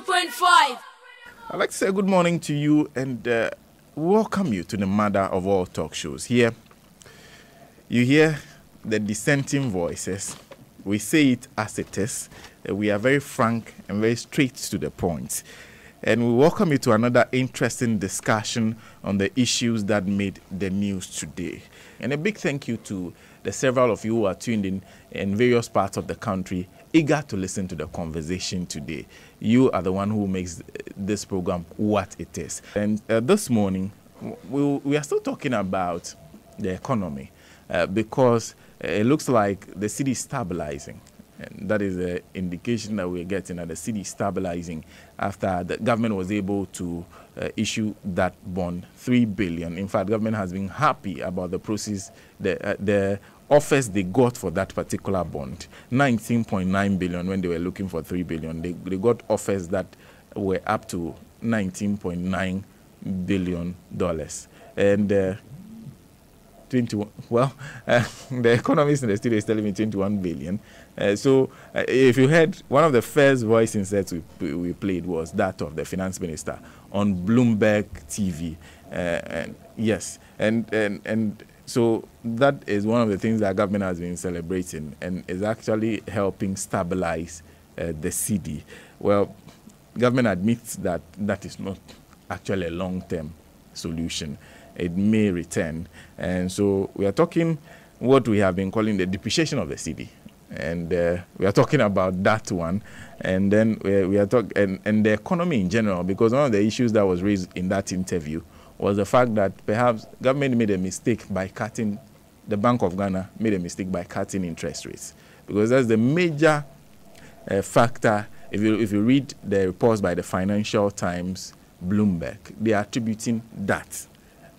92.5. I'd like to say good morning to you and welcome you to the mother of all talk shows. Here, you hear the dissenting voices. We say it as it is. We are very frank and very straight to the point. And we welcome you to another interesting discussion on the issues that made the news today. And a big thank you to the several of you who are tuned in various parts of the country, eager to listen to the conversation today. You are the one who makes this program what it is. And this morning, we are still talking about the economy because it looks like the city is stabilizing. And that is an indication that we're getting that the city is stabilizing after the government was able to issue that bond, 3 billion. In fact, government has been happy about the process, the offers they got for that particular bond, 19.9 billion when they were looking for 3 billion. They got offers that were up to $19.9 billion. And 21. Well, the economist in the studio is telling me 21 billion. So if you heard, one of the first voice inserts we played was that of the finance minister on Bloomberg TV. And yes, and so that is one of the things that government has been celebrating and is actually helping stabilize the city. Well, government admits that that is not actually a long-term solution. It may return. And so we are talking what we have been calling the depreciation of the city. And we are talking about that one. And then we are talking and the economy in general, because one of the issues that was raised in that interview was the fact that perhaps government made a mistake by cutting, the Bank of Ghana made a mistake by cutting interest rates. Because that's the major factor. If you read the reports by the Financial Times, Bloomberg, they are attributing that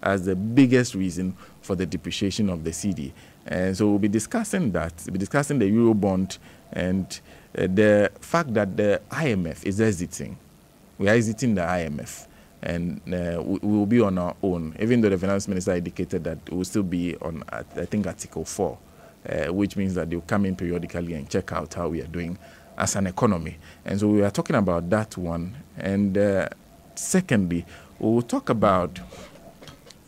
as the biggest reason for the depreciation of the cedi. And so we'll be discussing that. We'll be discussing the Eurobond and the fact that the IMF is exiting. We are exiting the IMF. And we will be on our own, even though the finance minister indicated that it will still be on, I think, Article 4, which means that they'll come in periodically and check out how we are doing as an economy. And so we are talking about that one. And secondly, we will talk about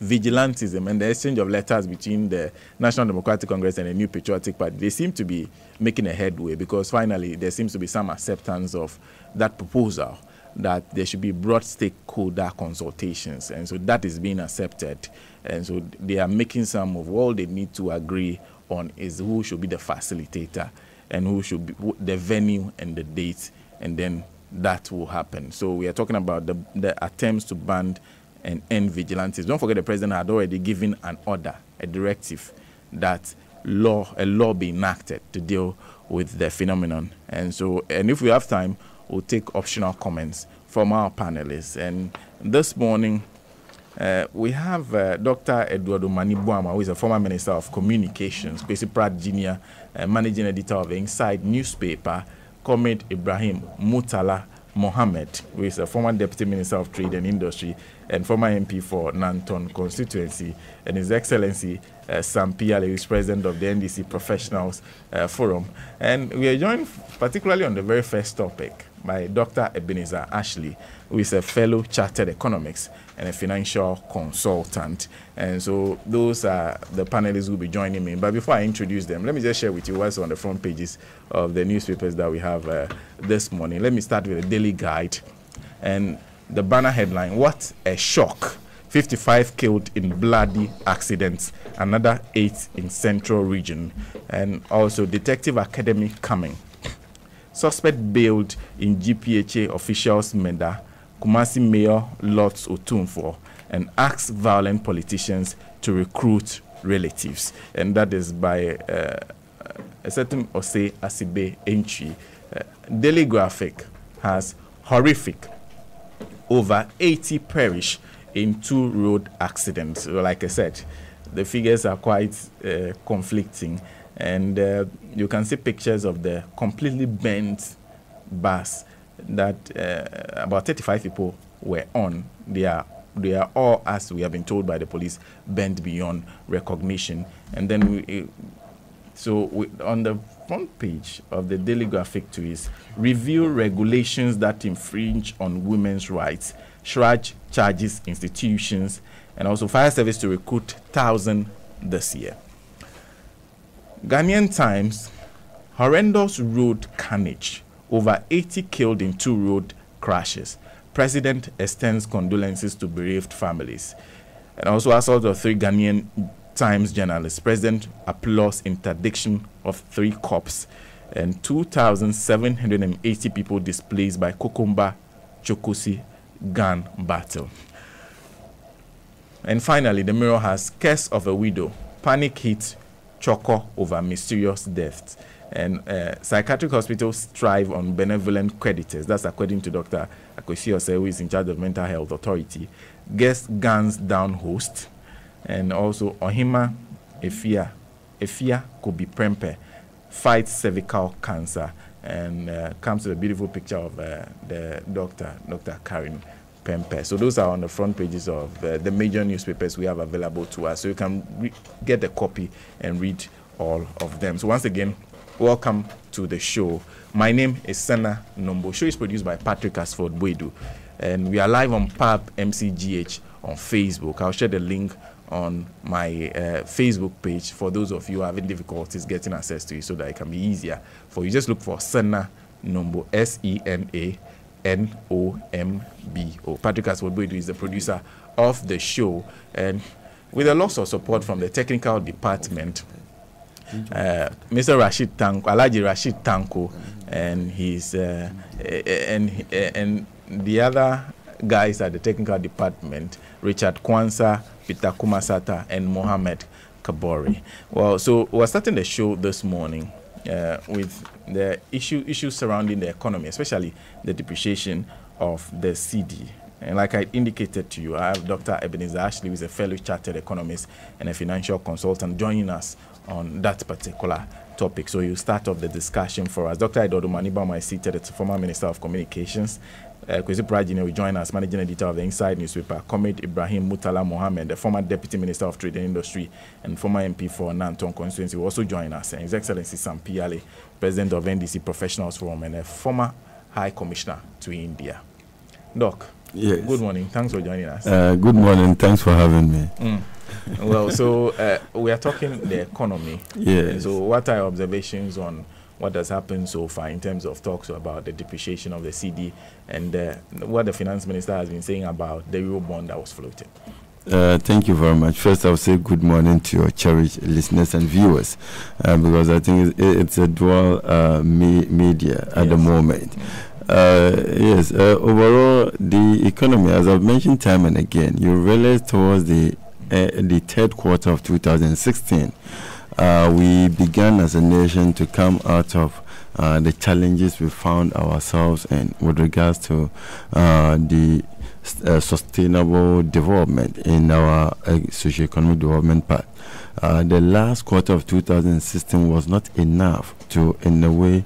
vigilantism and the exchange of letters between the National Democratic Congress and the New Patriotic Party. They seem to be making a headway because finally there seems to be some acceptance of that proposal that there should be broad stakeholder consultations. And so that is being accepted. And so they are making some of all they need to agree on is who should be the facilitator and who should be the venue and the date. And then that will happen. So we are talking about the attempts to ban and end vigilantes. Don't forget the president had already given an order, a directive, that a law be enacted to deal with the phenomenon. And so, and if we have time, we'll take optional comments from our panelists. And this morning, we have Dr. Eduardo Manibuama, who is a former Minister of Communications, Kwesi Pratt Jr., Managing Editor of the Inside newspaper, Comrade Ibrahim Mutala Mohammed, who is a former Deputy Minister of Trade and Industry and former MP for Nanton constituency, and His Excellency Sam Piale, who is President of the NDC Professionals Forum. And we are joined particularly on the very first topic by Dr. Ebenezer Ashley, who is a fellow chartered economics and a financial consultant. And so those are the panelists who will be joining me. But before I introduce them, let me just share with you what's on the front pages of the newspapers that we have this morning. Let me start with the Daily Guide and the banner headline, "What a shock. 55 killed in bloody accidents, another 8 in central region." And also Detective Academy coming. Suspect bailed in GPHA officials' murder. Kumasi Mayor Lots Otumfo and asks violent politicians to recruit relatives. And that is by a certain Ose Asibe entry. Daily Graphic has horrific. Over 80 perish in 2 road accidents. So like I said, the figures are quite conflicting. And you can see pictures of the completely bent bus that about 35 people were on. They are all, as we have been told by the police, bent beyond recognition. And then on the front page of the Daily Graphic too is review regulations that infringe on women's rights, Shraj charges institutions, and also fire service to recruit 1,000 this year. Ghanaian Times, horrendous road carnage, over 80 killed in 2 road crashes. President extends condolences to bereaved families. And also assault of 3 Ghanaian Times journalists. President applauds interdiction of 3 cops. And 2,780 people displaced by Kokomba Chokosi gun battle. And finally, the Mirror has curse of a widow. Panic hits Choco over mysterious deaths. And psychiatric hospitals thrive on benevolent creditors. That's according to Dr. Akwesi Osei, who is in charge of Mental Health Authority. Guest guns down host. And also Ohima Efia Kobi Prempe fights cervical cancer. And comes to a beautiful picture of the Dr. Karen Pempe. So those are on the front pages of the major newspapers we have available to us. So you can get a copy and read all of them. So once again, welcome to the show. My name is Sana Nombo. Show is produced by Patrick Asford Boedu. And we are live on PAB MCGH on Facebook. I'll share the link on my Facebook page for those of you who are having difficulties getting access to it so that it can be easier for you. Just look for Sana Nombo, SENANOMBO. Patrick Asford Boedu is the producer of the show. And with a lot of support from the technical department, Mr. Rashid Tanko, Alhaji Rashid Tanko, and his and the other guys at the technical department, Richard Kwanzaa, Peter Kumasata, and Mohammed Kabori. Well, so we're starting the show this morning with the issues surrounding the economy, especially the depreciation of the CD. And like I indicated to you, I have Dr. Ebenezer Ashley, who is a fellow chartered economist and a financial consultant, joining us on that particular topic. So you start off the discussion for us. Dr. Idodo Manibama is seated as former Minister of Communications. Kwesi Prajine will join us, managing editor of the Inside newspaper. Comrade Ibrahim Mutala Mohammed, the former Deputy Minister of Trade and Industry and former MP for Nanton constituency, will also join us. And His Excellency Sam Piale, President of NDC Professionals Forum and a former High Commissioner to India. Doc, yes. Good morning. Thanks for joining us. Good morning. Thanks for having me. Well, so we are talking the economy. Yes. So what are your observations on what has happened so far in terms of talks about the depreciation of the CD and what the finance minister has been saying about the euro bond that was floated? Thank you very much. First, I'll say good morning to your cherished listeners and viewers, because I think it's a dual media at the moment. Yes, overall, the economy, as I've mentioned time and again, you realize towards the third quarter of 2016, we began as a nation to come out of the challenges we found ourselves in with regards to the sustainable development in our socio-economic development path. The last quarter of 2016 was not enough to, in a way,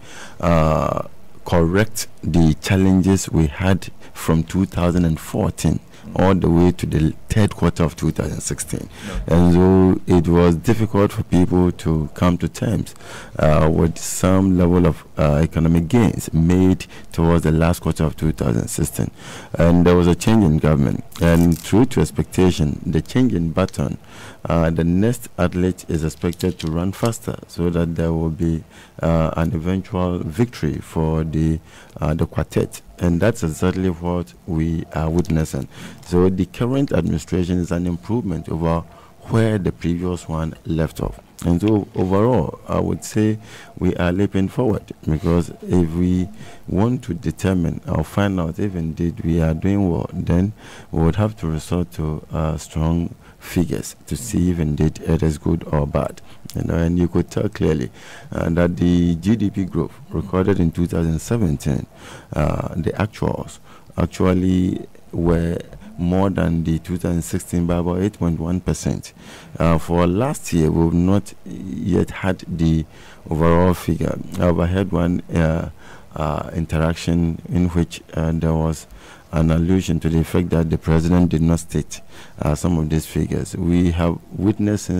correct the challenges we had from 2014 all the way to the third quarter of 2016. And so it was difficult for people to come to terms with some level of economic gains made towards the last quarter of 2016. And there was a change in government. And true to expectation, the change in baton, the next athlete is expected to run faster so that there will be an eventual victory for the quartet. And that's exactly what we are witnessing. So the current administration is an improvement over where the previous one left off. And so overall, I would say we are leaping forward, because if we want to determine or find out if indeed we are doing well, then we would have to resort to strong figures to see if indeed it is good or bad. And you could tell clearly that the GDP growth recorded in 2017, the actuals actually were more than the 2016 by about 8.1%. For last year, we've not yet had the overall figure. I overheard one interaction in which there was an allusion to the effect that the president did not state some of these figures. We have witnessed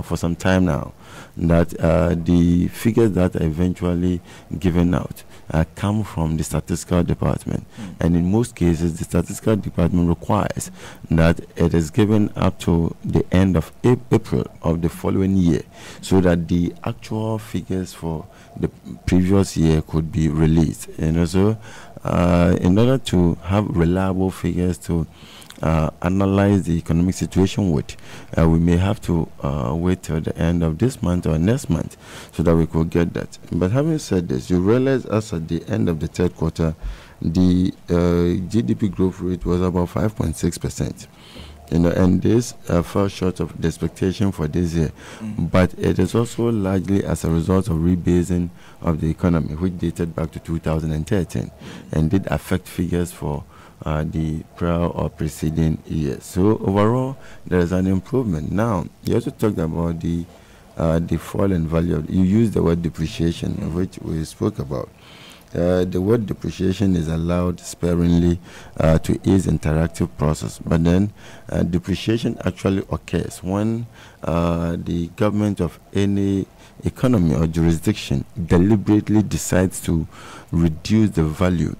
for some time now that the figures that are eventually given out come from the statistical department, and in most cases the statistical department requires that it is given up to the end of April of the following year, so that the actual figures for the previous year could be released. And also, in order to have reliable figures to analyze the economic situation with, we may have to wait till the end of this month or next month so that we could get that. But having said this, you realize as at the end of the third quarter, the GDP growth rate was about 5.6%. And this fell short of the expectation for this year. But it is also largely as a result of rebasing of the economy, which dated back to 2013 and did affect figures for the prior or preceding years. So overall, there is an improvement. Now, you also talked about the fall in value. You used the word depreciation, which we spoke about. The word depreciation is allowed sparingly to ease interactive process, but then depreciation actually occurs when the government of any economy or jurisdiction deliberately decides to reduce the value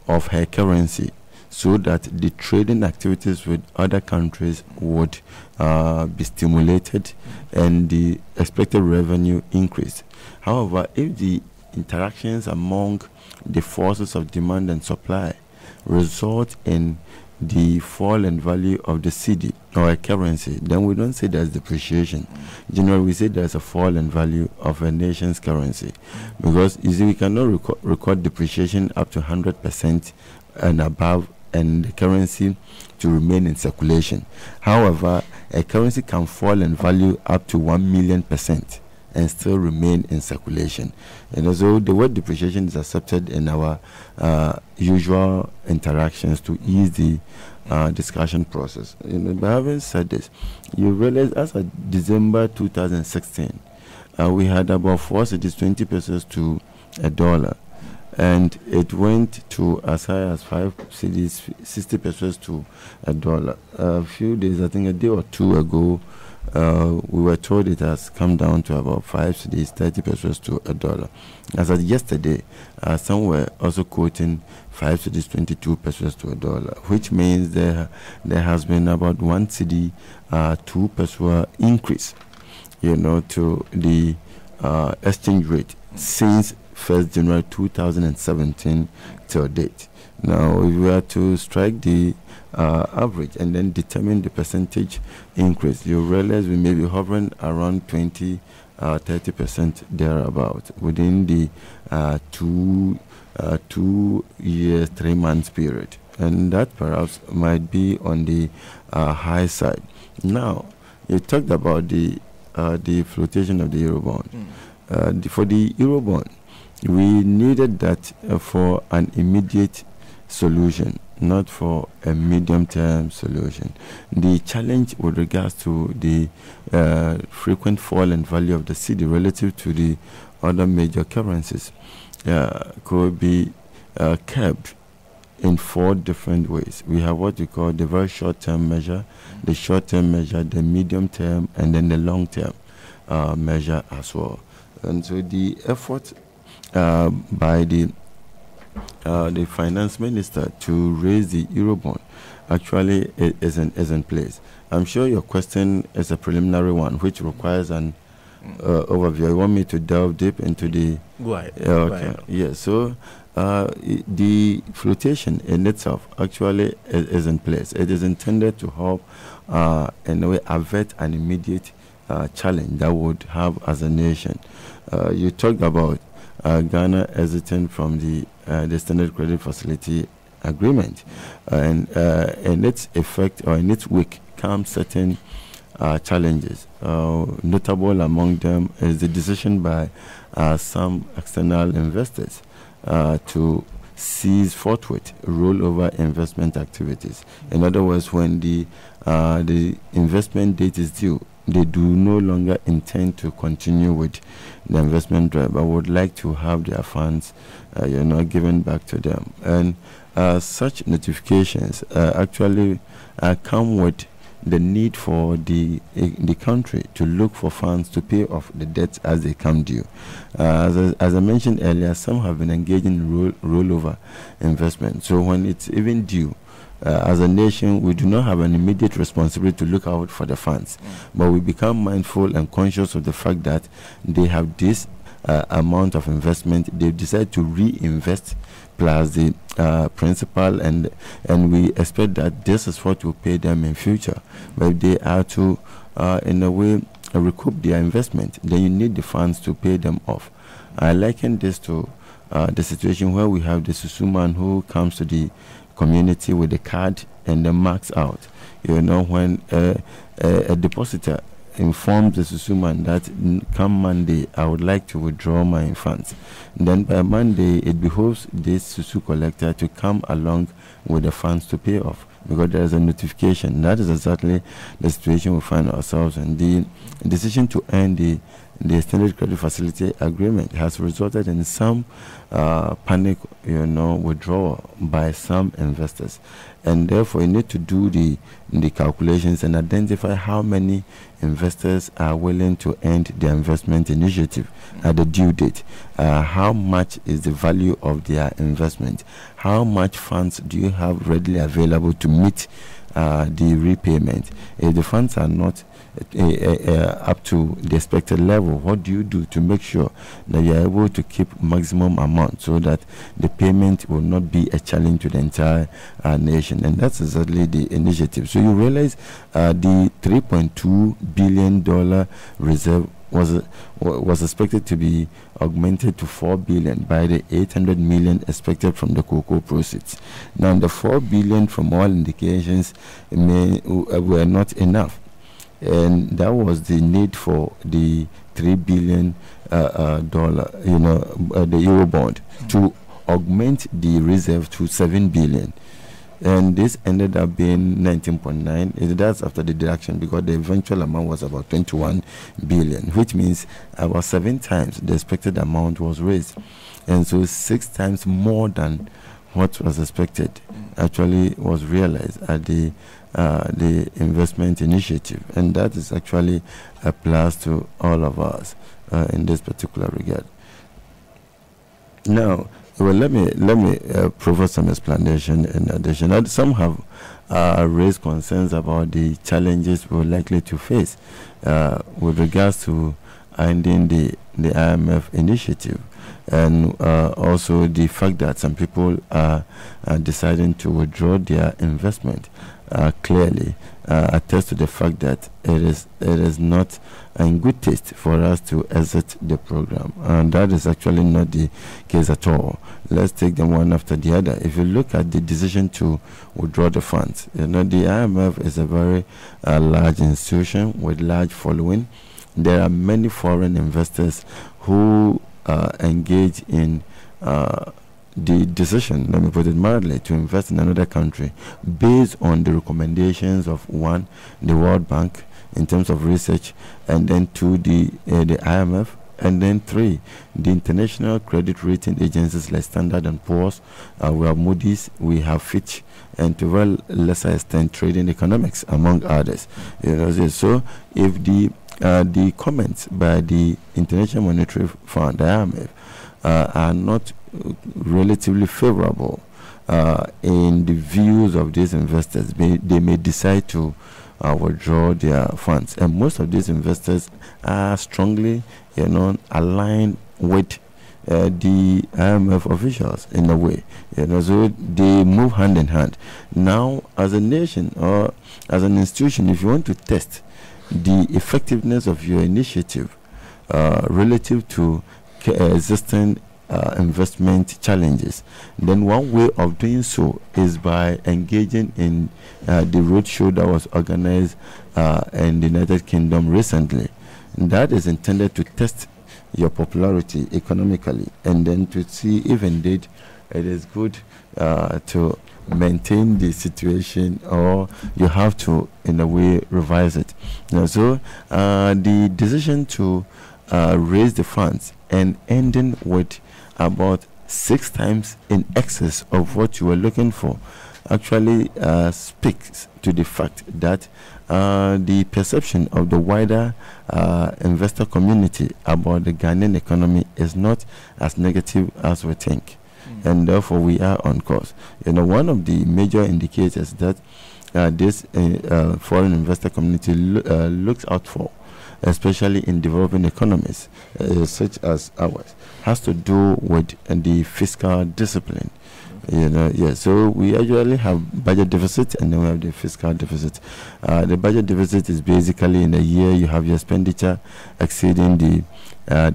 of her currency so that the trading activities with other countries would be stimulated and the expected revenue increase. However, if the interactions among the forces of demand and supply result in the fall in value of the cedi or a currency, then we don't say there's depreciation. Generally, we say there's a fall in value of a nation's currency, because you see, we cannot record depreciation up to 100% and above, and the currency to remain in circulation. However, a currency can fall in value up to 1,000,000% and still remain in circulation. And also, the word depreciation is accepted in our usual interactions to ease the discussion process. But having said this, you realize as of December 2016, we had about 4 cedis, 20 pesos to $1. And it went to as high as 5 cedis, 60 pesos to $1. A few days, I think a day or two ago, we were told it has come down to about 5 cedis, 30 pesos to $1. As of yesterday, some were also quoting 5 cedis, 22 pesos to $1, which means there has been about 1 cedi, 2 peso increase, to the exchange rate since 1st January 2017 till date. Now, if we were to strike the average and then determine the percentage increase, you realize we may be hovering around 20, 30% thereabout within the 2 years, 3 months period. And that perhaps might be on the high side. Now, you talked about the flotation of the Eurobond. For the Eurobond, we needed that for an immediate solution, not for a medium-term solution. The challenge with regards to the frequent fall in value of the cedi relative to the other major currencies could be kept in 4 different ways. We have what we call the very short-term measure, the short-term measure, the medium-term, and then the long-term measure as well. And so the effort by the finance minister to raise the Eurobond actually is in place. I'm sure your question is a preliminary one, which requires an overview. You want me to delve deep into the... Go ahead. Okay. Yeah, so the flotation in itself actually is in place. It is intended to help in a way avert an immediate challenge that would have as a nation. You talked about Ghana exiting from the Standard Credit Facility Agreement, and in its effect or in its wake come certain challenges. Notable among them is the decision by some external investors to cease forthwith rollover investment activities. In other words, when the investment date is due, they do no longer intend to continue with the investment drive, but would like to have their funds, given back to them. And such notifications actually come with the need for the country to look for funds to pay off the debts as they come due. As I mentioned earlier, some have been engaged in rollover investment. So when it's even due, as a nation, we do not have an immediate responsibility to look out for the funds, but we become mindful and conscious of the fact that they have this amount of investment. They've decided to reinvest plus the principal, and we expect that this is what will pay them in future. But if they are to, in a way, recoup their investment, then you need the funds to pay them off. I liken this to the situation where we have the Susuman who comes to the community with the card and then marks out. When a depositor informs the Susuman that come Monday I would like to withdraw my funds, then by Monday it behoves this Susu collector to come along with the funds to pay off, because there is a notification. That is exactly the situation we find ourselves in. The decision to end the extended credit facility agreement has resulted in some panic, withdrawal by some investors, and therefore you need to do the calculations and identify how many investors are willing to end their investment initiative at the due date. How much is the value of their investment? How much funds do you have readily available to meet the repayment? If the funds are not up to the expected level, what do you do to make sure that you are able to keep maximum amount so that the payment will not be a challenge to the entire nation? And that's exactly the initiative. So you realize the $3.2 billion reserve was expected to be augmented to $4 billion by the $800 million expected from the cocoa proceeds. Now the $4 billion, from all indications, were not enough, and that was the need for the $3 billion the euro bond to augment the reserve to $7 billion. And this ended up being 19.9. That's after the deduction, because the eventual amount was about 21 billion, which means about 7 times the expected amount was raised. And so 6 times more than what was expected actually was realized at the investment initiative. And that is actually a plus to all of us in this particular regard. Now, well, let me provide some explanation in addition. Some have raised concerns about the challenges we're likely to face with regards to ending the IMF initiative, and also the fact that some people are deciding to withdraw their investment. Clearly attest to the fact that it is not in good taste for us to exit the program, and that is actually not the case at all. Let's take them one after the other. If you look at the decision to withdraw the funds, the IMF is a very large institution with large following. There are many foreign investors who engage in the decision, let me put it mildly, to invest in another country based on the recommendations of, 1, the World Bank in terms of research, and then 2, the IMF, and then 3, the international credit rating agencies like Standard & Poor's. We have Moody's, we have Fitch, and to a very lesser extent Trading Economics, among others. So if the comments by the International Monetary Fund, the IMF, are not relatively favorable in the views of these investors, they may decide to withdraw their funds. And most of these investors are strongly, aligned with the IMF officials in a way. So they move hand in hand. Now, as a nation or as an institution, if you want to test the effectiveness of your initiative relative to existing investment challenges, then one way of doing so is by engaging in the roadshow that was organized in the United Kingdom recently. And that is intended to test your popularity economically, and then to see if indeed it is good to maintain the situation, or you have to, in a way, revise it. So the decision to raise the funds and ending with about 6 times in excess of what you were looking for actually speaks to the fact that the perception of the wider investor community about the Ghanaian economy is not as negative as we think. And therefore we are on course. One of the major indicators that this foreign investor community looks out for, especially in developing economies such as ours, has to do with the fiscal discipline. So we actually have budget deficit, and then we have the fiscal deficit. The budget deficit is basically in a year you have your expenditure exceeding the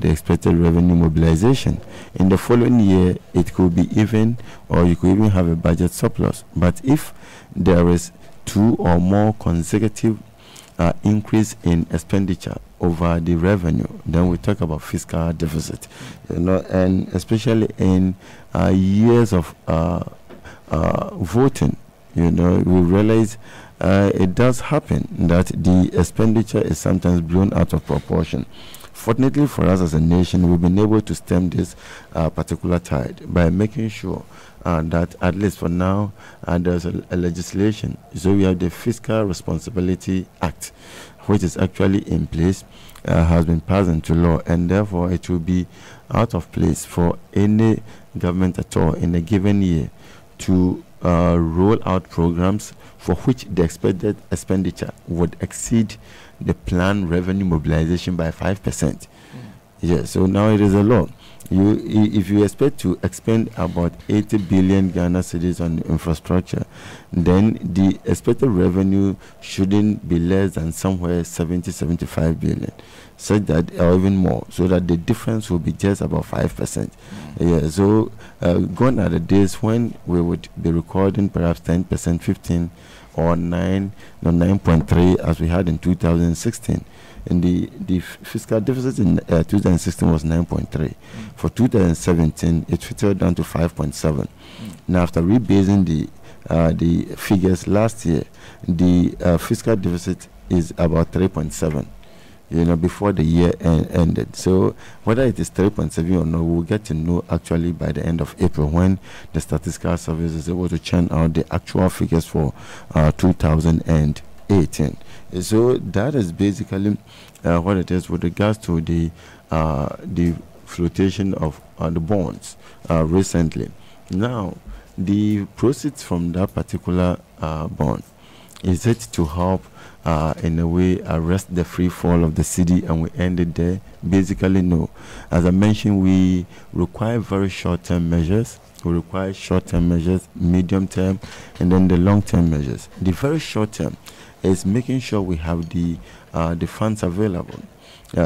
expected revenue mobilization. In the following year, it could be even, or you could even have a budget surplus. But if there is 2 or more consecutive increase in expenditure over the revenue, then we talk about fiscal deficit. And especially in years of voting, we realize it does happen that the expenditure is sometimes blown out of proportion. Fortunately for us as a nation, we've been able to stem this particular tide by making sure that at least for now there's a legislation. So we have the Fiscal Responsibility Act, which is actually in place, has been passed into law, and therefore it will be out of place for any government at all in a given year to roll out programs for which the expected expenditure would exceed the planned revenue mobilization by 5%. So now it is a law. If you expect to expend about 80 billion Ghana cedis on infrastructure, then the expected revenue shouldn't be less than somewhere 70-75 billion, such that, or even more, so that the difference will be just about 5%. So gone are the days when we would be recording perhaps 10%, 15, or 9.3 as we had in 2016. And the fiscal deficit in 2016 was 9.3. For 2017, it filtered down to 5.7. Now, after rebasing the figures last year, the fiscal deficit is about 3.7. Before the year ended. So whether it is 3.7 or not, we'll get to know actually by the end of April, when the Statistical Service is able to churn out the actual figures for 2018. So that is basically what it is with regards to the flotation of the bonds recently. Now, the proceeds from that particular bond, is it to help in a way arrest the free fall of the cedi and we end it there? Basically, no. As I mentioned, we require very short-term measures. We require short-term measures, medium-term, and then the long-term measures. The very short-term is making sure we have the funds available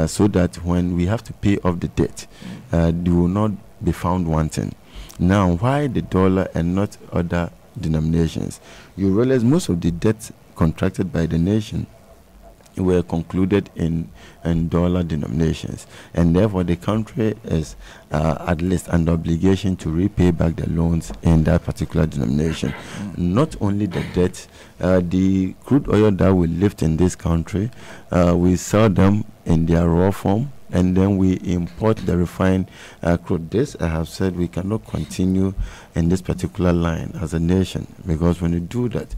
so that when we have to pay off the debt, they will not be found wanting. Now, why the dollar and not other denominations? You realize most of the debts contracted by the nation were concluded in dollar denominations, and therefore the country is at least under obligation to repay back the loans in that particular denomination. Not only the debt, the crude oil that we lift in this country, we sell them in their raw form, and then we import the refined crude. This, I have said, we cannot continue in this particular line as a nation, because when you do that,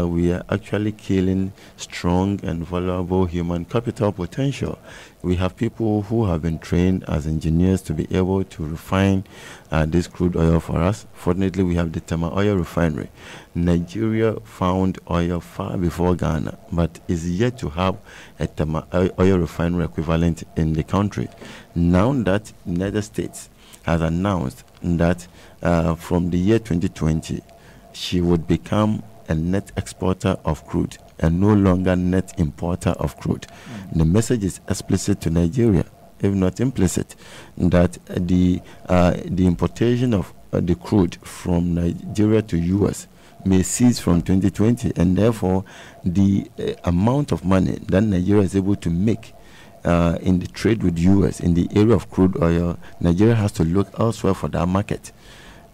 we are actually killing strong and valuable human capital potential. We have people who have been trained as engineers to be able to refine this crude oil for us. Fortunately, we have the Tema Oil Refinery. Nigeria found oil far before Ghana, but is yet to have a Tema Oil Refinery equivalent in the country. Now that United States has announced that from the year 2020, she would become a net exporter of crude and no longer net importer of crude. The message is explicit to Nigeria, if not implicit, that the importation of the crude from Nigeria to US may cease from 2020, and therefore the amount of money that Nigeria is able to make in the trade with US in the area of crude oil, Nigeria has to look elsewhere for that market.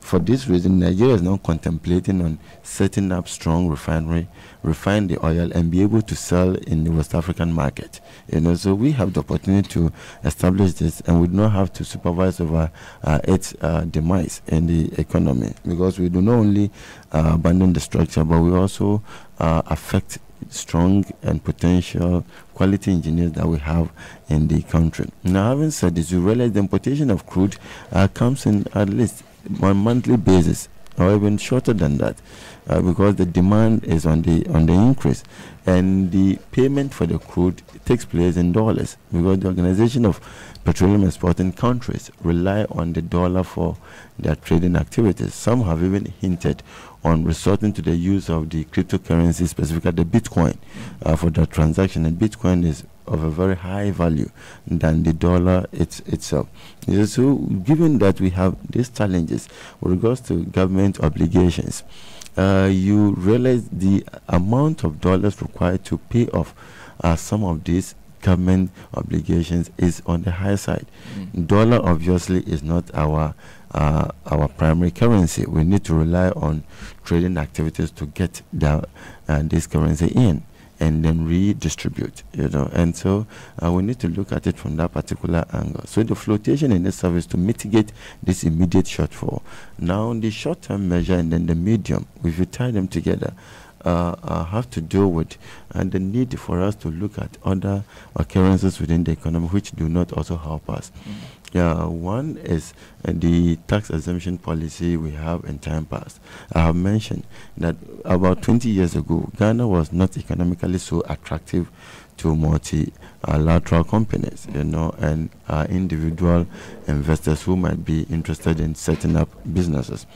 For this reason, Nigeria is now contemplating on setting up strong refinery, refine the oil, and be able to sell in the West African market. So we have the opportunity to establish this, and we do not have to supervise over its demise in the economy, because we do not only abandon the structure, but we also affect strong and potential quality engineers that we have in the country. Now, having said this, you realize the importation of crude comes in at least on a monthly basis, or even shorter than that, because the demand is on the increase, and the payment for the crude takes place in dollars, because the Organization of Petroleum Exporting Countries rely on the dollar for their trading activities. Some have even hinted on resorting to the use of the cryptocurrency, specifically the Bitcoin, for their transaction, and Bitcoin is of a very high value than the dollar itself. So given that we have these challenges with regards to government obligations, you realize the amount of dollars required to pay off some of these government obligations is on the high side. Dollar obviously is not our primary currency. We need to rely on trading activities to get this currency in and then redistribute, and so we need to look at it from that particular angle. So the flotation in this service to mitigate this immediate shortfall. Now the short-term measure and then the medium, if you tie them together, have to do with the need for us to look at other occurrences within the economy which do not also help us. One is the tax exemption policy we have in time past. I have mentioned that about 20 years ago, Ghana was not economically so attractive to multilateral companies, and individual investors who might be interested in setting up businesses.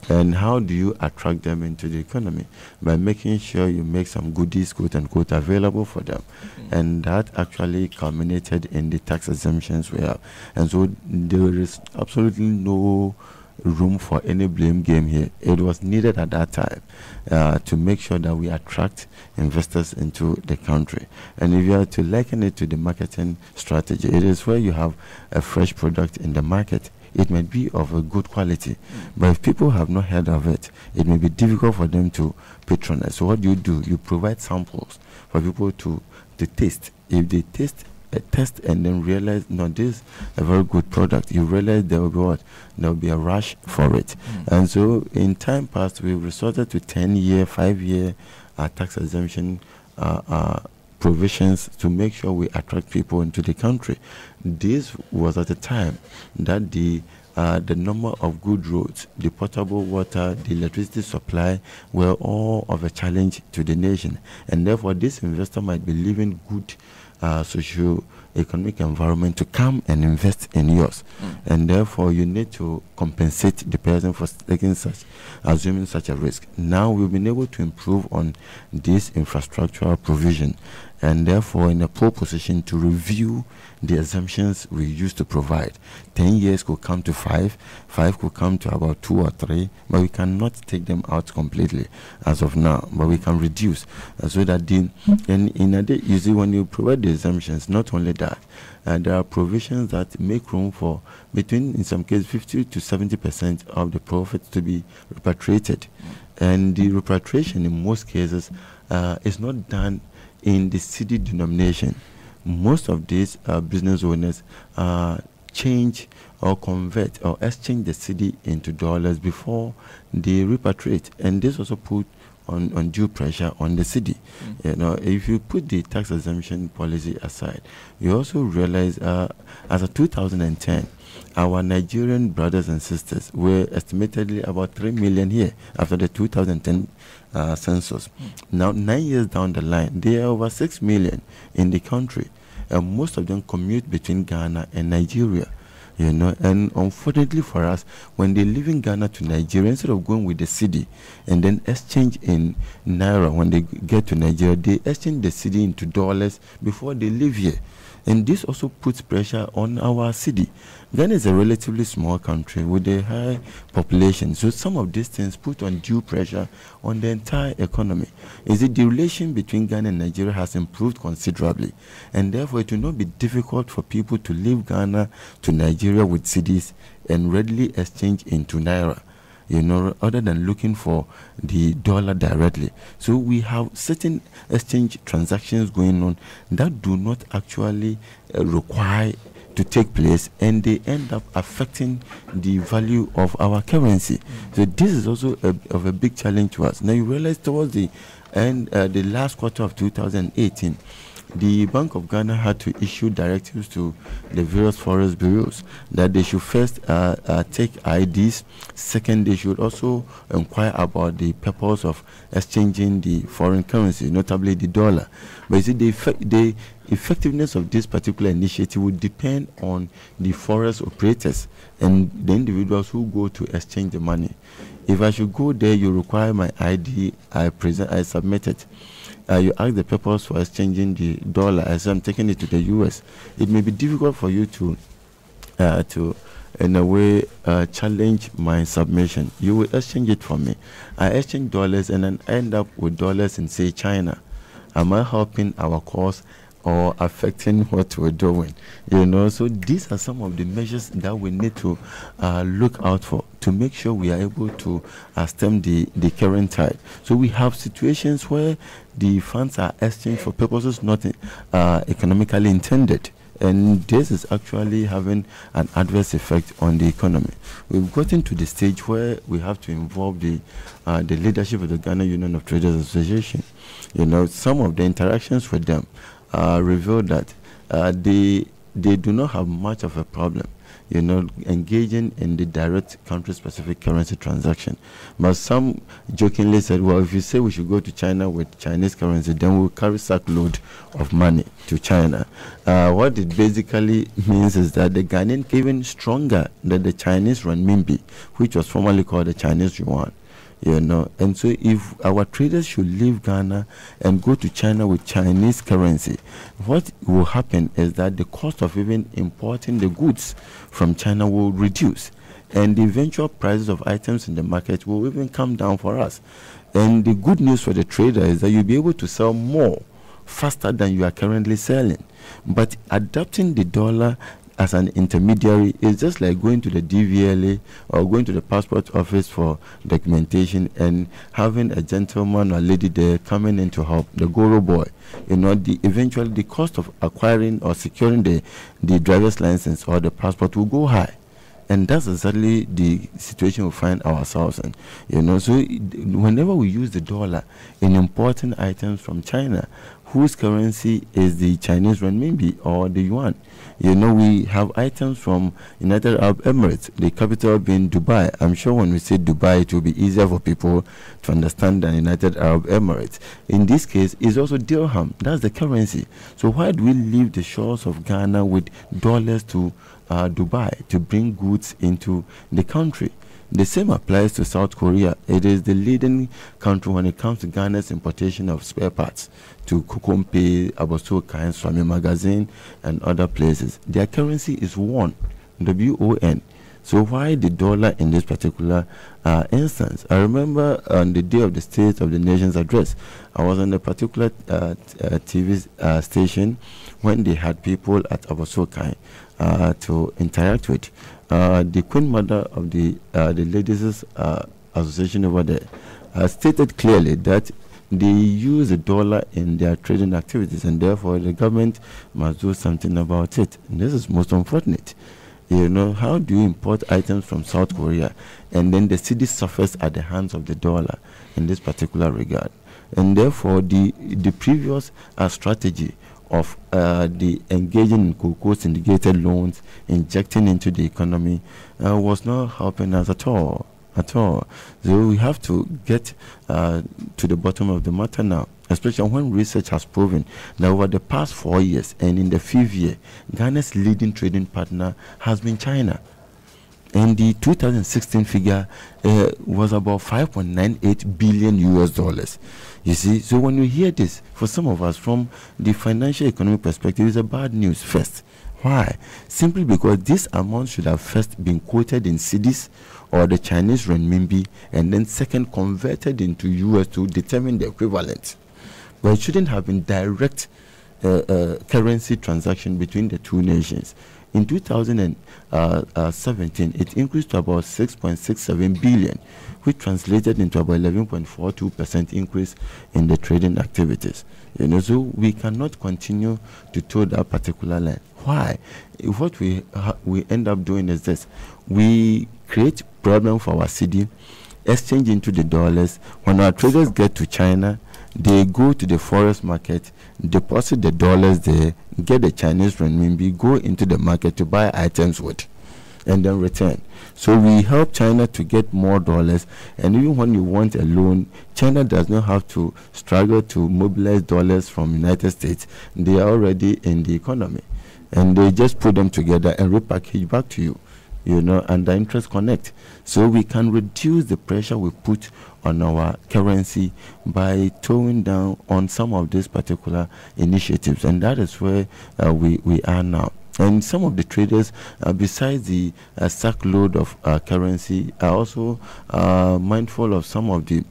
And how do you attract them into the economy? By making sure you make some goodies, quote unquote, available for them. And that actually culminated in the tax exemptions we have. And so there is absolutely no room for any blame game here. It was needed at that time to make sure that we attract investors into the country. And if you are to liken it to the marketing strategy, it is where you have a fresh product in the market. It may be of a good quality, but if people have not heard of it, it may be difficult for them to patronize. So what do? You provide samples for people to taste. If they test and then realize, no, this is a very good product, you realize there will be what? There will be a rush for it. And so in time past, we resorted to 10-year, 5-year tax exemption provisions to make sure we attract people into the country. This was at a time that the number of good roads, the potable water, the electricity supply were all of a challenge to the nation, and therefore this investor might be leaving good socio-economic environment to come and invest in yours, and therefore you need to compensate the person for assuming such a risk. Now we've been able to improve on this infrastructural provision, and therefore in a pole position to review the exemptions we used to provide. 10 years could come to 5 could come to about 2 or 3, but we cannot take them out completely as of now, but we can reduce so that you see, when you provide the exemptions, not only that, there are provisions that make room for between, in some cases, 50 to 70% of the profits to be repatriated. And the repatriation in most cases is not done in the city denomination. Most of these business owners change or convert or exchange the cedi into dollars before they repatriate, and this also put on due pressure on the cedi. If you put the tax exemption policy aside, you also realize as of 2010, our Nigerian brothers and sisters were estimatedly about 3 million here after the 2010 census. Now, 9 years down the line, there are over 6 million in the country, and most of them commute between Ghana and Nigeria. And unfortunately for us, when they leave in Ghana to Nigeria, instead of going with the cedi and then exchange in naira, when they get to Nigeria, they exchange the cedi into dollars before they leave here. And this also puts pressure on our cedi. Ghana is a relatively small country with a high population, so some of these things put undue pressure on the entire economy. The relation between Ghana and Nigeria has improved considerably, and therefore it will not be difficult for people to leave Ghana to Nigeria with cedis and readily exchange into naira. other than looking for the dollar directly. So we have certain exchange transactions going on that do not actually require to take place, and they end up affecting the value of our currency. So this is also of a big challenge to us. Now you realize towards the end, the last quarter of 2018, the Bank of Ghana had to issue directives to the various forex bureaus that they should first take IDs. Second, they should also inquire about the purpose of exchanging the foreign currency, notably the dollar. But you see, the effectiveness of this particular initiative would depend on the forex operators and the individuals who go to exchange the money. If I should go there, you require my ID, I submit it. You ask the purpose for exchanging the dollar as I'm taking it to the US. It may be difficult for you to in a way, challenge my submission. You will exchange it for me. I exchange dollars and then end up with dollars in, say, China. Am I helping our cause or affecting what we're doing? So these are some of the measures that we need to look out for to make sure we are able to stem the current tide. So we have situations where the funds are exchanged for purposes not economically intended. And this is actually having an adverse effect on the economy. We've gotten to the stage where we have to involve the leadership of the Ghana Union of Traders Association. Some of the interactions with them reveal that they do not have much of a problem, engaging in the direct country-specific currency transaction. But some jokingly said, well, if you say we should go to China with Chinese currency, then we'll carry sackload of money to China. What it basically means is that the Ghanaian even stronger than the Chinese renminbi, which was formerly called the Chinese yuan. And so if our traders should leave Ghana and go to China with Chinese currency, what will happen is that the cost of even importing the goods from China will reduce, and the eventual prices of items in the market will even come down for us. And the good news for the trader is that you'll be able to sell more faster than you are currently selling. But adopting the dollar as an intermediary is just like going to the DVLA or going to the passport office for documentation and having a gentleman or lady there coming in to help, the Goro boy. Eventually the cost of acquiring or securing the driver's license or the passport will go high. And that's exactly the situation we find ourselves in. So whenever we use the dollar in importing items from China, whose currency is the Chinese renminbi or the yuan? We have items from United Arab Emirates, the capital being Dubai. I'm sure when we say Dubai, it will be easier for people to understand than United Arab Emirates. In this case, it's also dirham. That's the currency. So why do we leave the shores of Ghana with dollars to Dubai to bring goods into the country? The same applies to South Korea. It is the leading country when it comes to Ghana's importation of spare parts to Kukumpe, Abosokai, Swami Magazine, and other places. Their currency is won, W-O-N. So why the dollar in this particular instance? I remember on the day of the State of the Nation's address, I was on a particular TV station when they had people at Abosokai to interact with. The Queen Mother of the Ladies' Association over there stated clearly that they use the dollar in their trading activities, and therefore the government must do something about it. And this is most unfortunate. How do you import items from South Korea and then the city suffers at the hands of the dollar in this particular regard? And therefore the previous strategy of the engaging in cocoa syndicated loans, injecting into the economy, was not helping us at all. So we have to get to the bottom of the matter now, especially when research has proven that over the past 4 years and in the 5th year, Ghana's leading trading partner has been China. And the 2016 figure was about 5.98 billion US dollars. You see, so when you hear this, for some of us from the financial economic perspective, it's a bad news first. Why? Simply because this amount should have first been quoted in cedis or the Chinese renminbi, and then second converted into US to determine the equivalent. But it shouldn't have been direct currency transaction between the two nations. In 2017, it increased to about 6.67 billion, which translated into about 11.42% increase in the trading activities. So we cannot continue to toe that particular line. Why? What we end up doing is this: we create problem for our city, exchange into the dollars. When our traders get to China, they go to the forex market, deposit the dollars there, get the Chinese renminbi, go into the market to buy items with, and then return. So we help China to get more dollars, and even when you want a loan, China does not have to struggle to mobilize dollars from United States. They are already in the economy, and they just put them together and repackage back to you, and the interest connect. So we can reduce the pressure we put on our currency by towing down on some of these particular initiatives, and that is where we are now. And some of the traders, besides the sackload of currency, are also mindful of some of the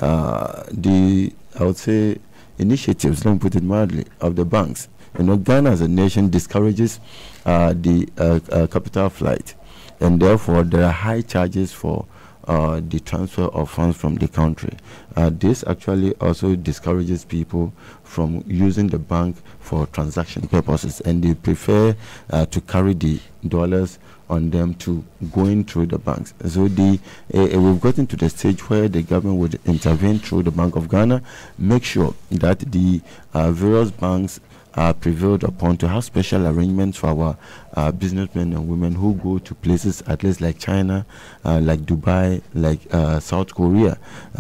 I would say, initiatives, let me put it mildly, of the banks. Ghana as a nation discourages the capital flight, and therefore there are high charges for the transfer of funds from the country. This actually also discourages people from using the bank for transaction purposes, and they prefer to carry the dollars on them to going through the banks. So we've gotten to the stage where the government would intervene through the Bank of Ghana, make sure that the various banks are prevailed upon to have special arrangements for our businessmen and women who go to places at least like China, like Dubai, like South Korea,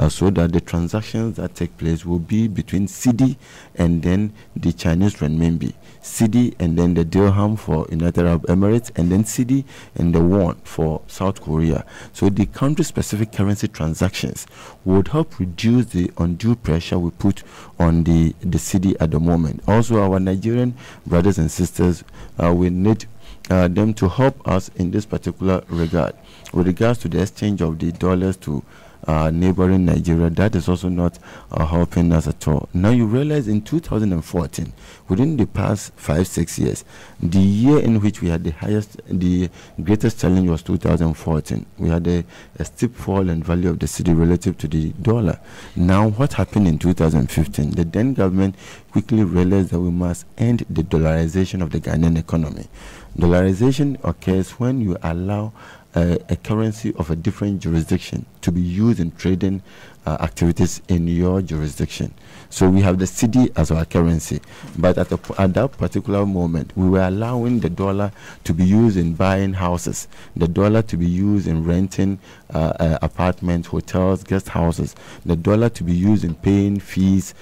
so that the transactions that take place will be between cedi and then the Chinese renminbi, cedi and then the dirham for United Arab Emirates, and then cedi and the won for South Korea. So the country-specific currency transactions would help reduce the undue pressure we put on the cedi at the moment. Also, our Nigerian brothers and sisters, we need them to help us in this particular regard. With regards to the exchange of the dollars to neighboring Nigeria, that is also not helping us at all. Now you realize in 2014, within the past 5-6 years, the year in which we had the greatest challenge was 2014. We had a steep fall in value of the cedi relative to the dollar. Now what happened in 2015? The then government quickly realized that we must end the dollarization of the Ghanaian economy. Dollarization occurs when you allow a currency of a different jurisdiction to be used in trading activities in your jurisdiction. So we have the cedi as our currency, but at that particular moment, we were allowing the dollar to be used in buying houses, the dollar to be used in renting apartments, hotels, guest houses, the dollar to be used in paying fees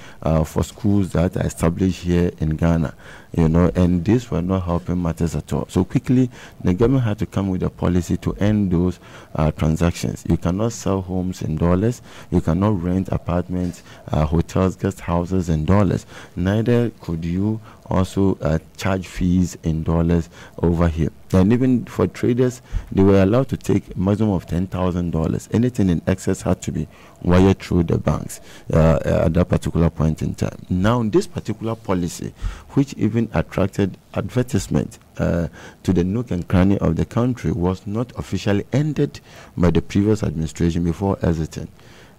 for schools that are established here in Ghana. And these were not helping matters at all. So quickly, the government had to come with a policy to end those transactions. You cannot sell homes in dollars. You cannot rent apartments, hotels, guest houses in dollars. Neither could you also charge fees in dollars over here. And even for traders, they were allowed to take a maximum of $10,000. Anything in excess had to be wired through the banks at that particular point in time. Now, this particular policy, which even attracted advertisement to the nook and cranny of the country, was not officially ended by the previous administration before exiting.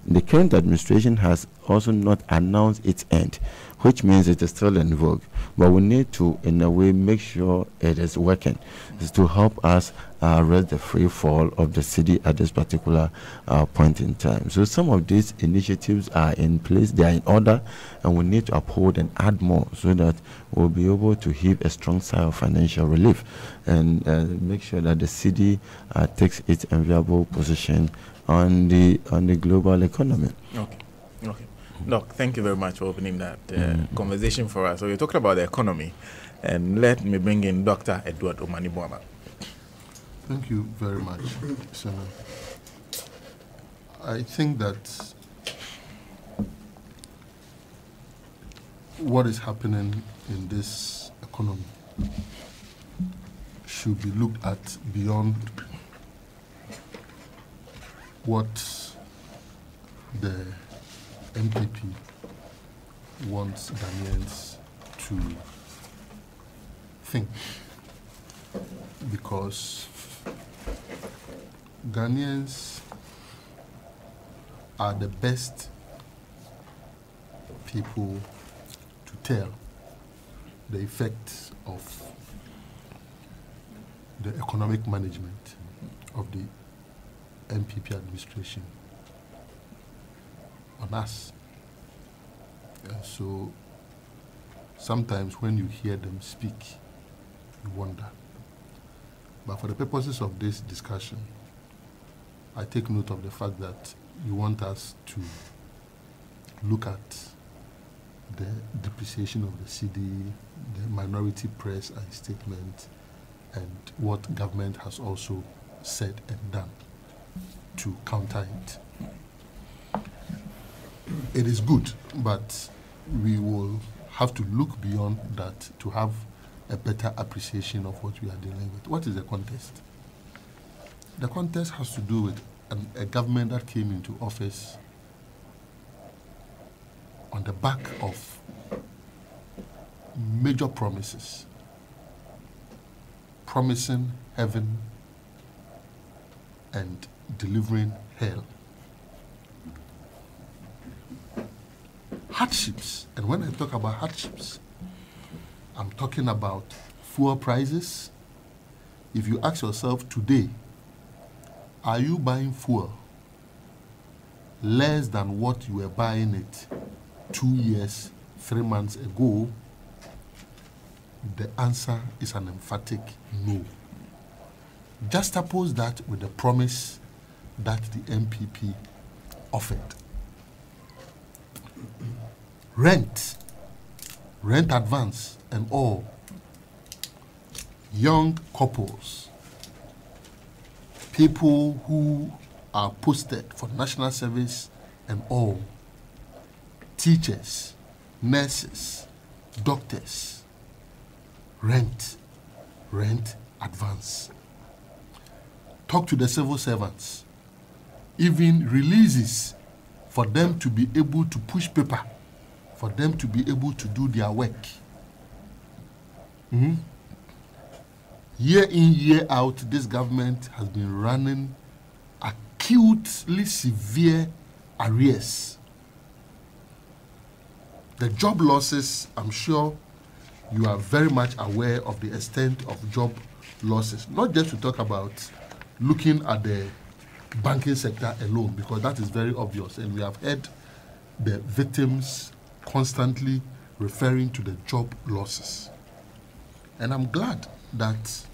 The current administration has also not announced its end, which means it is still in vogue. But we need to, in a way, make sure it is working. It's to help us arrest the free fall of the cedi at this particular point in time. So some of these initiatives are in place, they are in order, and we need to uphold and add more so that we'll be able to heave a strong sigh of financial relief and make sure that the cedi takes its enviable position on the global economy. Okay. Doc, thank you very much for opening that conversation for us. So you're talking about the economy, and let me bring in Dr. Edward Omani-Boama. Thank you very much, Senator. I think that what is happening in this economy should be looked at beyond what the MPP wants Ghanaians to think. because Ghanaians are the best people to tell the effects of the economic management of the MPP administration on us. And so sometimes when you hear them speak, you wonder. But for the purposes of this discussion, I take note of the fact that you want us to look at the depreciation of the CD, the minority press and statement, and what government has also said and done to counter it. It is good, but we will have to look beyond that to have a better appreciation of what we are dealing with. What is the context? The context has to do with a government that came into office on the back of major promises, promising heaven and delivering hell. Hardships, and when I talk about hardships, I'm talking about fuel prices. If you ask yourself today, are you buying fuel less than what you were buying it 2 years, 3 months ago? The answer is an emphatic no. Juxtapose that with the promise that the MPP offered. Rent advance and all. Young couples, people who are posted for national service and all. Teachers, nurses, doctors. Rent advance. Talk to the civil servants. Even releases for them to be able to push paper, for them to be able to do their work. Year in, year out, this government has been running acutely severe arrears. The job losses, I'm sure you are very much aware of the extent of job losses. Not just to talk about looking at the banking sector alone, because that is very obvious, and we have heard the victims constantly referring to the job losses. And I'm glad that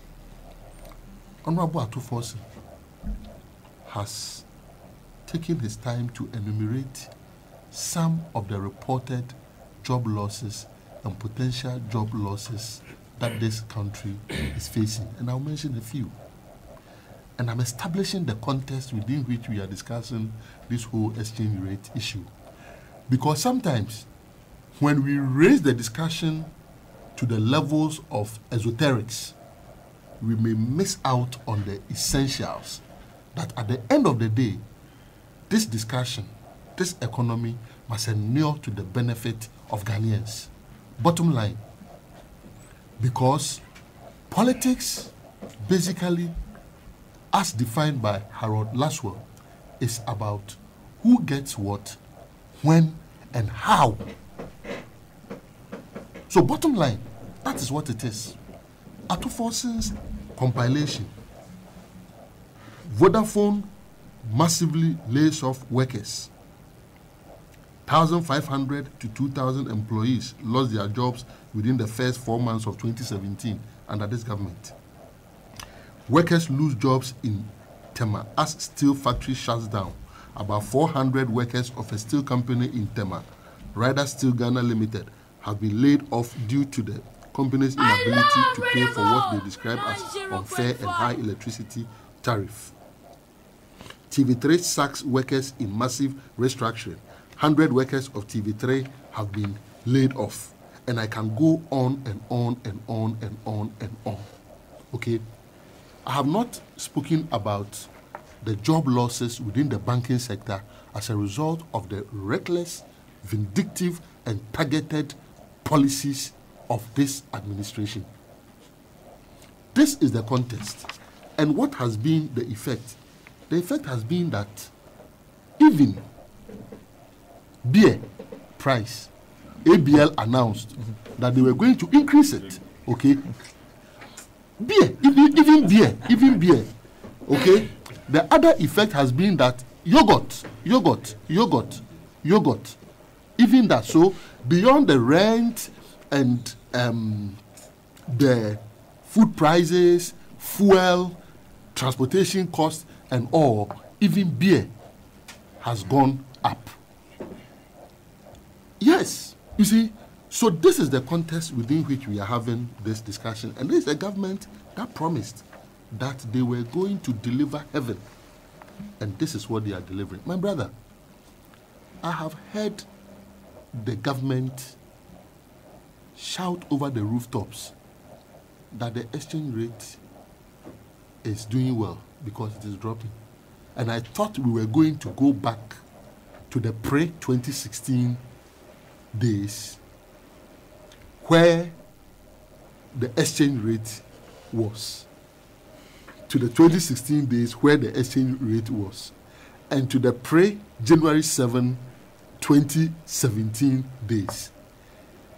Honorable Atufosin has taken his time to enumerate some of the reported job losses and potential job losses that this country is facing. And I'll mention a few. And I'm establishing the context within which we are discussing this whole exchange rate issue. Because sometimes when we raise the discussion to the levels of esoterics, we may miss out on the essentials that at the end of the day, this discussion, this economy must inure to the benefit of Ghanaians. Bottom line, because politics, basically, as defined by Harold Laswell, is about who gets what, when, and how. So bottom line, that is what it is. Atufosin's compilation, Vodafone massively lays off workers. 1,500 to 2,000 employees lost their jobs within the first 4 months of 2017 under this government. Workers lose jobs in Tema as steel factory shuts down. About 400 workers of a steel company in Tema, Ryder Steel Ghana Limited, have been laid off due to the company's inability to pay for what they describe as unfair and high electricity tariff. TV3 sacks workers in massive restructuring. 100 workers of TV3 have been laid off. And I can go on and on and on and on and on. Okay? I have not spoken about the job losses within the banking sector as a result of the reckless, vindictive, and targeted policies of this administration. this is the context. And what has been the effect? The effect has been that even beer price, ABL announced that they were going to increase it. Okay? Beer, even beer. Okay? The other effect has been that yogurt, even that. So beyond the rent and the food prices, fuel, transportation costs, and all, even beer has gone up. Yes, you see, so this is the context within which we are having this discussion. And this is a government that promised that they were going to deliver heaven. And this is what they are delivering. My brother, I have heard the government shout over the rooftops that the exchange rate is doing well because it is dropping. And I thought we were going to go back to the pre-2016 days where the exchange rate was, to the 2016 days where the exchange rate was, and to the pre-January 7, 2017 days.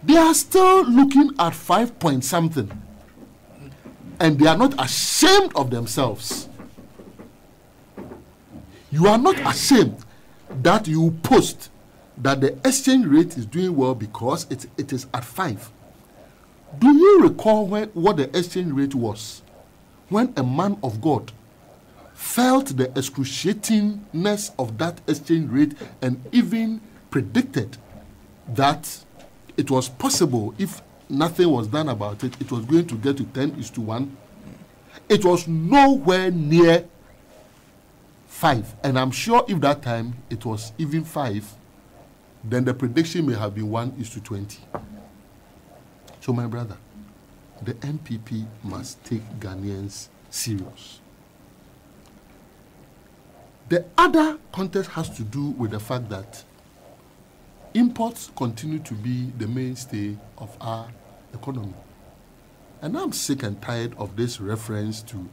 They are still looking at 5 point something, and they are not ashamed of themselves. You are not ashamed that you post that the exchange rate is doing well because it is at 5. Do you recall what the exchange rate was when a man of God felt the excruciatingness of that exchange rate and even predicted that it was possible, if nothing was done about it, it was going to get to 10:1? It was nowhere near 5. And I'm sure if that time it was even 5, then the prediction may have been 1:20. So my brother, the NPP must take Ghanaians serious. The other context has to do with the fact that imports continue to be the mainstay of our economy. And I'm sick and tired of this reference to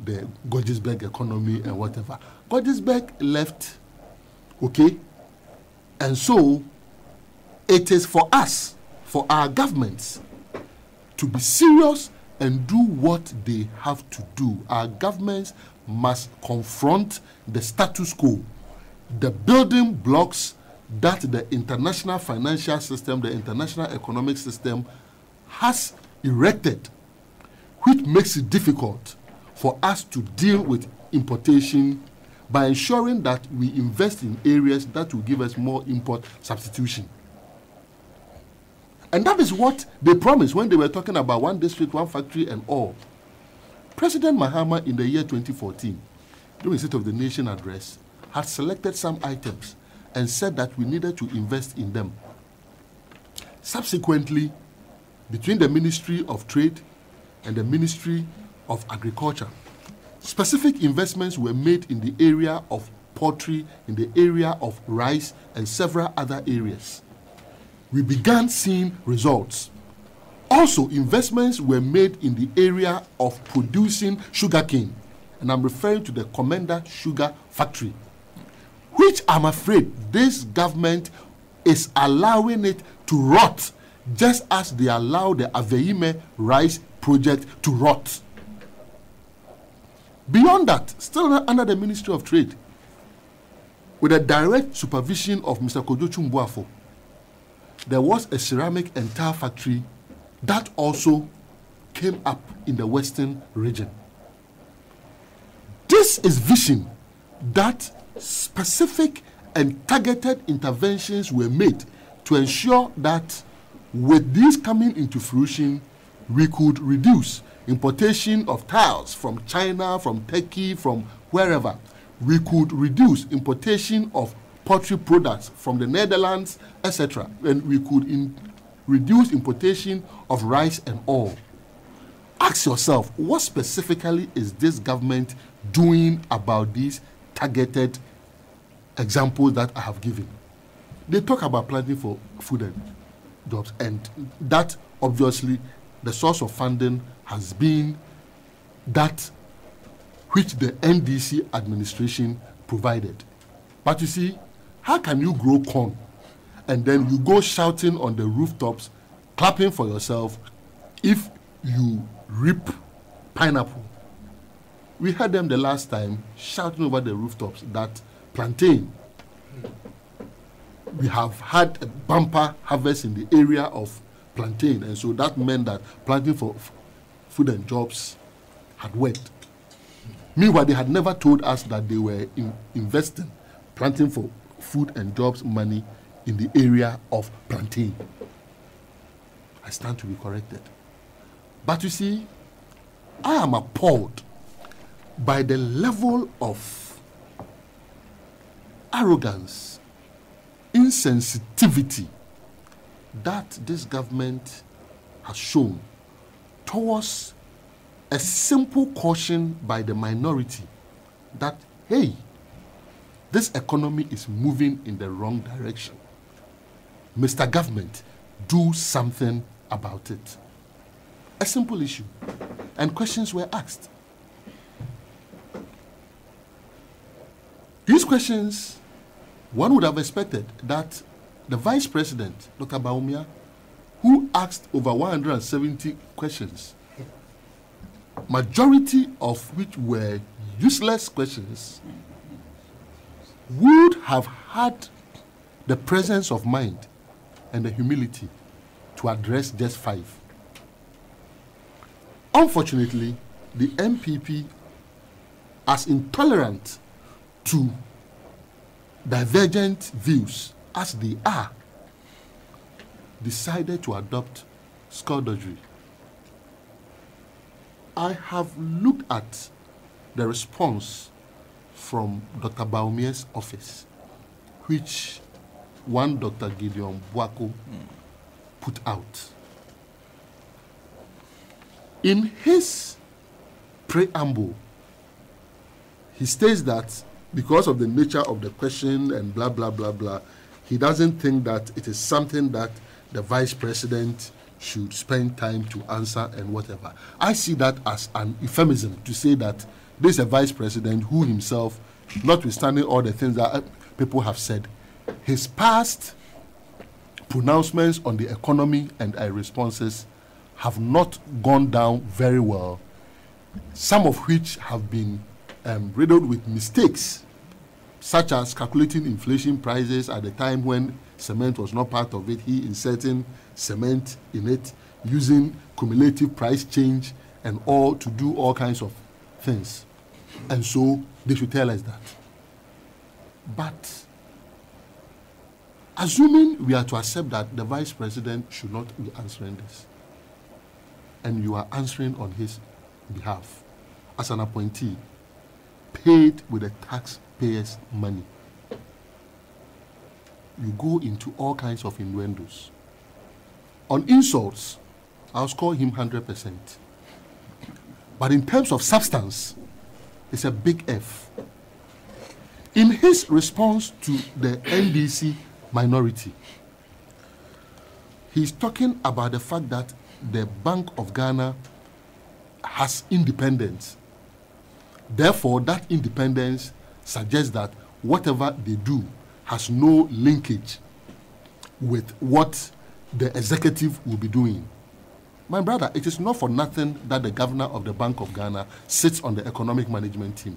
the Gordesberg economy and whatever. Gordesberg left, okay? And so it is for us, for our governments, to be serious and do what they have to do. Our governments must confront the status quo, the building blocks that the international financial system, the international economic system has erected, which makes it difficult for us to deal with importation by ensuring that we invest in areas that will give us more import substitution. And that is what they promised when they were talking about one district, one factory and all. President Mahama in the year 2014, during his State of the Nation address, had selected some items and said that we needed to invest in them. Subsequently, between the Ministry of Trade and the Ministry of Agriculture, specific investments were made in the area of poultry, in the area of rice, and several other areas. We began seeing results. Also, investments were made in the area of producing sugarcane, and I'm referring to the Commander Sugar Factory, which I'm afraid this government is allowing it to rot, just as they allow the Aveime rice project to rot. Beyond that, still under the Ministry of Trade, with the direct supervision of Mr. Kojochu Mbuafo, there was a ceramic and tile factory that also came up in the western region. This is vision that specific and targeted interventions were made to ensure that with these coming into fruition, we could reduce importation of tiles from China, from Turkey, from wherever. We could reduce importation of poultry products from the Netherlands, etc. And we could reduce importation of rice and all. Ask yourself, what specifically is this government doing about these targeted examples that I have given? They talk about planting for food and jobs, and that obviously the source of funding has been that which the NDC administration provided. But you see, how can you grow corn and then you go shouting on the rooftops, clapping for yourself if you reap pineapple? We heard them the last time shouting over the rooftops that plantain, we have had a bumper harvest in the area of plantain, and so that meant that planting for food and jobs had worked. Meanwhile, they had never told us that they were investing, planting for food and jobs money in the area of plantain. I stand to be corrected. But you see, I am appalled by the level of arrogance, insensitivity that this government has shown towards a simple caution by the minority that, hey, this economy is moving in the wrong direction. Mr. Government, do something about it. A simple issue. And questions were asked. These questions, one would have expected that the Vice President, Dr. Bawumia, who asked over 170 questions, majority of which were useless questions, would have had the presence of mind and the humility to address just 5. Unfortunately, the MPP, as intolerant to divergent views as they are, decided to adopt skullduggery. I have looked at the response from Dr. Baumia's office, which one Dr. Gideon Buako put out. In his preamble, he states that because of the nature of the question and blah, blah, blah, blah, he doesn't think that it is something that the Vice President should spend time to answer and whatever. I see that as an euphemism to say that this is a Vice President who himself, notwithstanding all the things that people have said, his past pronouncements on the economy and responses have not gone down very well, some of which have been riddled with mistakes, such as calculating inflation prices at the time when cement was not part of it, he inserting cement in it, using cumulative price change and all to do all kinds of things. And so they should tell us that. But assuming we are to accept that the Vice President should not be answering this, and you are answering on his behalf as an appointee, paid with the taxpayers' money, you go into all kinds of innuendos. On insults, I'll score him 100%. But in terms of substance, it's a big F. In his response to the NDC minority, he's talking about the fact that the Bank of Ghana has independence. Therefore, that independence suggests that whatever they do has no linkage with what the executive will be doing. My brother, it is not for nothing that the governor of the Bank of Ghana sits on the economic management team.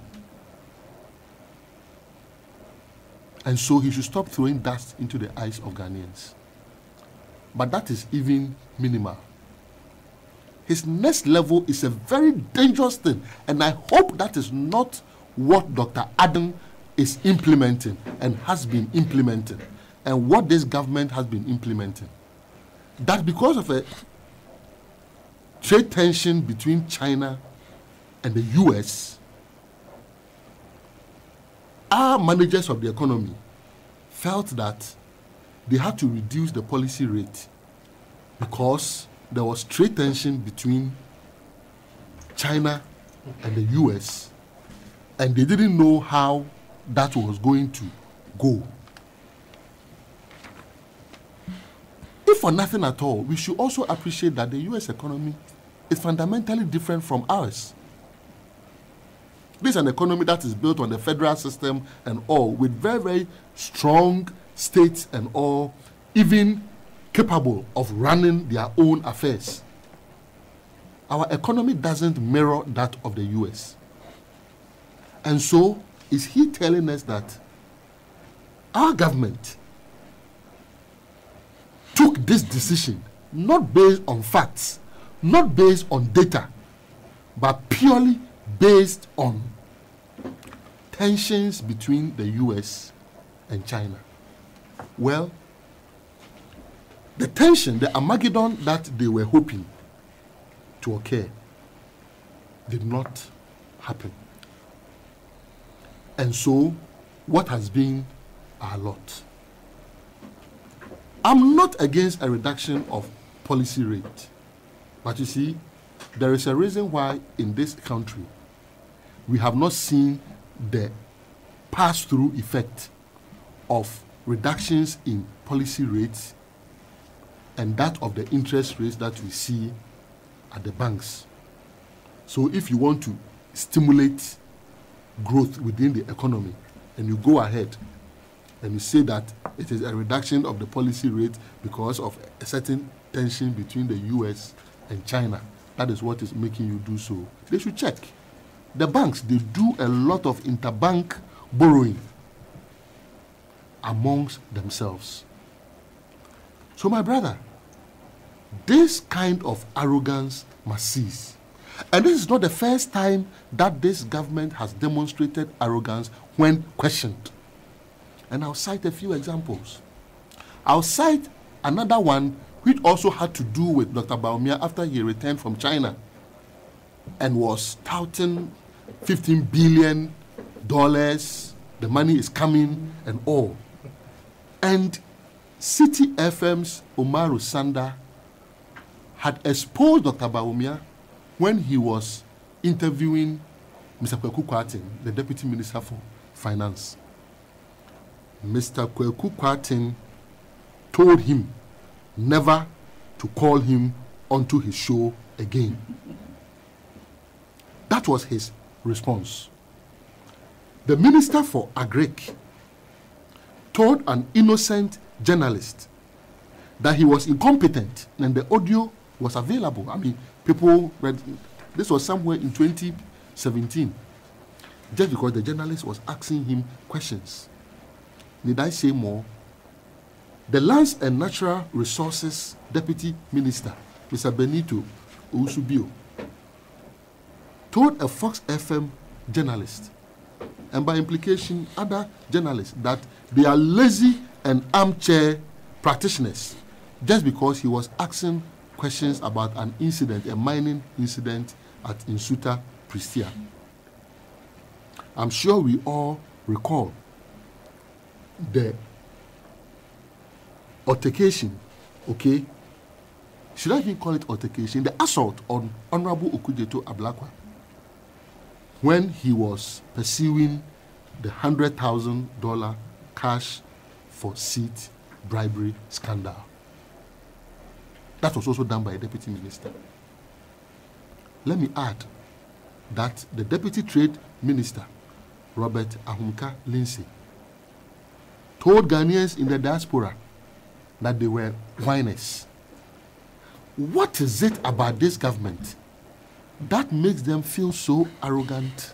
And so he should stop throwing dust into the eyes of Ghanaians. But that is even minimal. His next level is a very dangerous thing, and I hope that is not what Dr. Adam is implementing and has been implementing, and what this government has been implementing. That because of a trade tension between China and the US, our managers of the economy felt that they had to reduce the policy rate because there was trade tension between China and the US, and they didn't know how that was going to go. If for nothing at all, we should also appreciate that the U.S. economy is fundamentally different from ours. This is an economy that is built on the federal system and all, with very, very strong states and all, even capable of running their own affairs. Our economy doesn't mirror that of the U.S. And so, is he telling us that our government took this decision not based on facts, not based on data, but purely based on tensions between the U.S. and China? Well, the tension, the Armageddon that they were hoping to occur did not happen. And so, what has been our lot? I'm not against a reduction of policy rate. But you see, there is a reason why in this country we have not seen the pass-through effect of reductions in policy rates and that of the interest rates that we see at the banks. So if you want to stimulate growth within the economy and you go ahead and you say that it is a reduction of the policy rate because of a certain tension between the US and China, that is what is making you do so, they should check. The banks, they do a lot of interbank borrowing amongst themselves. So my brother, this kind of arrogance must cease. And this is not the first time that this government has demonstrated arrogance when questioned. And I'll cite a few examples. I'll cite another one which also had to do with Dr. Bawumia after he returned from China and was touting $15 billion, the money is coming and all. And City FM's Umaru Sanda had exposed Dr. Bawumia when he was interviewing Mr. Kweku Kwatin, the Deputy Minister for Finance. Mr. Kweku Kwatin told him never to call him onto his show again. That was his response. The Minister for Agric told an innocent journalist that he was incompetent, and the audio was available. I mean, people read, this was somewhere in 2017, just because the journalist was asking him questions. Need I say more? The Lands and Natural Resources Deputy Minister, Mr. Benito Usubio, told a Fox FM journalist, and by implication other journalists, that they are lazy and armchair practitioners just because he was asking questions about an incident, a mining incident at Insuta, Pristia. I'm sure we all recall the altercation, okay? Should I even call it altercation? The assault on Honorable Okujeto Ablakwa when he was pursuing the $100,000 cash for seat bribery scandal. That was also done by a deputy minister. Let me add that the deputy trade minister, Robert Ahumka Lindsay, told Ghanaians in the diaspora that they were whiners. What is it about this government that makes them feel so arrogant,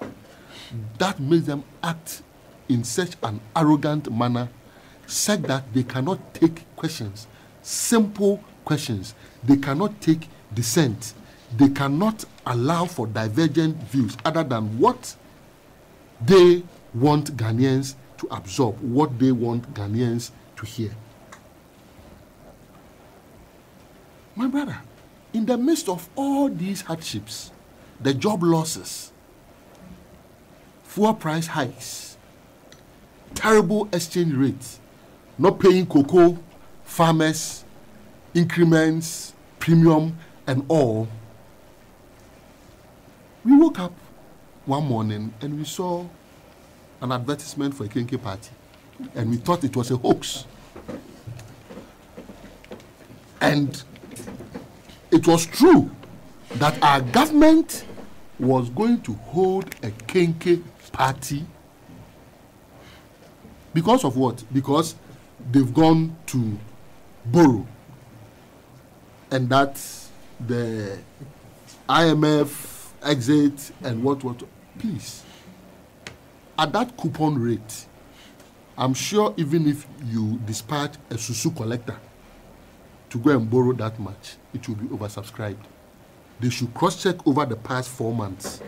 that makes them act in such an arrogant manner, such that they cannot take questions, simple questions, they cannot take dissent, they cannot allow for divergent views other than what they want Ghanaians to absorb, what they want Ghanaians to hear. My brother, in the midst of all these hardships, the job losses, fuel price hikes, terrible exchange rates, not paying cocoa, farmers, increments, premium, and all, we woke up one morning and we saw an advertisement for a Kenke party, and we thought it was a hoax. And it was true that our government was going to hold a Kenke party because of what? Because they've gone to borrow. And that's the IMF exit and what. Please, at that coupon rate, I'm sure even if you dispatch a Susu collector to go and borrow that much, it will be oversubscribed. They should cross-check over the past 4 months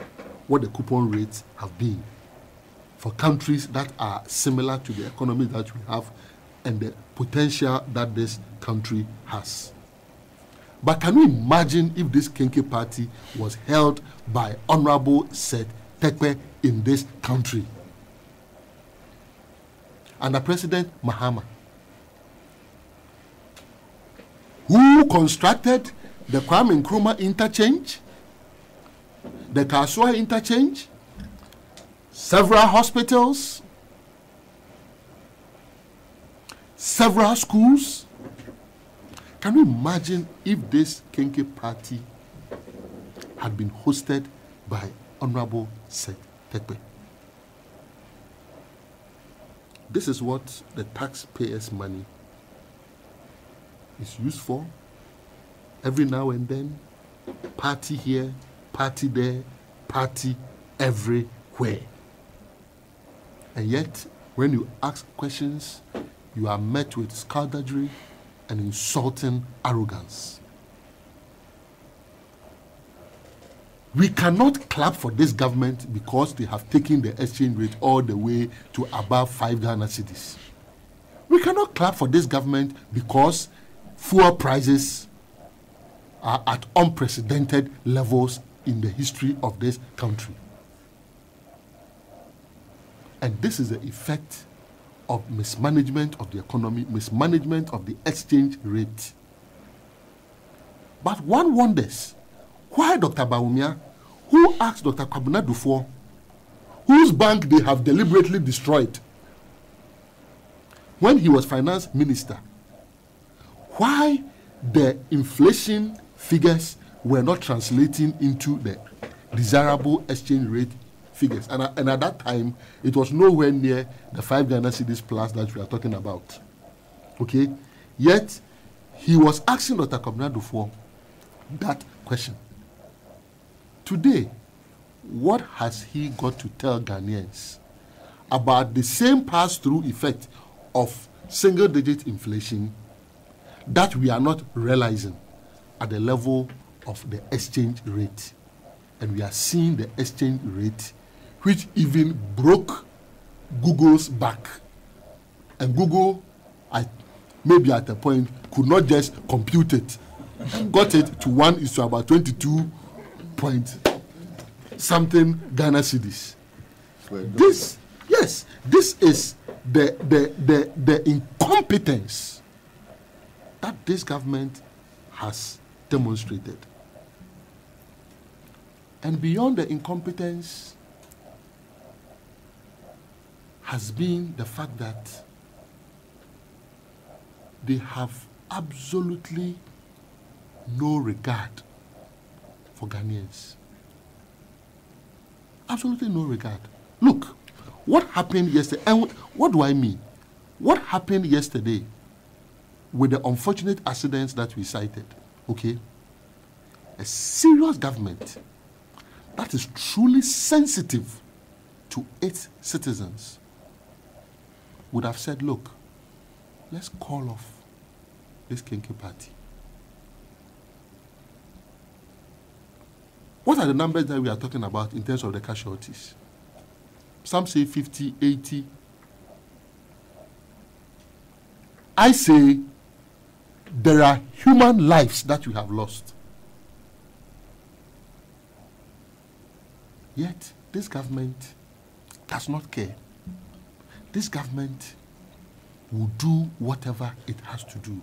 what the coupon rates have been for countries that are similar to the economy that we have and the potential that this country has. But can you imagine if this Kenke party was held by Honorable Seth Tekpe in this country? Under President Mahama, who constructed the Kwame Nkrumah interchange, the Kasua interchange, several hospitals, several schools. Can you imagine if this Kenke party had been hosted by Honorable Seth Tekpe? This is what the taxpayers' money is used for. Every now and then, party here, party there, party everywhere. And yet, when you ask questions, you are met with skullduggery and insulting arrogance. We cannot clap for this government because they have taken the exchange rate all the way to above 5 Ghana cedis. We cannot clap for this government because fuel prices are at unprecedented levels in the history of this country. And this is the effect of mismanagement of the economy, mismanagement of the exchange rate. But one wonders, why Dr. Bawumia, who asked Dr. Kwabena Duffuor, whose bank they have deliberately destroyed, when he was finance minister, why the inflation figures were not translating into the desirable exchange rate figures. And at that time, it was nowhere near the 5 Ghana cedis plus that we are talking about. Okay? Yet, he was asking Dr. Kwabena Duffuor that question. Today, what has he got to tell Ghanaians about the same pass-through effect of single-digit inflation that we are not realizing at the level of the exchange rate? And we are seeing the exchange rate which even broke Google's back. And Google, maybe at a point, could not just compute it. Got it to 1 is to about 22 point something Ghana cedis. This is the incompetence that this government has demonstrated. And beyond the incompetence has been the fact that they have absolutely no regard for Ghanaians. Absolutely no regard. Look, what happened yesterday, and what do I mean? What happened yesterday with the unfortunate accidents that we cited, okay? A serious government that is truly sensitive to its citizens would have said, look, let's call off this Kenke party. What are the numbers that we are talking about in terms of the casualties? Some say 50, 80. I say there are human lives that we have lost. Yet, this government does not care. This government will do whatever it has to do.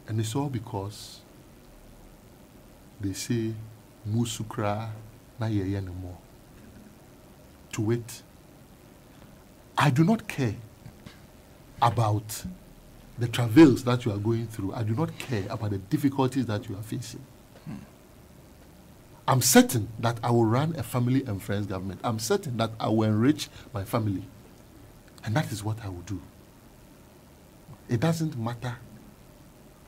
And it's all because they say, Musukra na yeye no more. To it, I do not care about the travails that you are going through. I do not care about the difficulties that you are facing. I'm certain that I will run a family and friends government. I'm certain that I will enrich my family. And that is what I will do. It doesn't matter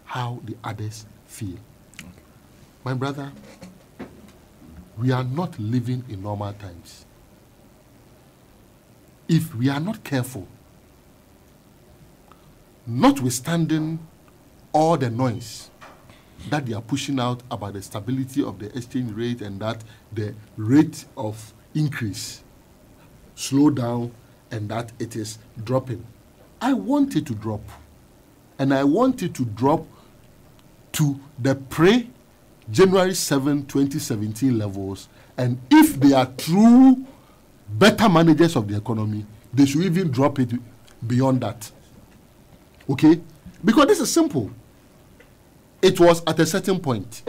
how the others feel. Okay. My brother, we are not living in normal times. If we are not careful, notwithstanding all the noise that they are pushing out about the stability of the exchange rate and that the rate of increase slow down and that it is dropping. I want it to drop. And I want it to drop to the pre-January 7, 2017 levels. And if they are true better managers of the economy, they should even drop it beyond that. Okay? Because this is simple. It was at a certain point.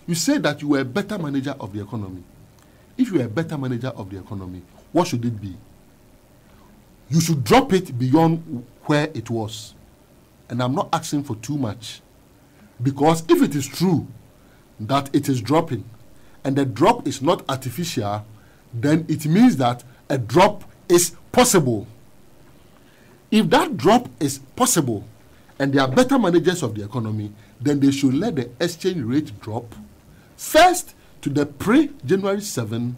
You say that you were a better manager of the economy. If you are a better manager of the economy, what should it be? You should drop it beyond where it was. And I'm not asking for too much. Because if it is true that it is dropping, and the drop is not artificial, then it means that a drop is possible. If that drop is possible, and they are better managers of the economy, then they should let the exchange rate drop first to the pre-January 7,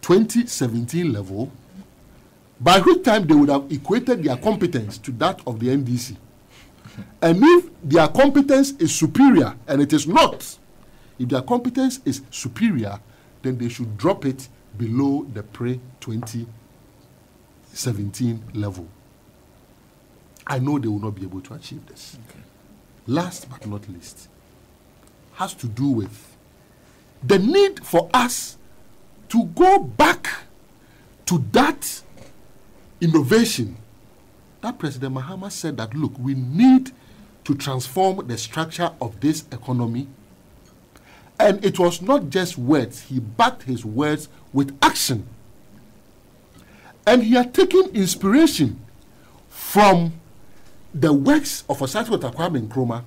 2017 level, by which time they would have equated their competence to that of the NDC. And if their competence is superior, and it is not, if their competence is superior, then they should drop it below the pre-2017 level. I know they will not be able to achieve this. Okay. Last but not least, has to do with the need for us to go back to that innovation that President Mahama said that, look, we need to transform the structure of this economy. And it was not just words. He backed his words with action. And he had taken inspiration from the works of Osatu Kwame Nkrumah.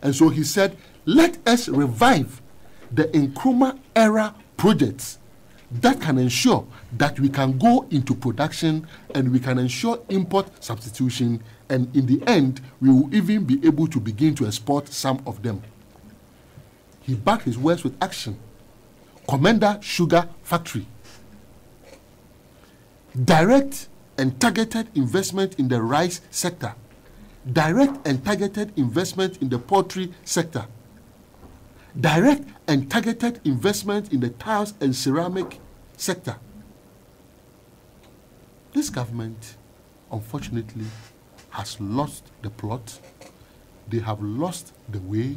And so he said, let us revive the Nkrumah era projects that can ensure that we can go into production and we can ensure import substitution, and in the end, we will even be able to begin to export some of them. He backed his words with action. Commander Sugar Factory. Direct and targeted investment in the rice sector. Direct and targeted investment in the poultry sector. Direct and targeted investment in the tiles and ceramic sector. This government, unfortunately, has lost the plot. They have lost the way.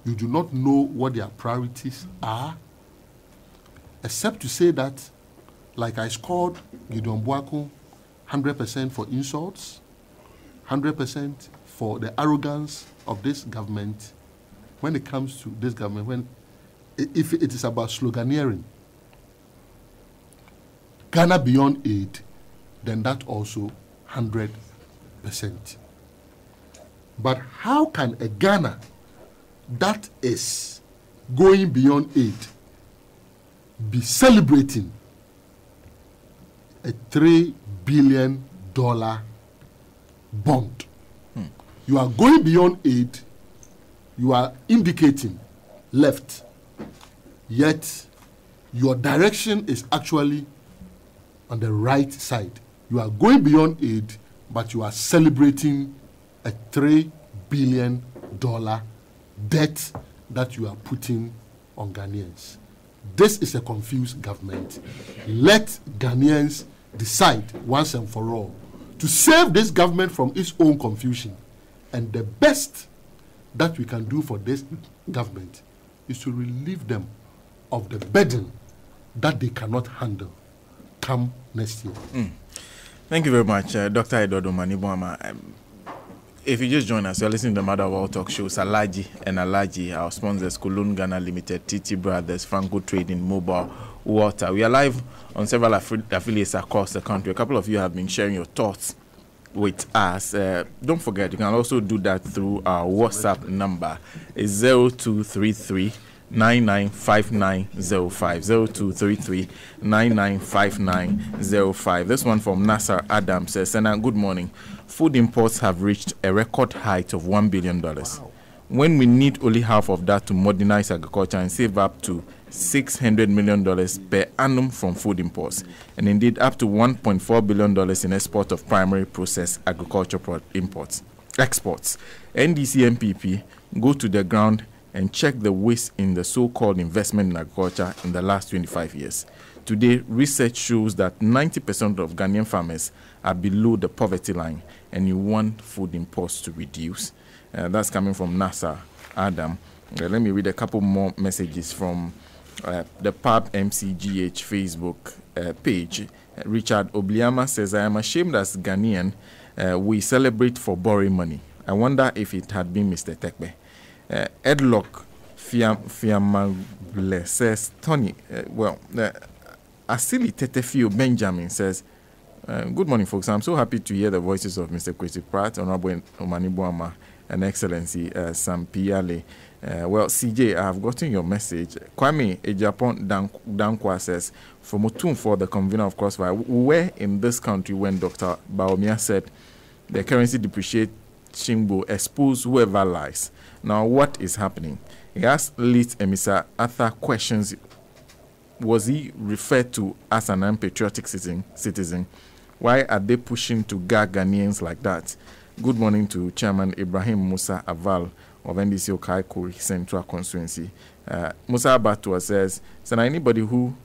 You do not know what their priorities are, except to say that, like I scored Gideon Boaku 100% for insults, 100% for the arrogance of this government. When it comes to this government, if it is about sloganeering, Ghana beyond aid, then that also 100%. But how can a Ghana that is going beyond aid be celebrating a $3 billion bond? You are going beyond aid, you are indicating left, yet your direction is actually on the right side. You are going beyond aid, but you are celebrating a $3 billion debt that you are putting on Ghanaians. This is a confused government. Let Ghanaians decide once and for all to save this government from its own confusion. And the best that we can do for this government is to relieve them of the burden that they cannot handle come next year. Thank you very much, Dr. Edodo Manibwama. If you just join us, you're listening to the Mother of All Talk shows, Alhaji and Alhaji, our sponsors, Kulun Ghana Limited, TT Brothers, Franco Trading, Mobile Water. We are live on several affiliates across the country. A couple of you have been sharing your thoughts with us, don't forget you can also do that through our WhatsApp number. It's 0233 995905 0233 995905. This one from Nasser Adam says, Senna, good morning. Food imports have reached a record height of $1 billion. Wow. When we need only half of that to modernize agriculture and save up to $600 million per annum from food imports, and indeed up to $1.4 billion in export of primary processed agricultural exports. NDC MPP go to the ground and check the waste in the so-called investment in agriculture in the last 25 years. Today, research shows that 90% of Ghanaian farmers are below the poverty line, and you want food imports to reduce. That's coming from Nasser Adam. Let me read a couple more messages from the PAB MCGH Facebook page. Richard Obliama says, I am ashamed as Ghanaian. We celebrate for borrowing money. I wonder if it had been Mr. Tekbe. Edlock Fiamable says, Tony, Asili Tetefio Benjamin says, good morning, folks. I'm so happy to hear the voices of Mr. Kwesi Pratt, Honorable Omani Boama, and Excellency Sam Piale. CJ, I have gotten your message. Kwame Ejapon Dankwa says, for the convener of Crossfire, we were in this country when Dr. Baomia said the currency depreciation will expose whoever lies. Now, what is happening? He asked Lit Emisa Arthur questions. Was he referred to as an unpatriotic citizen? Why are they pushing to gag Ghanaians like that? Good morning to Chairman Ibrahim Musa Aval of NDC Okaikuri Central Constituency. Musa Abatua says, anybody who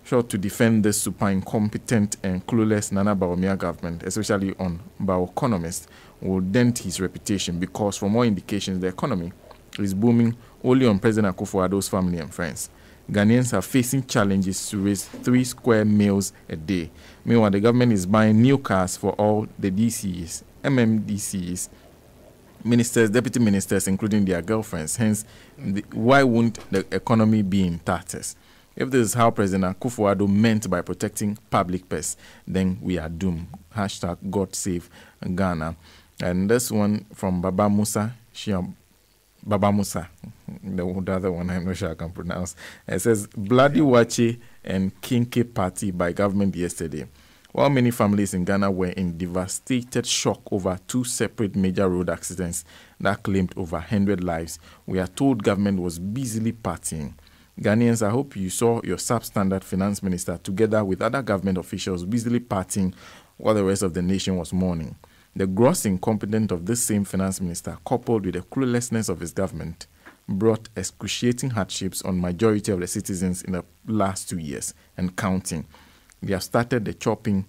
sought to defend this super incompetent and clueless Nana Baumia government, especially on bioeconomists, will dent his reputation, because from all indications, the economy is booming only on President Akufo-Addo's family and friends. Ghanaians are facing challenges to raise 3 square meals a day. Meanwhile, the government is buying new cars for all the DCs, MMDCs, ministers, deputy ministers, including their girlfriends. Hence, why won't the economy be in tatters? If this is how President Akufo-Addo meant by protecting public purse, then we are doomed. Hashtag God save Ghana. And this one from Baba Musa, Baba Musa, the other one I'm not sure I can pronounce. It says, Bloody Wache and Kinke party by government yesterday. While many families in Ghana were in devastated shock over 2 separate major road accidents that claimed over 100 lives, we are told government was busily partying. Ghanaians, I hope you saw your substandard finance minister together with other government officials busily partying while the rest of the nation was mourning. The gross incompetence of this same finance minister, coupled with the cluelessness of his government, brought excruciating hardships on majority of the citizens in the last 2 years and counting. They have started the chopping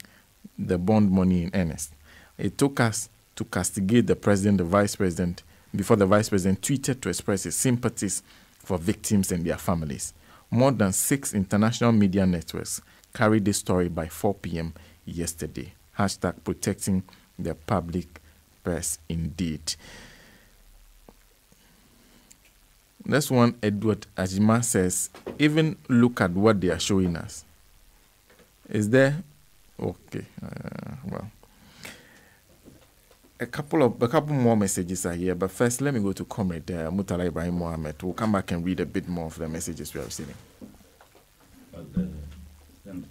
the bond money in earnest. It took us to castigate the president, the vice president, before the vice president tweeted to express his sympathies for victims and their families. More than 6 international media networks carried this story by 4 p.m. yesterday. Hashtag protecting the public purse indeed. This one, Edward Ajima says, even look at what they are showing us. Is there? Okay. Well, a couple more messages are here, but first let me go to Comrade Mutala Ibrahim Mohammed. We'll come back and read a bit more of the messages we are receiving. Well, let me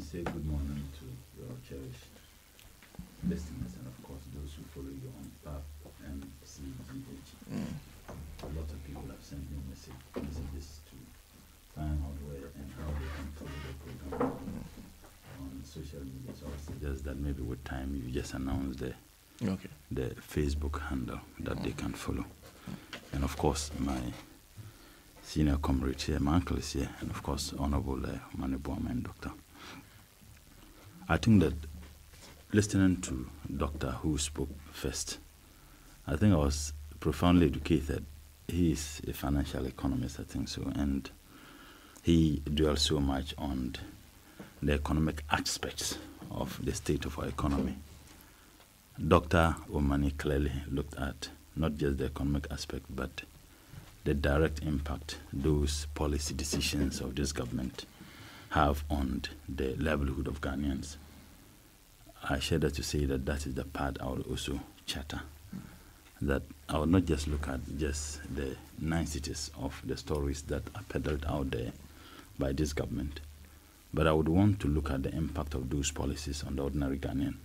say good morning to your cherished listeners and, of course, those who follow you on PAP and CGH. A lot of people have sent me messages to find out where and how they can follow the program on social media. So I suggest that maybe with time you just announce the Facebook handle that they can follow. And of course, my senior comrade here, my uncle is here, and of course, Honorable Manibuama and Doctor. I think that listening to Doctor who spoke first, I think I was profoundly educated. He is a financial economist, I think so, and he dwells so much on the economic aspects of the state of our economy. Dr. Omani clearly looked at not just the economic aspect, but the direct impact those policy decisions of this government have on the livelihood of Ghanaians. I share that to say that that is the part I would also chatter. That I will not just look at just the niceties of the stories that are peddled out there by this government, but I would want to look at the impact of those policies on the ordinary Ghanaian.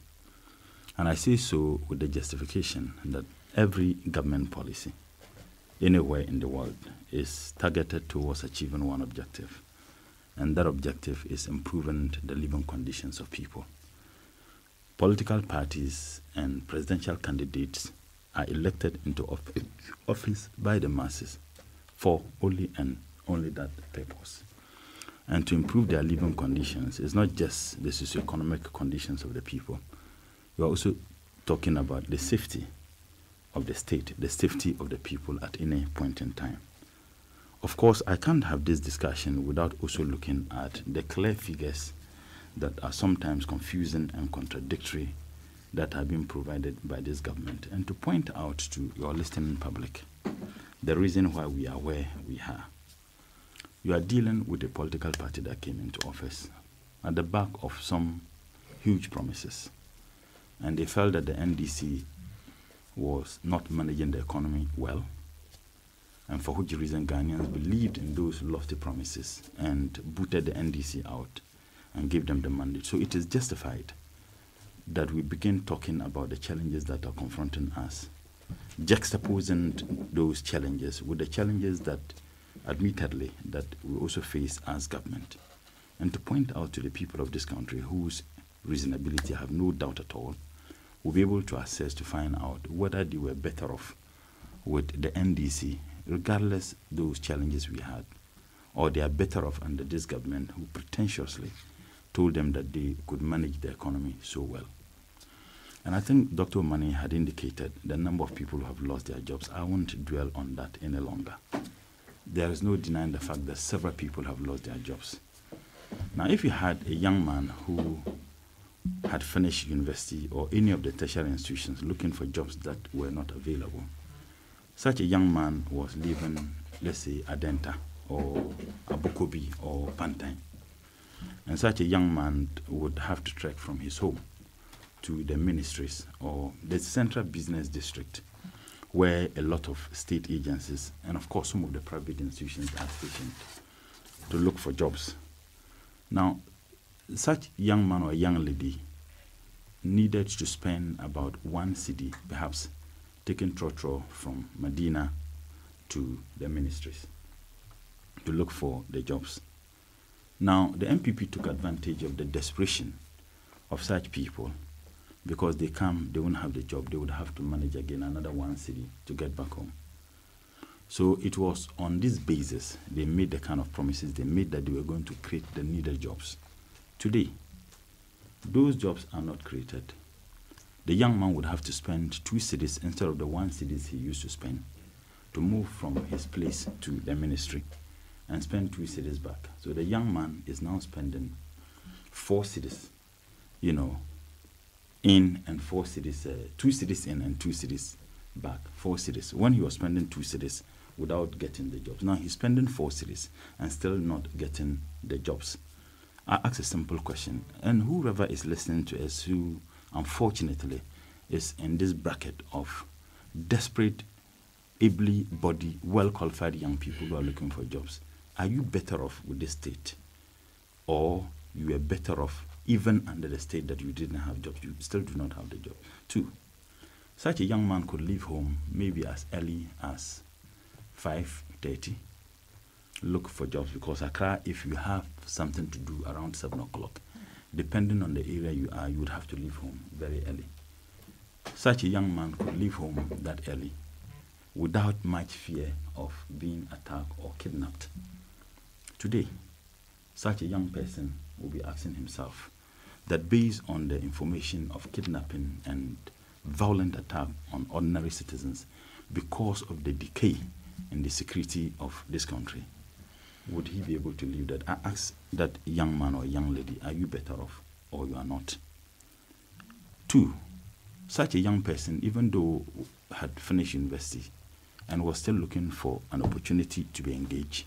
And I say so with the justification that every government policy anywhere in the world is targeted towards achieving one objective, and that objective is improving the living conditions of people. Political parties and presidential candidates are elected into office by the masses for only and only that purpose. And to improve their living conditions is not just the socioeconomic conditions of the people. We are also talking about the safety of the state, the safety of the people at any point in time. Of course, I can't have this discussion without also looking at the clear figures that are sometimes confusing and contradictory that have been provided by this government, and to point out to your listening public the reason why we are where we are. You are dealing with a political party that came into office at the back of some huge promises, and they felt that the NDC was not managing the economy well, and for which reason Ghanaians believed in those lofty promises and booted the NDC out and gave them the mandate. So it is justified that we begin talking about the challenges that are confronting us, juxtaposing those challenges with the challenges that, admittedly, that we also face as government, and to point out to the people of this country whose reasonability I have no doubt at all will be able to assess to find out whether they were better off with the NDC, regardless those challenges we had, or they are better off under this government who pretentiously told them that they could manage the economy so well. And I think Dr. Mani had indicated the number of people who have lost their jobs. I won't dwell on that any longer. There is no denying the fact that several people have lost their jobs. Now, if you had a young man who had finished university or any of the tertiary institutions looking for jobs that were not available, such a young man was leaving, let's say, Adenta or Abukobi or Pantine. And such a young man would have to trek from his home to the ministries or the central business district, where a lot of state agencies and, of course, some of the private institutions are stationed to look for jobs. Now, such young man or young lady needed to spend about 1 cedi, perhaps, taking trotro from Medina to the ministries to look for the jobs. Now, the MPP took advantage of the desperation of such people, because they come, they won't have the job, they would have to manage again another 1 cedi to get back home. So it was on this basis they made the kind of promises they made, that they were going to create the needed jobs. Today, those jobs are not created. The young man would have to spend 2 cedis instead of the 1 cedis he used to spend to move from his place to the ministry and spend 2 cedis back. So the young man is now spending 4 cedis, in and 4 cedis, 2 cedis in and 2 cedis back, 4 cedis. When he was spending 2 cedis without getting the jobs, now he's spending 4 cedis and still not getting the jobs. I ask a simple question, and whoever is listening to us who, unfortunately, is in this bracket of desperate, able-bodied, well-qualified young people who are looking for jobs, are you better off with the state? Or you are better off even under the state that you didn't have jobs, you still do not have the job? 2, such a young man could leave home maybe as early as 5:30, look for jobs, because Accra, if you have something to do around 7 o'clock, depending on the area you are, you would have to leave home very early. Such a young man could leave home that early without much fear of being attacked or kidnapped. Today, such a young person will be asking himself that, based on the information of kidnapping and violent attack on ordinary citizens because of the decay in the security of this country, would he be able to live that? I ask that young man or young lady, are you better off or you are not? 2, such a young person, even though had finished university and was still looking for an opportunity to be engaged,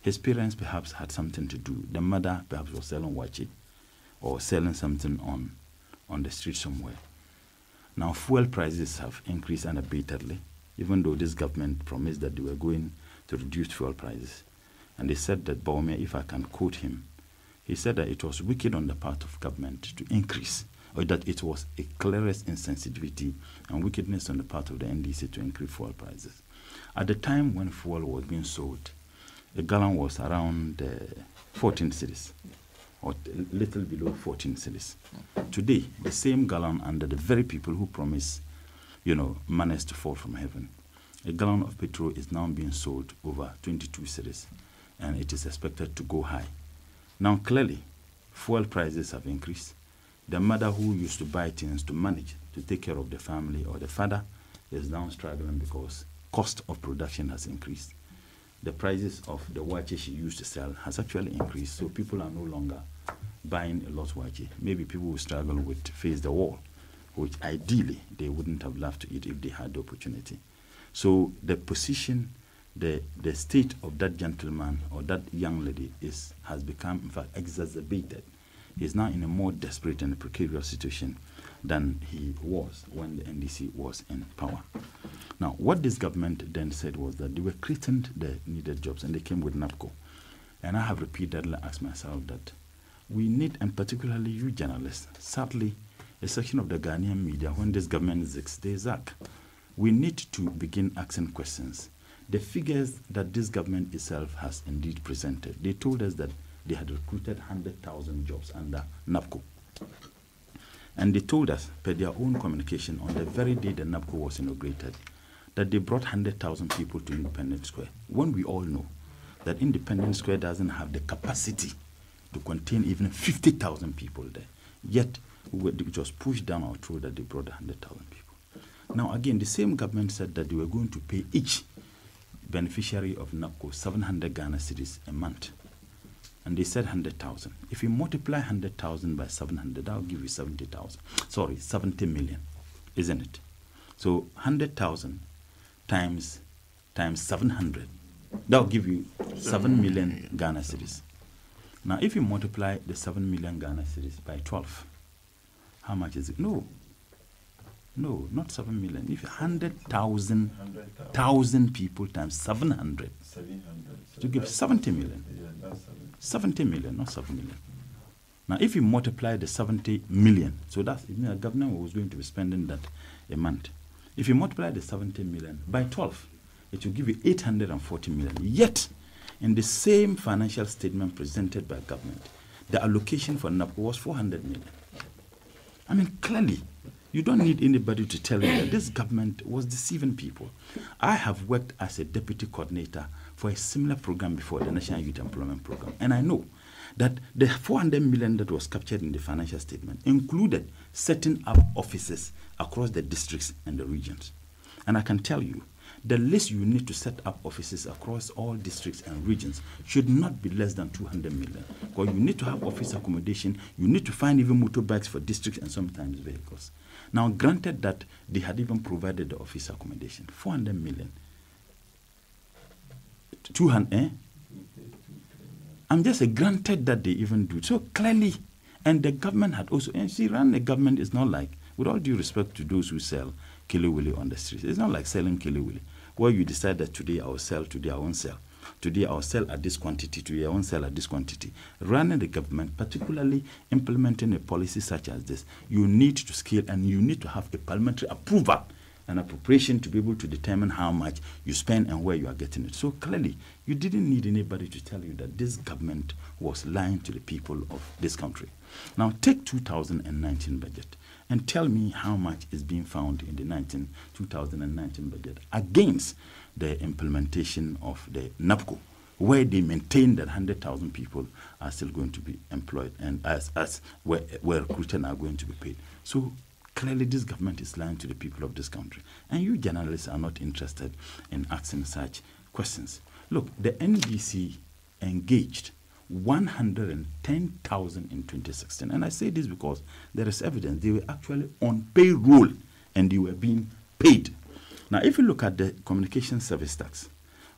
his parents perhaps had something to do. The mother perhaps was selling wachi or selling something on on the street somewhere. Now, fuel prices have increased unabatedly, even though this government promised that they were going to reduce fuel prices. And they said that Bawumia, if I can quote him, he said that it was wicked on the part of government to increase, or that it was a clearest insensitivity and wickedness on the part of the NDC to increase fuel prices. At the time when fuel was being sold, a gallon was around 14 cedis, or a little below 14 cedis. Today, the same gallon under the very people who promise, manners to fall from heaven, a gallon of petrol is now being sold over 22 cedis, and it is expected to go high. Now, clearly, fuel prices have increased. The mother who used to buy things to manage, to take care of the family, or the father is now struggling because cost of production has increased. The prices of the wache she used to sell has actually increased, so people are no longer buying a lot of wache. Maybe people will struggle with face the wall, which ideally they wouldn't have loved to eat if they had the opportunity. So the position, the state of that gentleman or that young lady has become, in fact, exacerbated. He's now in a more desperate and precarious situation than he was when the NDC was in power. Now, what this government then said was that they were creating the needed jobs, and they came with NAPCO. And I have repeatedly asked myself that we need, and particularly you journalists, sadly, a section of the Ghanaian media, when this government zigs, they zag. We need to begin asking questions. The figures that this government itself has indeed presented, they told us that they had recruited 100,000 jobs under NAPCO. And they told us, per their own communication, on the very day the NAPCO was inaugurated, that they brought 100,000 people to Independence Square, when we all know that Independence Square doesn't have the capacity to contain even 50,000 people there. Yet, it was pushed down our throat that they brought 100,000 people. Now, again, the same government said that they were going to pay each beneficiary of NAPCO 700 Ghana cedis a month. And they said 100,000. If you multiply 100,000 by 700, that will give you 70,000. Sorry, 70 million, isn't it? So 100,000 times 700, that will give you 7 million Ghana cedis. Now, if you multiply the 7 million Ghana cedis by 12, how much is it? No, not 7 million. If 100,000 people times 700, to give 70 million. 70 million, not 7 million. Now, if you multiply the 70 million, so that's, the government was going to be spending that a month. If you multiply the 70 million by 12, it will give you 840 million. Yet, in the same financial statement presented by government, the allocation for NAPCO was 400 million. I mean, clearly, you don't need anybody to tell you that this government was deceiving people. I have worked as a deputy coordinator for a similar program before, the National Youth Employment Program. And I know that the 400 million that was captured in the financial statement included setting up offices across the districts and the regions. And I can tell you, the list you need to set up offices across all districts and regions should not be less than 200 million. Because you need to have office accommodation, you need to find even motorbikes for districts and sometimes vehicles. Now, granted that they had even provided the office accommodation, 400 million. 200, I'm just granted that they even do. So clearly, and the government had also, and see, run the government is not like, with all due respect to those who sell Kili-Willy on the streets, it's not like selling Kili-Willy, where you decide that today I will sell, today I won't sell. Today I'll sell at this quantity, today I won't sell at this quantity. Running the government, particularly implementing a policy such as this, you need to scale and you need to have a parliamentary approval and appropriation to be able to determine how much you spend and where you are getting it. So clearly, you didn't need anybody to tell you that this government was lying to the people of this country. Now take 2019 budget and tell me how much is being found in the 2019 budget against the implementation of the NAPCO, where they maintain that 100,000 people are still going to be employed and as where recruited and are going to be paid. So clearly this government is lying to the people of this country. And you journalists are not interested in asking such questions. Look, the NBC engaged 110,000 in 2016. And I say this because there is evidence they were actually on payroll and they were being paid. Now, if you look at the communication service tax,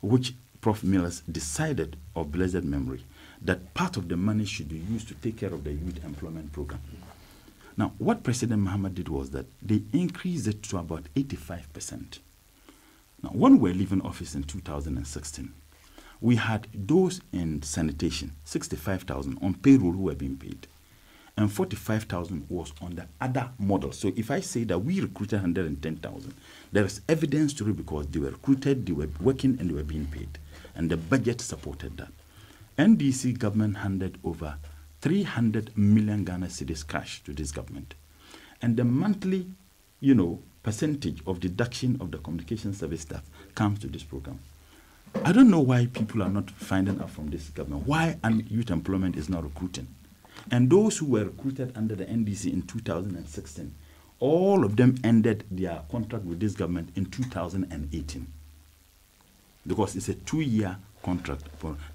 which Prof. Millers decided of blessed memory, that part of the money should be used to take care of the youth employment program. Now, what President Muhammad did was that they increased it to about 85%. Now, when we were leaving office in 2016, we had those in sanitation, 65,000 on payroll who were being paid, and 45,000 was on the other model. So if I say that we recruited 110,000, there is evidence to it because they were recruited, they were working, and they were being paid. And the budget supported that. NDC government handed over 300 million Ghana cedis cash to this government. And the monthly, percentage of deduction of the communication service staff comes to this program. I don't know why people are not finding out from this government why youth employment is not recruiting. And those who were recruited under the NDC in 2016, all of them ended their contract with this government in 2018. Because it's a 2-year contract.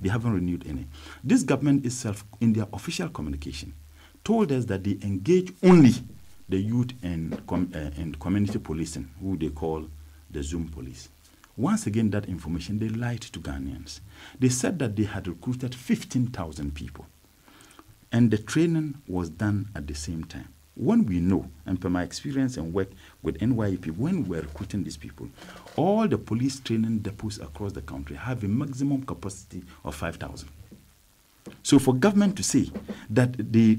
They haven't renewed any. This government itself, in their official communication, told us that they engage only the youth and community policing, who they call the Zoom police. Once again, that information, they lied to Ghanaians. They said that they had recruited 15,000 people. And the training was done at the same time. When we know, and from my experience and work with NYEP, when we were recruiting these people, all the police training depots across the country have a maximum capacity of 5,000. So for government to say that they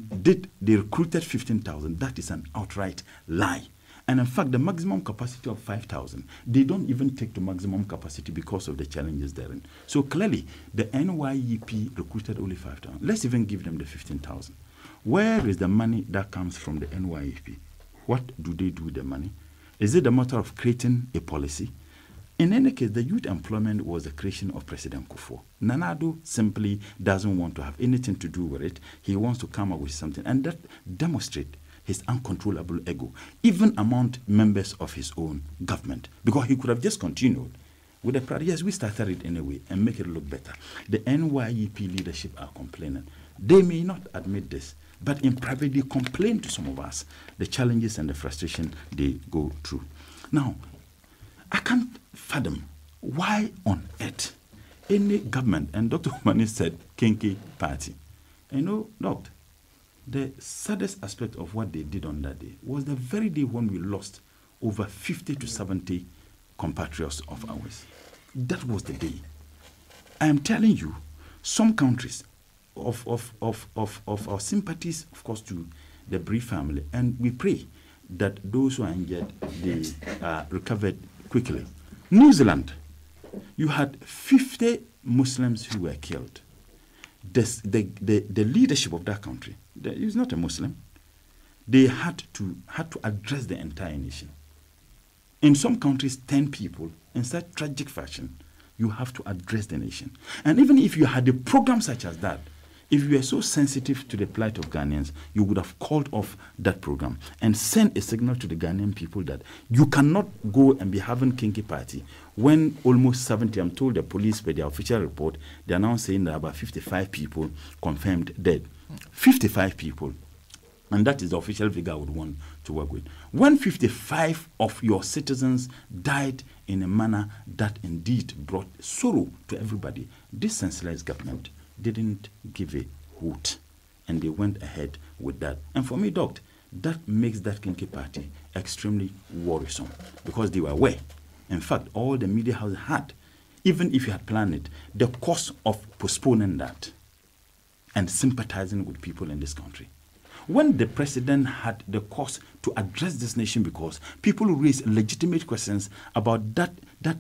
recruited 15,000, that is an outright lie. And in fact, the maximum capacity of 5,000, they don't even take to maximum capacity because of the challenges therein. So clearly, the NYEP recruited only 5,000. Let's even give them the 15,000. Where is the money that comes from the NYEP? What do they do with the money? Is it a matter of creating a policy? In any case, the youth employment was the creation of President Kufuor. Nana Addo simply doesn't want to have anything to do with it. He wants to come up with something. And that demonstrates his uncontrollable ego, even among members of his own government. Because he could have just continued with the pride. Yes, we started it anyway and make it look better. The NYEP leadership are complaining. They may not admit this, but in private they complain to some of us the challenges and the frustration they go through. Now, I can't fathom why on earth any government, and Dr. Omani said Kinky party. Doctor, the saddest aspect of what they did on that day was the very day when we lost over 50 to 70 compatriots of ours. That was the day. I am telling you, some countries of our sympathies, of course, to the Bree family, and we pray that those who are injured, they are recovered quickly. New Zealand, you had 50 Muslims who were killed. The leadership of that country, is not a Muslim. They had to address the entire nation. In some countries, 10 people, in such tragic fashion, you have to address the nation. And even if you had a program such as that, if you were so sensitive to the plight of Ghanaians, you would have called off that program and sent a signal to the Ghanaian people that you cannot go and be having kinky party when almost 70, I'm told the police, by their official report, they are now saying that about 55 people confirmed dead. 55 people. And that is the official figure I would want to work with. When 55 of your citizens died in a manner that indeed brought sorrow to everybody, this senseless government didn't give a hoot. And they went ahead with that. And for me, Doctor, that makes that kinky party extremely worrisome because they were aware. In fact, all the media houses had, even if you had planned it, the cost of postponing that and sympathizing with people in this country. When the president had the cost to address this nation because people raised legitimate questions about that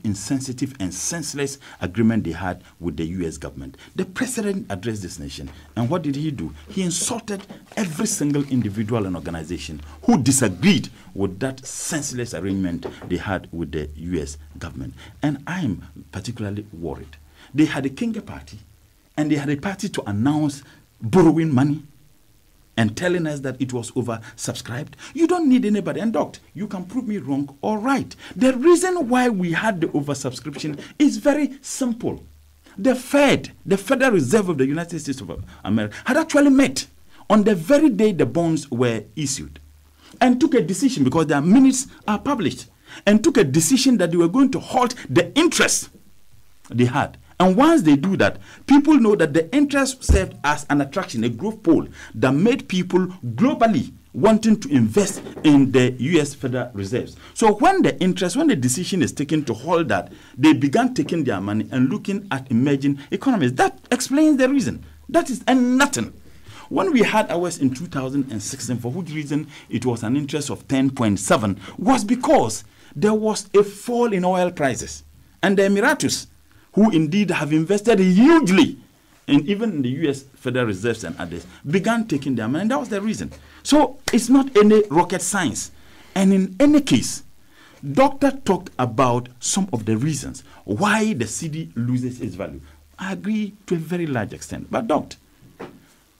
insensitive and senseless agreement they had with the U.S. government, the president addressed this nation. And what did he do? He insulted every single individual and organization who disagreed with that senseless arrangement they had with the U.S. government. And I am particularly worried. They had a Kinga party, and they had a party to announce borrowing money and telling us that it was oversubscribed. You don't need anybody. And Doctor, you can prove me wrong or right. The reason why we had the oversubscription is very simple. The Fed, the Federal Reserve of the United States of America, had actually met on the very day the bonds were issued and took a decision, because their minutes are published, and took a decision that they were going to halt the interest they had. And once they do that, people know that the interest served as an attraction, a growth pole that made people globally wanting to invest in the U.S. Federal Reserves. So when the decision is taken to hold that, they began taking their money and looking at emerging economies. That explains the reason. That is and nothing. When we had ours in 2016, for which reason it was an interest of 10.7, was because there was a fall in oil prices. And the Emiratus, who indeed have invested hugely even in the U.S. Federal Reserves and others, began taking their money, and that was the reason. So it's not any rocket science. And in any case, Doctor talked about some of the reasons why the cedi loses its value. I agree to a very large extent. But Doctor,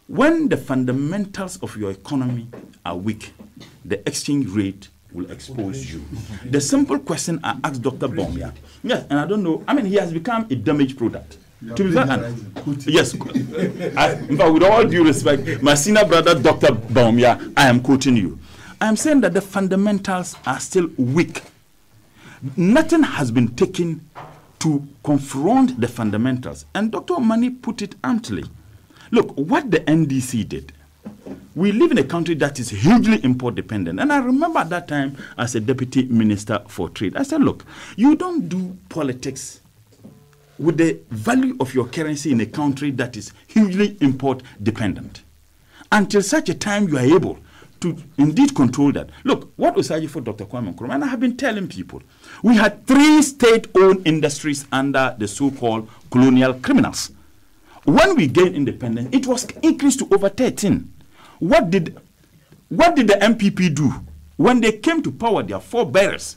when the fundamentals of your economy are weak, the exchange rate will expose you. The simple question I asked Dr. Bawumia, yes, and I don't know, I mean, he has become a damaged product. To be fair, yes, in fact, with all due respect, my senior brother, Dr. Bawumia, I am quoting you. I am saying that the fundamentals are still weak. Nothing has been taken to confront the fundamentals. And Dr. Mani put it amply. Look, what the NDC did, we live in a country that is hugely import dependent. And I remember at that time as a deputy minister for trade, I said, look, you don't do politics with the value of your currency in a country that is hugely import dependent until such a time you are able to indeed control that. Look, what Osaji for Dr. Kwame Nkrumah, and I have been telling people, we had 3 state-owned industries under the so-called colonial criminals. When we gained independence, it was increased to over 13. What did the MPP do? When they came to power, their forebears,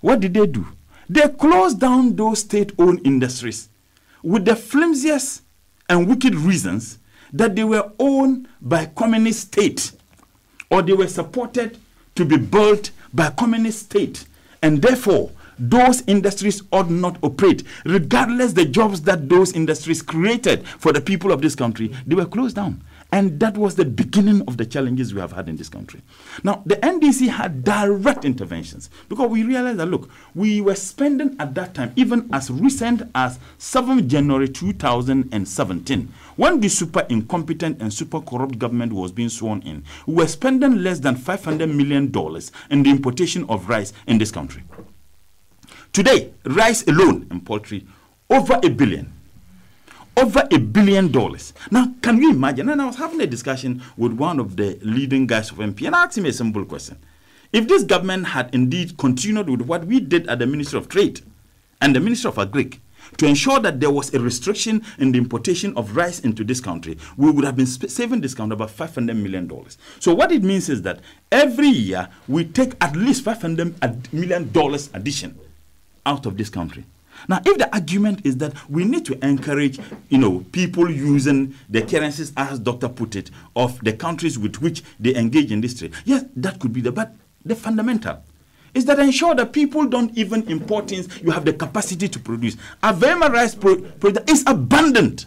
what did they do? They closed down those state-owned industries with the flimsiest and wicked reasons that they were owned by communist state or they were supported to be built by communist state, and therefore those industries ought not operate, regardless the jobs that those industries created for the people of this country. They were closed down. And that was the beginning of the challenges we have had in this country. Now, the NDC had direct interventions because we realized that, look, we were spending at that time, even as recent as 7th January 2017, when the super incompetent and super corrupt government was being sworn in, we were spending less than $500 million in the importation of rice in this country. Today, rice alone and poultry, over $1 billion. Over $1 billion. Now, can you imagine? And I was having a discussion with one of the leading guys of MP, and I asked him a simple question. If this government had indeed continued with what we did at the Ministry of Trade and the Ministry of Agric to ensure that there was a restriction in the importation of rice into this country, we would have been saving this country about $500 million. So what it means is that every year we take at least $500 million addition out of this country. Now, if the argument is that we need to encourage, people using the currencies, as Doctor put it, of the countries with which they engage in this trade, yes, that could be but the fundamental is that ensure that people don't even import things you have the capacity to produce. Avema rice product is abundant.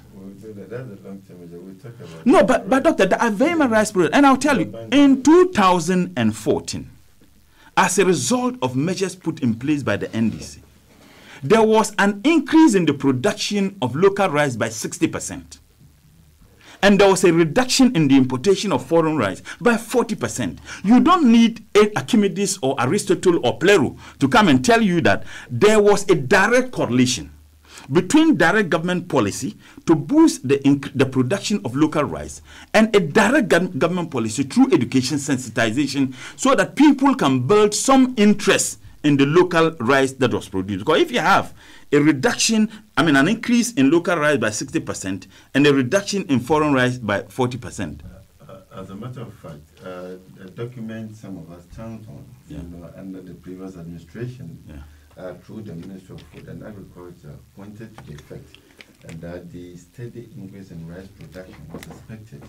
No, but Doctor, the Avema rice product, and I'll tell you, in 2014, as a result of measures put in place by the NDC, there was an increase in the production of local rice by 60%. And there was a reduction in the importation of foreign rice by 40%. You don't need Archimedes or Aristotle or Plato to come and tell you that there was a direct correlation between direct government policy to boost the production of local rice and a direct government policy through education sensitization so that people can build some interest in the local rice that was produced. Because if you have a reduction, an increase in local rice by 60% and a reduction in foreign rice by 40%. As a matter of fact, the document some of us turned on under the previous administration through the Ministry of Food and Agriculture pointed to the effect that the steady increase in rice production was expected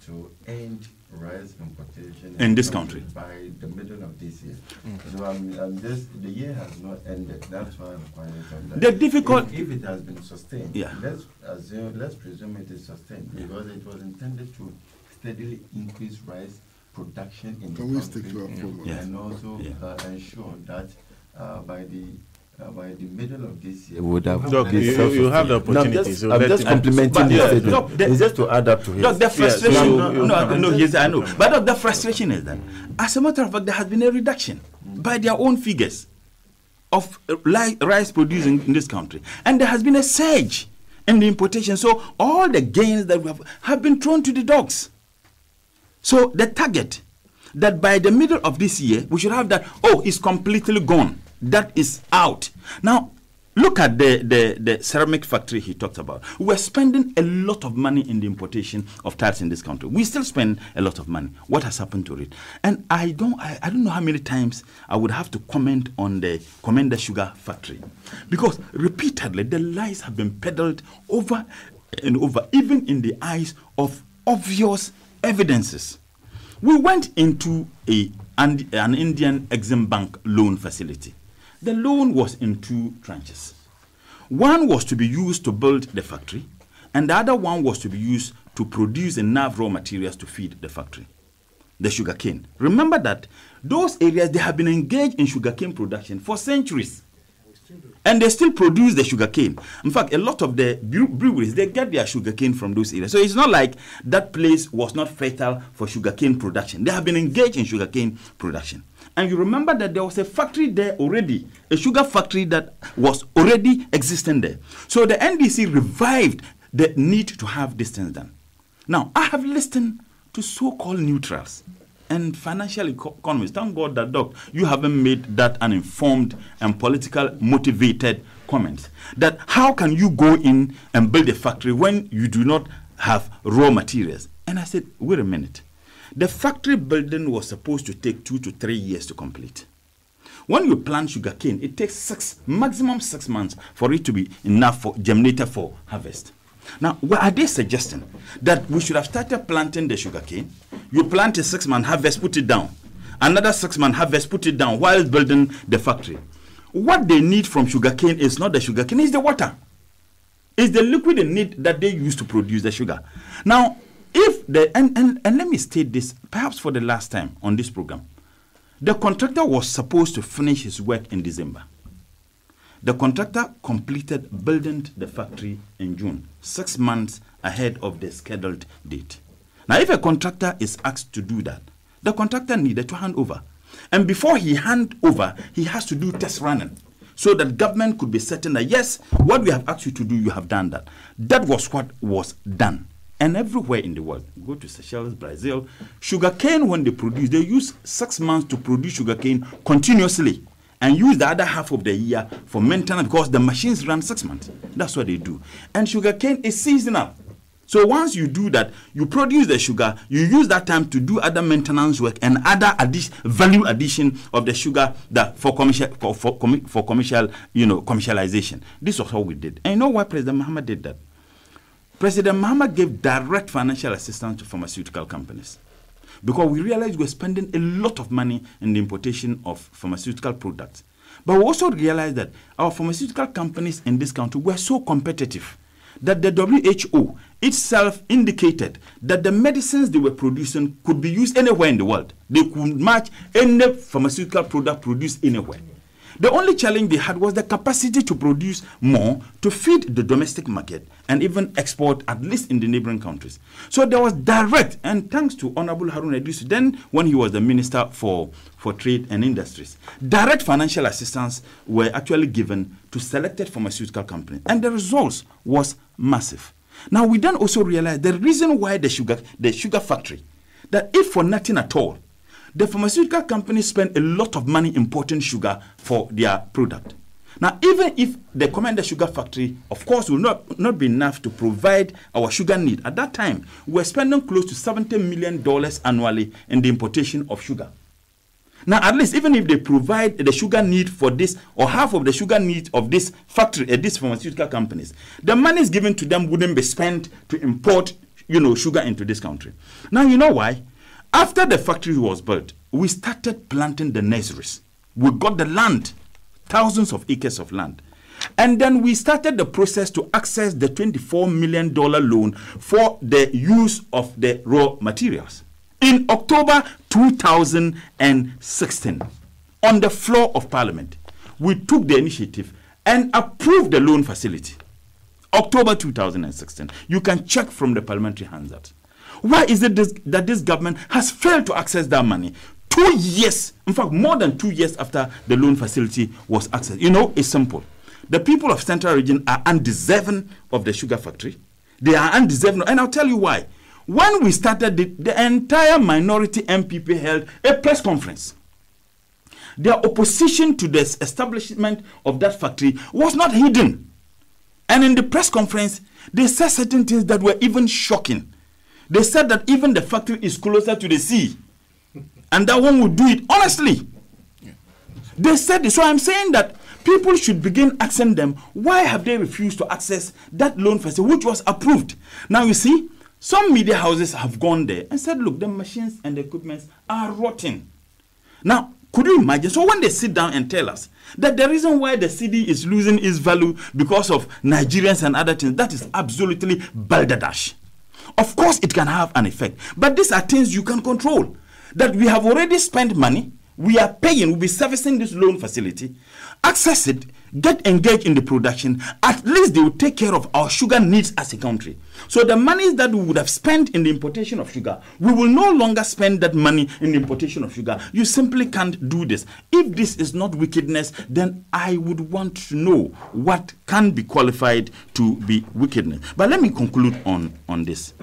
to end rice importation in this country by the middle of this year. So the year has not ended. That's why I'm quiet on that. The difficult, if it has been sustained, let's presume it is sustained because it was intended to steadily increase rice production in the country and also ensure that by the By the middle of this year, would have Doc, you have the opportunity. I'm just complimenting the statement. Doc, it's just to add up to it. Doc, the frustration. Yes, I know. But Doc, the frustration is that, as a matter of fact, there has been a reduction by their own figures of rice produced in this country, and there has been a surge in the importation. So all the gains that we have been thrown to the dogs. So the target that by the middle of this year we should have that, it's completely gone. That is out. Now, look at the ceramic factory he talked about. We're spending a lot of money in the importation of tiles in this country. We still spend a lot of money. What has happened to it? And I don't know how many times I would have to comment on the Commander Sugar factory, because repeatedly the lies have been peddled over and over, even in the eyes of obvious evidences. We went into an Indian Exim Bank loan facility. The loan was in 2 tranches. One was to be used to build the factory, and the other one was to be used to produce enough raw materials to feed the factory, the sugarcane. Remember that those areas, they have been engaged in sugarcane production for centuries, and they still produce the sugarcane. In fact, a lot of the breweries, they get their sugarcane from those areas. So it's not like that place was not fertile for sugarcane production. They have been engaged in sugarcane production. And you remember that there was a factory there already, a sugar factory that was already existing there. So the NDC revived the need to have this thing done. Now, I have listened to so-called neutrals and financial economists. Thank God that, Doc, you haven't made that uninformed and political motivated comments. That how can you go in and build a factory when you do not have raw materials? And I said, wait a minute. The factory building was supposed to take 2 to 3 years to complete. When you plant sugarcane, it takes maximum 6 months for it to be enough for germinator for harvest. Now, what are they suggesting? That we should have started planting the sugarcane. You plant a 6-month harvest, put it down. Another 6-month harvest, put it down while building the factory. What they need from sugarcane is not the sugarcane, it's the water. It's the liquid they need that they use to produce the sugar. Now, if and let me state this, perhaps for the last time on this program, the contractor was supposed to finish his work in December. The contractor completed building the factory in June, 6 months ahead of the scheduled date. Now, if a contractor is asked to do that, the contractor needed to hand over. And before he hand over, he has to do test running so that government could be certain that, yes, what we have asked you to do, you have done that. That was what was done. And everywhere in the world, go to Seychelles, Brazil, sugarcane, when they produce, they use 6 months to produce sugarcane continuously and use the other half of the year for maintenance because the machines run 6 months. That's what they do. And sugarcane is seasonal. So once you do that, you produce the sugar, you use that time to do other maintenance work and other value addition of the sugar that for commercial, commercialization. This was how we did. And you know why President Mahama did that? President Mahama gave direct financial assistance to pharmaceutical companies because we realized we're spending a lot of money in the importation of pharmaceutical products. But we also realized that our pharmaceutical companies in this country were so competitive that the WHO itself indicated that the medicines they were producing could be used anywhere in the world. They could match any pharmaceutical product produced anywhere. The only challenge they had was the capacity to produce more to feed the domestic market and even export, at least in the neighboring countries. So there was direct, and thanks to Honorable Harun Idrisu, then when he was the Minister for Trade and Industries, direct financial assistance were actually given to selected pharmaceutical companies. And the results was massive. Now, we then also realized the reason why the sugar factory, that if for nothing at all, the pharmaceutical companies spend a lot of money importing sugar for their product. Now, even if the Commander Sugar Factory, of course, will not be enough to provide our sugar need. At that time, we were spending close to $70 million annually in the importation of sugar. Now, at least, even if they provide the sugar need for this, or half of the sugar need of this factory, these pharmaceutical companies, the money is given to them wouldn't be spent to import, sugar into this country. Now, you know why? After the factory was built, we started planting the nurseries. We got the land, thousands of acres of land. And then we started the process to access the $24 million loan for the use of the raw materials. In October 2016, on the floor of Parliament, we took the initiative and approved the loan facility. October 2016. You can check from the parliamentary handout. Why is it that this government has failed to access that money? 2 years, in fact, more than 2 years after the loan facility was accessed. You know, it's simple. The people of Central Region are undeserving of the sugar factory. They are undeserving, and I'll tell you why. When we started, the entire minority MPP held a press conference. Their opposition to the establishment of that factory was not hidden. And in the press conference, they said certain things that were even shocking. They said that even the factory is closer to the sea. And that one would do it honestly. They said this. So I'm saying that people should begin asking them, why have they refused to access that loan facility, which was approved? Now you see, some media houses have gone there and said, look, the machines and the equipment are rotten. Now, could you imagine? So when they sit down and tell us that the reason why the CD is losing its value because of Nigerians and other things, that is absolutely balderdash. Of course, it can have an effect. But these are things you can control. That we have already spent money, we are paying, we'll be servicing this loan facility, access it, get engaged in the production. At least they will take care of our sugar needs as a country. So the money that we would have spent in the importation of sugar, we will no longer spend that money in the importation of sugar. You simply can't do this. If this is not wickedness, then I would want to know what can be qualified to be wickedness. But let me conclude on this.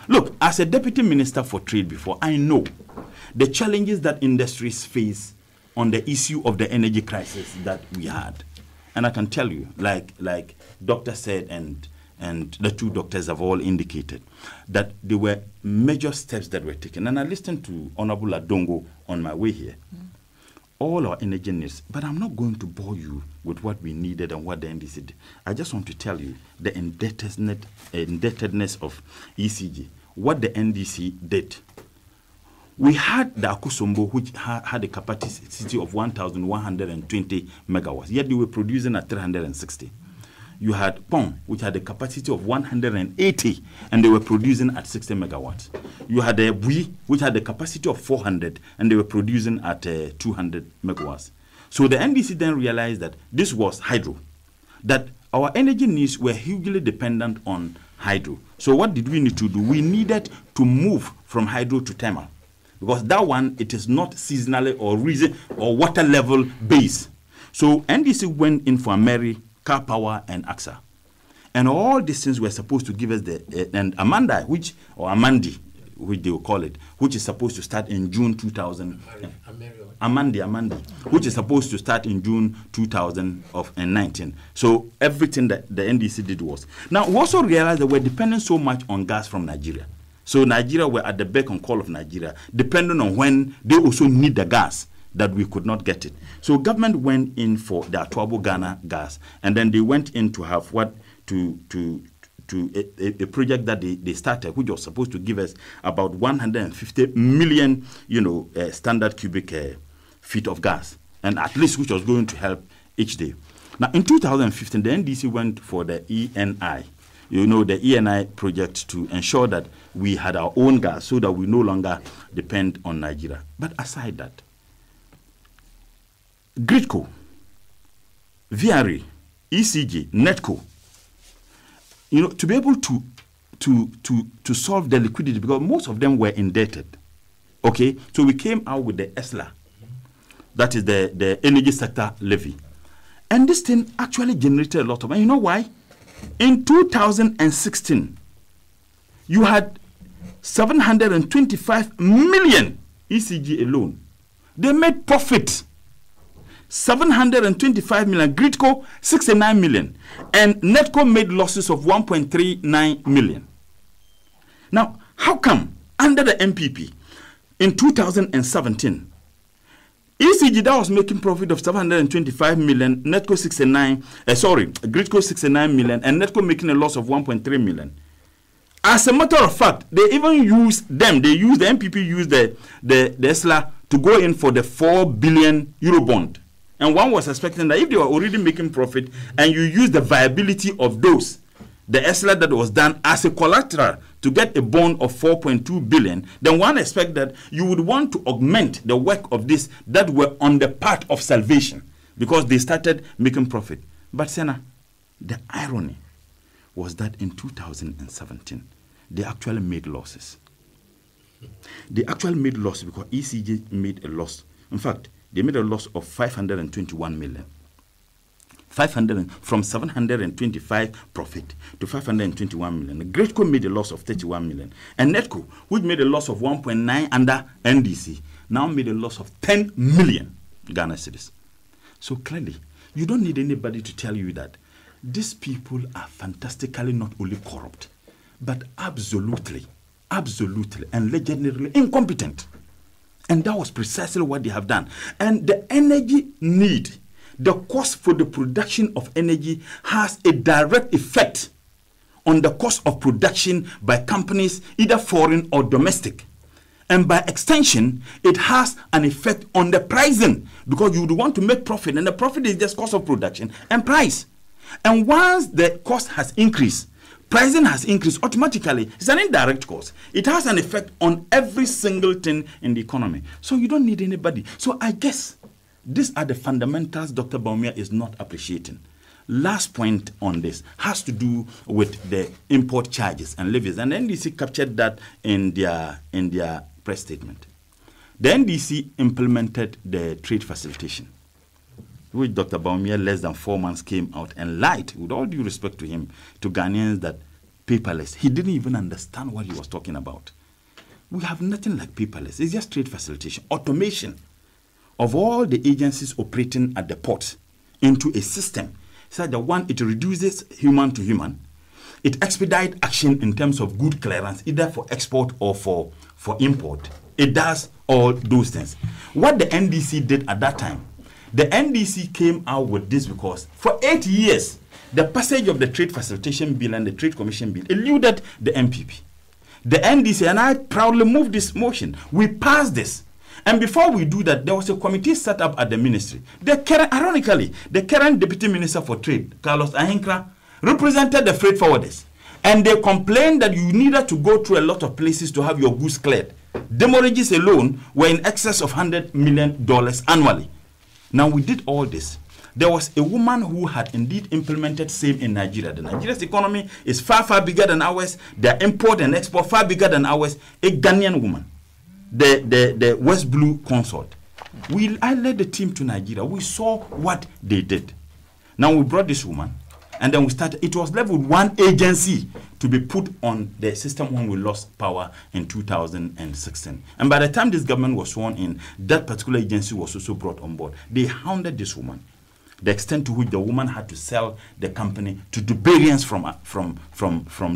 Look, as a deputy minister for trade before, I know the challenges that industries face on the issue of the energy crisis that we had. And I can tell you, like Doctor said, and the two doctors have all indicated, that there were major steps that were taken. And I listened to Honorable Adongo on my way here. All our energy needs, but I'm not going to bore you with what we needed and what the NDC did. I just want to tell you the indebtedness of ECG, what the NDC did. We had the Akusombo, which had a capacity of 1,120 megawatts, yet they were producing at 360. You had Pong, which had a capacity of 180, and they were producing at 60 megawatts. You had a Bui, which had a capacity of 400, and they were producing at 200 megawatts. So the NDC then realized that this was hydro, that our energy needs were hugely dependent on hydro. So what did we need to do? We needed to move from hydro to thermal, because that one, it is not seasonally or reason or water level based. So NDC went in for Ameri, Car Power, and AXA. And all these things were supposed to give us and Amanda, Amandi, which they will call it, which is supposed to start in June 2000. Amandi, which is supposed to start in June 2019. So everything that the NDC did was. Now, we also realized that we're depending so much on gas from Nigeria. So Nigeria were at the beck and call of Nigeria, depending on when they also need the gas, that we could not get it. So government went in for the Atuabo Ghana gas, and then they went in to have a project that they started, which was supposed to give us about 150 million, standard cubic feet of gas, and at least which was going to help each day. Now in 2015, the NDC went for the ENI. The ENI project to ensure that we had our own gas so that we no longer depend on Nigeria. But aside that, Gridco, VRA, ECG, Netco, to be able to solve the liquidity, because most of them were indebted. Okay, so we came out with the ESLA, that is the energy sector levy. And this thing actually generated a lot of money. You know why? In 2016, you had 725 million ECG alone. They made profit. 725 million. Gridco, 69 million. And Netco made losses of 1.39 million. Now, how come under the MPP in 2017, ECG that was making profit of 725 million, Gridco 69 million, and Netco making a loss of 1.3 million. As a matter of fact, they even used the MPP used the ESLA to go in for the 4 billion euro bond. And one was expecting that if they were already making profit and you use the viability of those, the ESLA that was done as a collateral to get a bond of 4.2 billion, then one expects that you would want to augment the work of this that were on the path of salvation. because they started making profit. But Senna, the irony was that in 2017, they actually made losses. They actually made losses because ECG made a loss. In fact, they made a loss of 521 million. From 725 profit to 521 million. Greatco made a loss of 31 million. And Netco, which made a loss of 1.9 under NDC, now made a loss of 10 million Ghana cedis. So clearly, you don't need anybody to tell you that these people are fantastically not only corrupt, but absolutely, and legendarily incompetent. And that was precisely what they have done. And the energy need, the cost for the production of energy has a direct effect on the cost of production by companies, either foreign or domestic. And by extension, it has an effect on the pricing, because you would want to make profit, and the profit is just cost of production and price. And once the cost has increased, pricing has increased automatically. It's an indirect cost. It has an effect on every single thing in the economy. So you don't need anybody. So I guess these are the fundamentals Dr. Bawumia is not appreciating. Last point on this has to do with the import charges and levies. And the NDC captured that in their press statement. The NDC implemented the trade facilitation, which Dr. Bawumia less than 4 months came out and lied, with all due respect to him, to Ghanaians that paperless. He didn't even understand what he was talking about. We have nothing like paperless. It's just trade facilitation, automation of all the agencies operating at the port into a system. So that one, it reduces human to human. It expedites action in terms of good clearance, either for export or for import. It does all those things. What the NDC did at that time, the NDC came out with this because for 8 years, the passage of the Trade Facilitation Bill and the Trade Commission Bill eluded the MPP. The NDC, and I proudly moved this motion. We passed this. And before we do that, there was a committee set up at the ministry. Ironically, the current Deputy Minister for Trade, Carlos Ahinkra, represented the freight forwarders. And they complained that you needed to go through a lot of places to have your goods cleared. Demurrages alone were in excess of $100 million annually. Now, we did all this. There was a woman who had indeed implemented same in Nigeria. The Nigeria's economy is far, far bigger than ours. Their import and export far bigger than ours. A Ghanaian woman, the West Blue consort. I led the team to Nigeria. We saw what they did. Now we brought this woman, and then we started. It was left with one agency to be put on the system when we lost power in 2016. And by the time this government was sworn in, that particular agency was also brought on board. They hounded this woman, the extent to which the woman had to sell the company to Dubaians from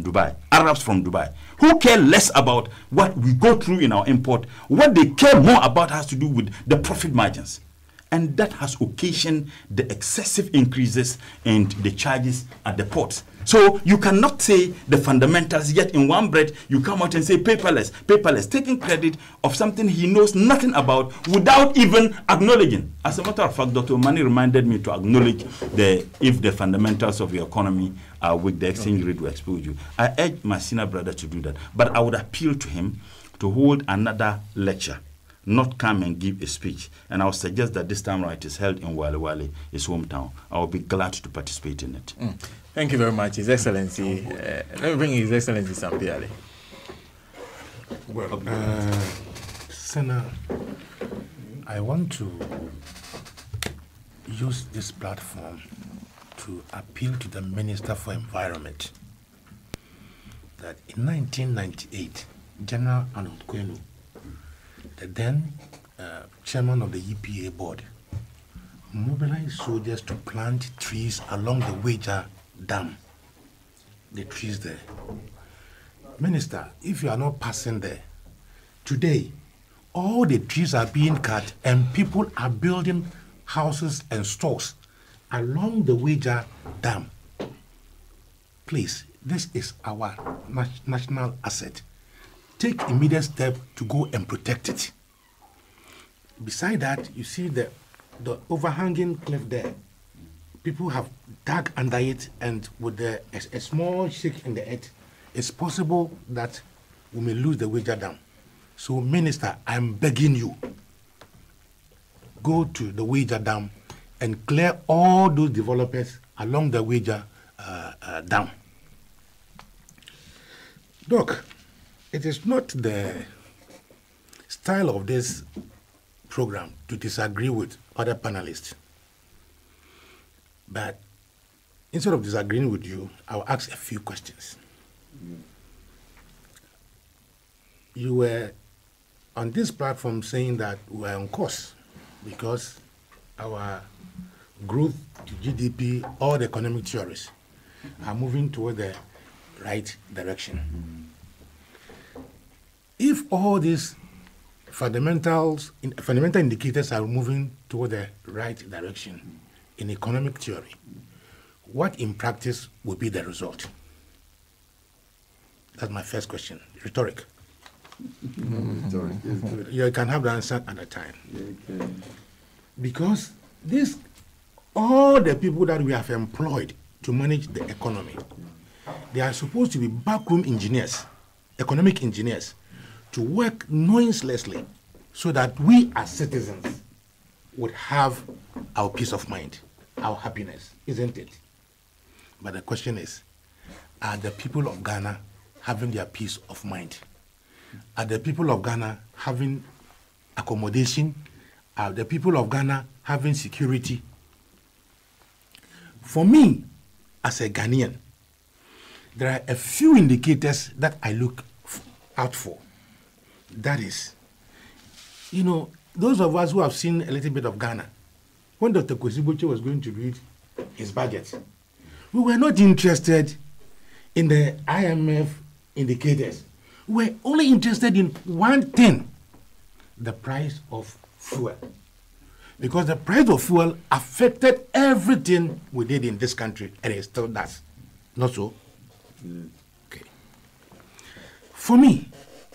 Dubai, Arabs from Dubai, who care less about what we go through in our import. What they care more about has to do with the profit margins. And that has occasioned the excessive increases in the charges at the ports. So you cannot say the fundamentals, yet in one breath you come out and say paperless, taking credit of something he knows nothing about without even acknowledging. As a matter of fact, Dr. Omani reminded me to acknowledge if the fundamentals of your economy are weak, the exchange rate will expose you. I urge my senior brother to do that. But I would appeal to him to hold another lecture, not come and give a speech. And I would suggest that this time around it is held in Wale Wale, his hometown. I will be glad to participate in it. Thank you very much, His Excellency. Let me bring His Excellency Sampiale. Well, Senator, I want to use this platform to appeal to the Minister for Environment that in 1998, General Arnold Kwenu, the then chairman of the EPA board, mobilized soldiers to plant trees along the Wager Dam. The trees there. Minister, if you are not passing there, today, all the trees are being cut and people are building houses and stores along the Wager Dam. Please, this is our national asset. Take immediate step to go and protect it. Beside that, you see the overhanging cliff there. People have dug under it, and with a small shake in the earth, it's possible that we may lose the Wager Dam. So, Minister, I'm begging you, go to the Wager Dam and clear all those developers along the way down. Doc, it is not the style of this program to disagree with other panelists. But instead of disagreeing with you, I'll ask a few questions. You were on this platform saying that we are on course because our growth to GDP, all the economic theories are moving toward the right direction. If all these fundamental indicators are moving toward the right direction in economic theory, what in practice will be the result? That's my first question. Rhetoric. You can have the answer at a time. Because all the people that we have employed to manage the economy, they are supposed to be backroom engineers, economic engineers, to work noiselessly so that we as citizens would have our peace of mind, our happiness, isn't it? But the question is, are the people of Ghana having their peace of mind? Are the people of Ghana having accommodation? Are the people of Ghana having security? For me, as a Ghanaian, there are a few indicators that I look out for. That is, those of us who have seen a little bit of Ghana, when Dr. Kwesi was going to read his budget, we were not interested in the IMF indicators. We were only interested in one thing, the price of fuel. Because the price of fuel affected everything we did in this country, and it still does. Not so? Okay. For me,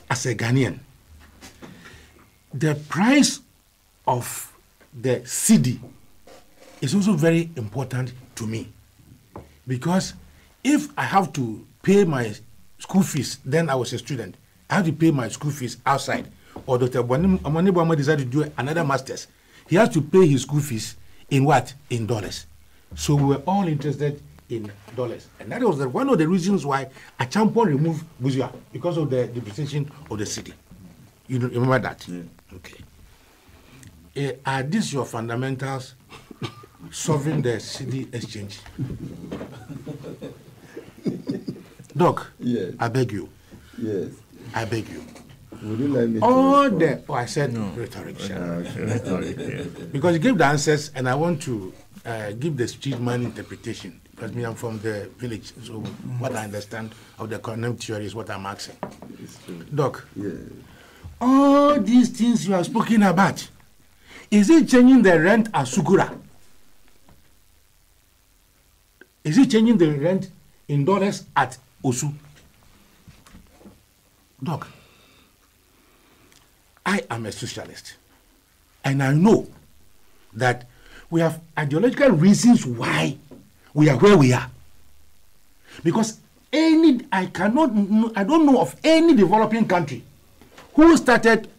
as a Ghanaian, the price of the cedi is also very important to me. Because if I have to pay my school fees, then I was a student, I have to pay my school fees outside. Or Dr. Amani decided to do another master's. He has to pay his school fees in what? In dollars. So we were all interested in dollars. And that was one of the reasons why Achampon removed Buzia, because of the depreciation of the city. You remember that? Yeah. Okay. Are these your fundamentals solving the city exchange? Doc, yes. I beg you. Yes. I beg you. Would you like me I said no. Rhetoric. Because you gave the answers, and I want to give the street man interpretation. Because me, I'm from the village, so what I understand of the economic theory is what I'm asking. Doc, yes. All these things you have spoken about, is it changing the rent at Sukura? Is it changing the rent in dollars at Osu? Doc, I am a socialist, and I know that we have ideological reasons why we are where we are. Because I don't know of any developing country who started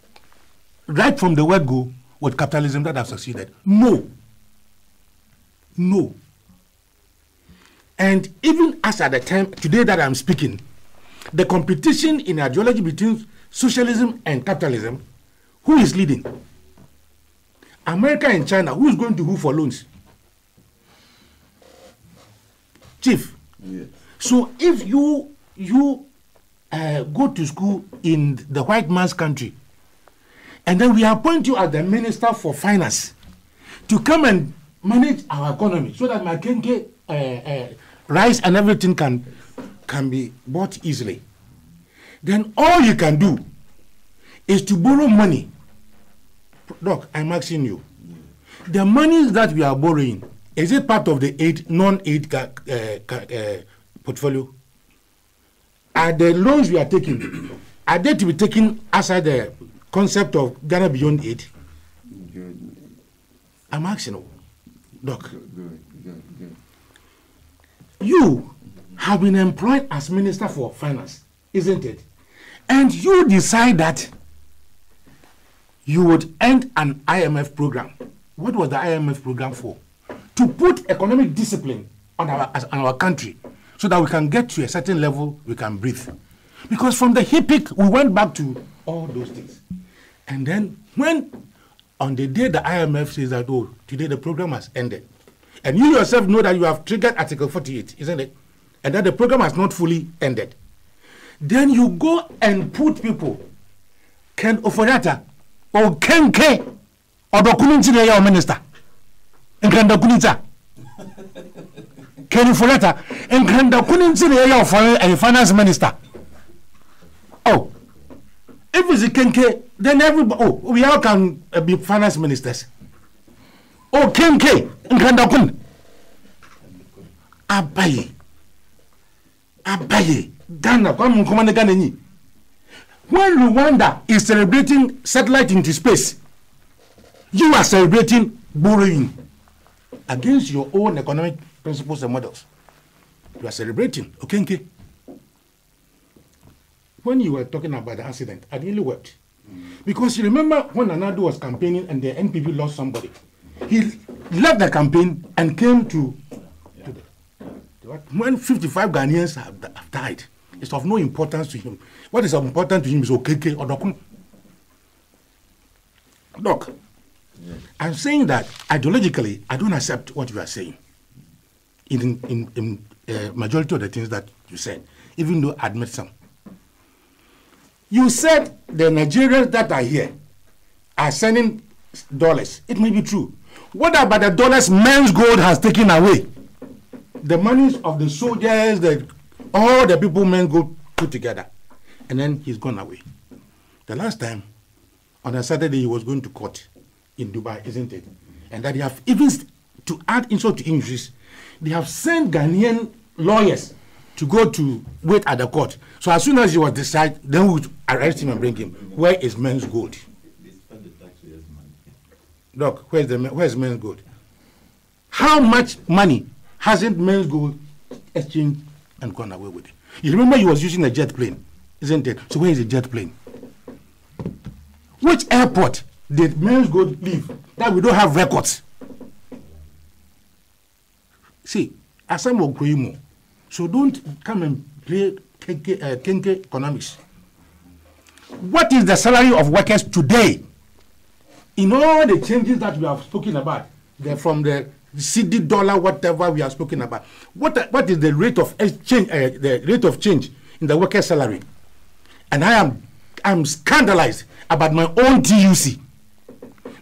right from the word go with capitalism that have succeeded. No. And even as at the time today that I'm speaking, the competition in ideology between socialism and capitalism, who is leading? America and China. Who is going to who for loans? Chief. Yes. So if you go to school in the white man's country, and then we appoint you as the Minister for Finance to come and manage our economy so that Makenke rice and everything can be bought easily, then all you can do is to borrow money. Doc, I'm asking you, the money that we are borrowing, is it part of the non-aid portfolio? Are the loans we are taking, are they to be taken outside the concept of Ghana Beyond Aid? I'm asking you, Doc. Good. You have been employed as Minister for Finance, isn't it? And you decide that you would end an IMF program. What was the IMF program for? to put economic discipline on our country so that we can get to a certain level we can breathe. Because from the HIPIC, we went back to all those things. And then when on the day the IMF says that, oh, today the program has ended, and you yourself know that you have triggered Article 48, isn't it? And that the program has not fully ended. Then you go and put people, Ken Oforiatta, or Ken K, or the Kuninti minister, and Ken the Kunita. Ken Oforiatta, and Ken the Kuninti finance minister. Oh, if it's a Ken K, then everybody, oh, we all can be finance ministers. Oh, Ken K, and Ken the Kun. Abaye, Ghana, when Rwanda is celebrating satellite into space, you are celebrating borrowing against your own economic principles and models. You are celebrating, okay? When you were talking about the accident, I really wept. Because you remember when Anadu was campaigning and the NPP lost somebody, he left the campaign and came to when 55 Ghanaians have died, it's of no importance to him. What is important to him is OKK or Dokun. Doc, I'm saying that ideologically, I don't accept what you are saying in majority of the things that you said, even though I admit some. You said the Nigerians that are here are sending dollars. It may be true. What about the dollars men's gold has taken away? The monies of the soldiers, all the people men go put together, and then he's gone away. The last time, on a Saturday, he was going to court in Dubai, isn't it? And that they have, even to add insult to injuries, they have sent Ghanaian lawyers to go to wait at the court. So as soon as he was decided, then we would arrest him and bring him. Where is men's gold? They spend the taxpayers' money. Doc, where's men's gold? How much money hasn't men's gold exchanged and gone away with it? You remember he was using a jet plane, isn't it? So where is the jet plane? Which airport did men's gold leave that we don't have records? See, Asamo Kuimo. So don't come and play Kenke economics. What is the salary of workers today? In all the changes that we have spoken about, from the CD dollar, whatever we have spoken about, what is the rate of exchange? The rate of change in the worker salary? And I'm scandalized about my own TUC,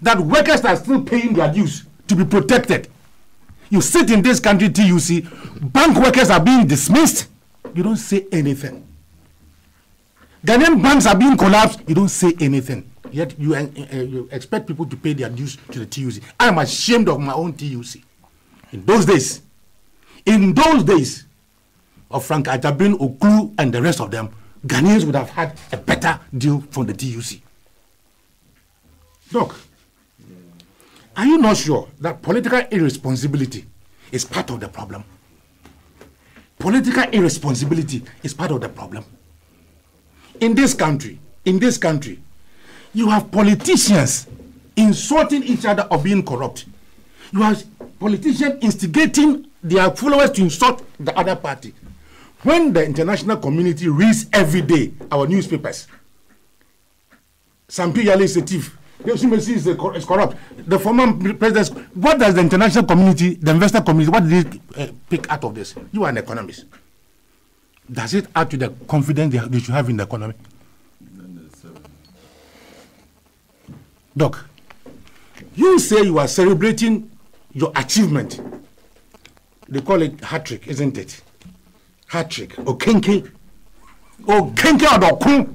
that workers are still paying their dues to be protected. You sit in this country, TUC, bank workers are being dismissed. You don't say anything. Ghanaian banks are being collapsed. You don't say anything. Yet you expect people to pay their dues to the TUC. I am ashamed of my own TUC. In those days of Frank Atabin, Oklu, and the rest of them, Ghanaians would have had a better deal from the TUC. Look, are you not sure that political irresponsibility is part of the problem? Political irresponsibility is part of the problem. In this country, you have politicians insulting each other or being corrupt. You have politicians instigating their followers to insult the other party. When the international community reads every day our newspapers, Sampi Yale is a thief, the Osimesi is corrupt, the former president, what does the international community, the investor community, what did they pick out of this? You are an economist. Does it add to the confidence they should have in the economy? Doc, you say you are celebrating your achievement. They call it hat-trick, isn't it? Hat-trick. Okenke. Okenke Odokun.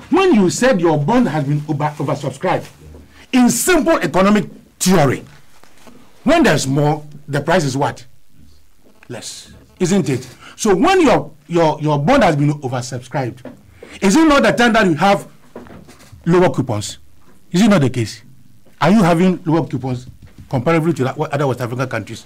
When you said your bond has been oversubscribed, in simple economic theory, when there's more, the price is what? Less. Isn't it? So when your bond has been oversubscribed, is it not the time that you have lower coupons? Is it not the case? Are you having lower coupons comparatively to other West African countries?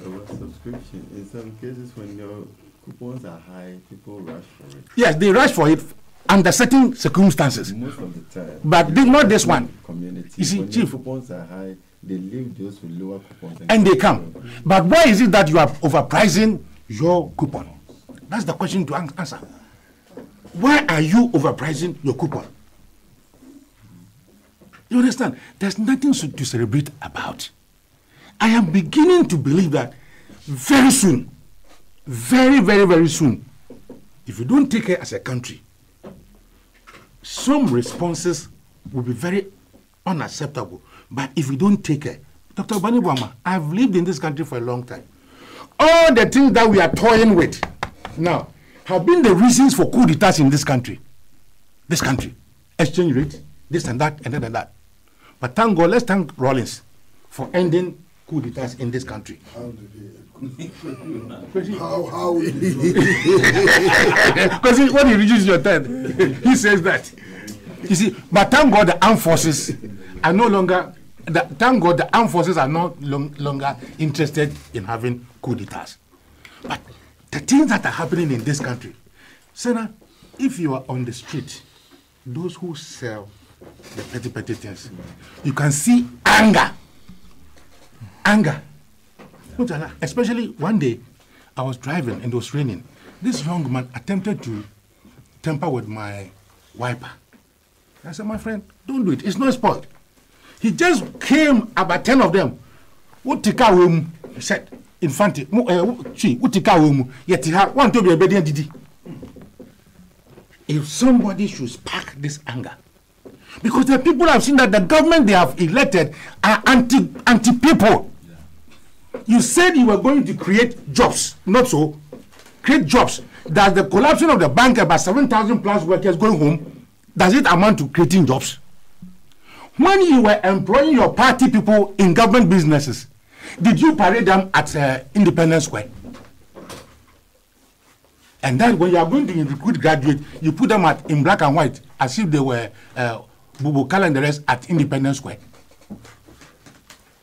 Lower subscription. In some cases, when your coupons are high, people rush for it. Yes, they rush for it under certain circumstances. Most of the time. But not this one. Community. You see, when Chief. the coupons are high, they leave those with lower coupons. And they come. But why is it that you are overpricing your coupon? That's the question to answer. Why are you overpricing your coupon? You understand? There's nothing to celebrate about. I am beginning to believe that very soon, very, very, very soon, if you don't take care as a country, some responses will be very unacceptable. But if you don't take care, Dr. Bani Bwama, I've lived in this country for a long time. All the things that we are toying with now have been the reasons for coup d'etats in this country. This country. Exchange rate, this and that, and that and that. But thank God, let's thank Rawlings for ending coup d'etats in this country. How did he? Because when he reaches your turn, he says that. You see, but thank God the armed forces are no longer, thank God the armed forces are no longer interested in having coup d'etats. But the things that are happening in this country, Senna, if you are on the street, those who sell the petty things, you can see anger. Anger. Especially one day, I was driving and it was raining. This young man attempted to tamper with my wiper. I said, my friend, don't do it. It's not spoiled. He just came, about 10 of them. He said, Infante, if somebody should spark this anger, because the people have seen that the government they have elected are anti-people. You said you were going to create jobs, not so. Create jobs. Does the collapsing of the bank, about 7,000 plus workers going home, does it amount to creating jobs? When you were employing your party people in government businesses, did you parade them at Independence Square? And then when you are going to recruit graduates, you put them in black and white as if they were Bubu Calendares at Independence Square.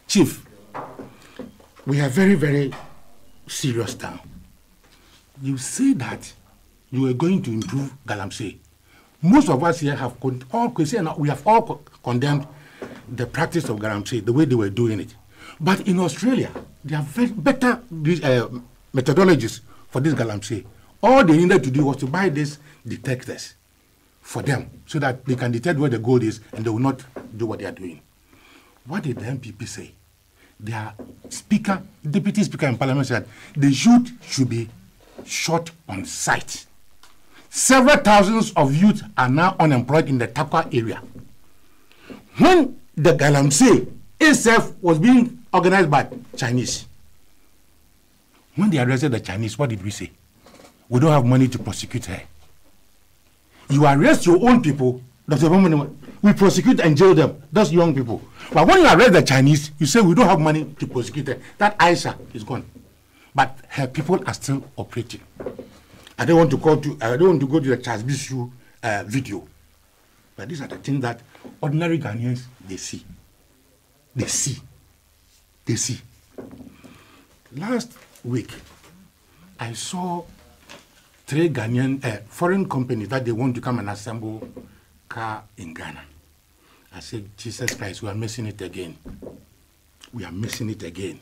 Chief, we are very, very serious now. You say that you are going to improve Galamsey. Most of us here have we have all condemned the practice of Galamsey, the way they were doing it. But in Australia, they have very better methodologies for this Galamsey. All they needed to do was to buy these detectors for them so that they can detect where the gold is and they will not do what they are doing. What did the MPP say? Their speaker, deputy speaker in parliament said the youth should be shot on sight. Several thousands of youth are now unemployed in the Takwa area. When the Galamsey itself was being organized by Chinese, when they arrested the Chinese, what did we say? We don't have money to prosecute her. You arrest your own people, we prosecute and jail them, those young people. But when you arrest the Chinese, you say we don't have money to prosecute her. That Aisha is gone. But her people are still operating. I don't want to go to the Charles Bishu video. But these are the things that ordinary Ghanaians, they see. They see. They see. Last week, I saw 3 Ghanaian foreign companies that they want to come and assemble car in Ghana. I said, Jesus Christ, we are missing it again. We are missing it again.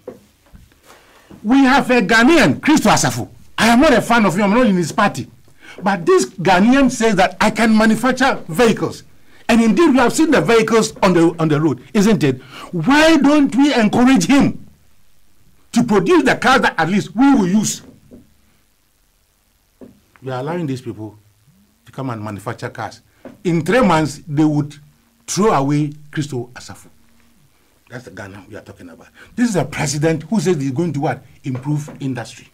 We have a Ghanaian, Christo Asafu. I am not a fan of him, I'm not in his party. But this Ghanaian says that I can manufacture vehicles. And indeed, we have seen the vehicles on the road, isn't it? Why don't we encourage him to produce the cars that at least we will use? We are allowing these people to come and manufacture cars. In 3 months, they would throw away Christo Asafu. That's the Ghana we are talking about. This is a president who says he's going to what? Improve industry.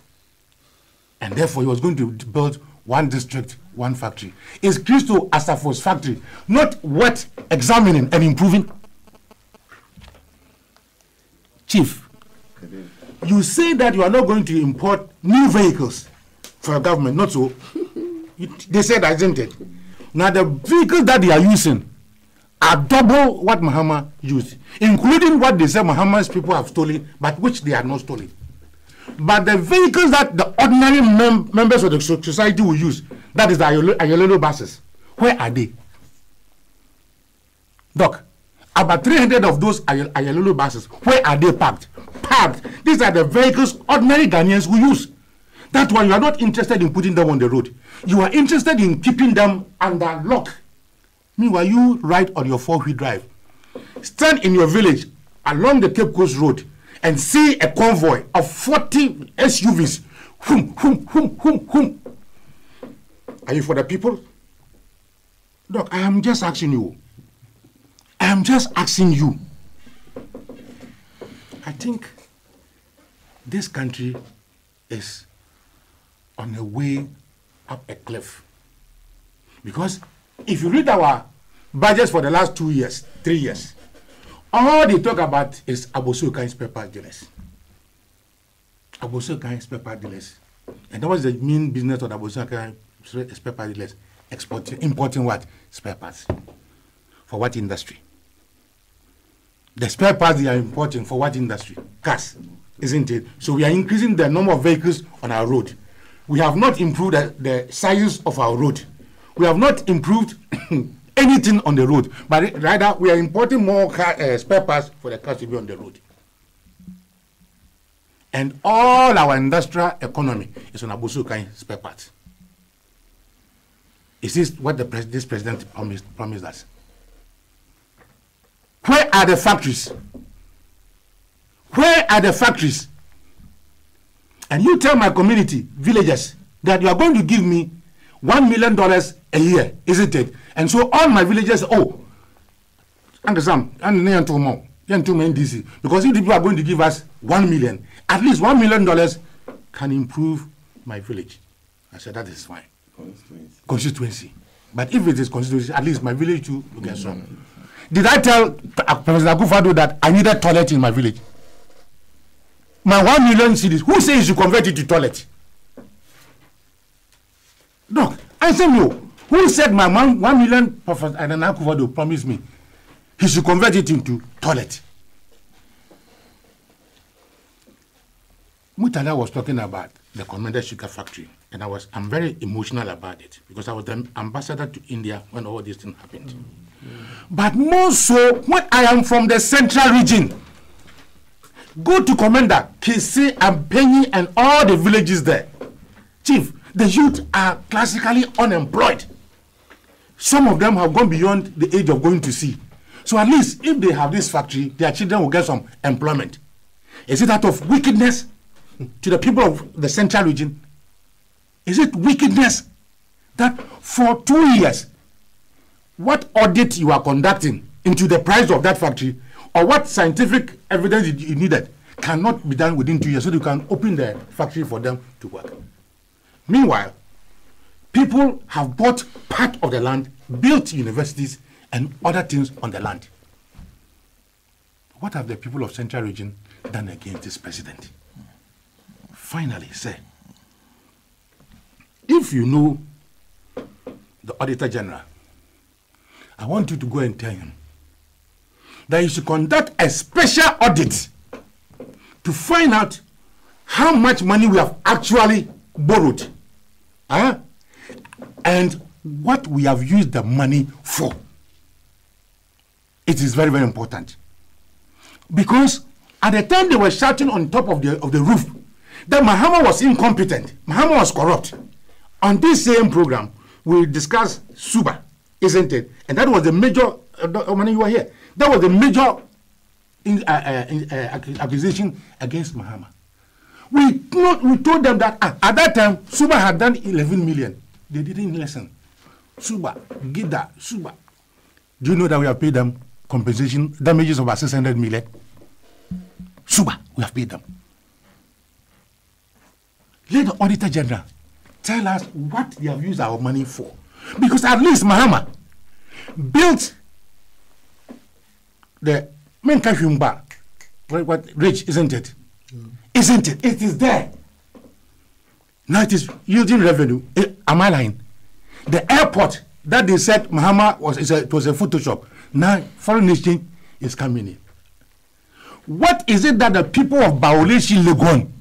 And therefore, he was going to build one district, one factory. Is Christo Asafu's factory not worth examining and improving? Chief, you say that you are not going to import new vehicles for your government, not so. They said that, isn't it? Now the vehicles that they are using are double what Mahama used, including what they say Mahama's people have stolen, but which they are not stolen. But the vehicles that the ordinary members of the society will use, that is the Ayolelo buses, Where are they? Doc, about 300 of those Ayalulu buses, where are they parked? Parked. These are the vehicles ordinary Ghanaians will use. That's why you are not interested in putting them on the road. You are interested in keeping them under lock. Meanwhile, you ride on your four-wheel drive. Stand in your village along the Cape Coast Road and see a convoy of 40 SUVs. Hum, hum, hum, hum, hum. Are you for the people? Look, I am just asking you. I am just asking you. I think this country is on a way up a cliff. Because if you read our budgets for the last 2 years, 3 years, all they talk about is Abosu spare part dealers. Abosu spare part dealers. And that was the main business of Abosu spare part dealers. Importing what? Spare parts. For what industry? The spare parts they are importing for what industry? Cars, isn't it? So we are increasing the number of vehicles on our road. We have not improved the size of our road. We have not improved anything on the road, but rather we are importing more spare parts for the cars to be on the road. And all our industrial economy is on Abosu spare parts. Is this what this president promised us? Where are the factories? Where are the factories? And you tell my community, villagers, that you are going to give me $1 million a year, isn't it? And so all my villagers, understand, because if people are going to give us 1 million, at least $1 million can improve my village. I said, that is fine. Constituency. But if it is constituency, at least my village too will get some. Did I tell President Akufo-Addo that I needed toilet in my village? My 1 million cedis, who says you convert it to toilet? No, answer me. Who said my 1 million President Akufo-Addo promised me he should convert it into toilet? Mutala was talking about the Commander Sugar Factory, and I'm very emotional about it because I was the ambassador to India when all this thing happened. But more so, when I am from the central region, go to Commander, Kisi and Penny and all the villages there. Chief, the youth are classically unemployed. Some of them have gone beyond the age of going to sea. So at least if they have this factory, their children will get some employment. Is it out of wickedness to the people of the central region? Is it wickedness that for 2 years, what audit you are conducting into the price of that factory or what scientific evidence you needed cannot be done within 2 years so you can open the factory for them to work? Meanwhile, people have bought part of the land, built universities and other things on the land. What have the people of Central Region done against this president? Finally, sir, if you know the Auditor General, I want you to go and tell him that you should conduct a special audit to find out how much money we have actually borrowed, and what we have used the money for. It is very, very important. Because at the time they were shouting on top of the roof that Mahama was incompetent, Mahama was corrupt. On this same program, we discussed Suba, isn't it? And that was the major, when you were here, that was the major accusation against Mahama. We told them that at that time, Suba had done 11 million. They didn't listen. Suba, Gida, Suba. Do you know that we have paid them compensation, damages of about 600 million? Suba, we have paid them. Let the Auditor General tell us what they have used our money for. Because at least Mahama built the Menkashumba, what rich, isn't it? Isn't it? It is there. Now it is yielding revenue. Am I lying? The airport that they said Mahama was a Photoshop. Now foreign exchange is coming in. What is it that the people of Baoleshi Legon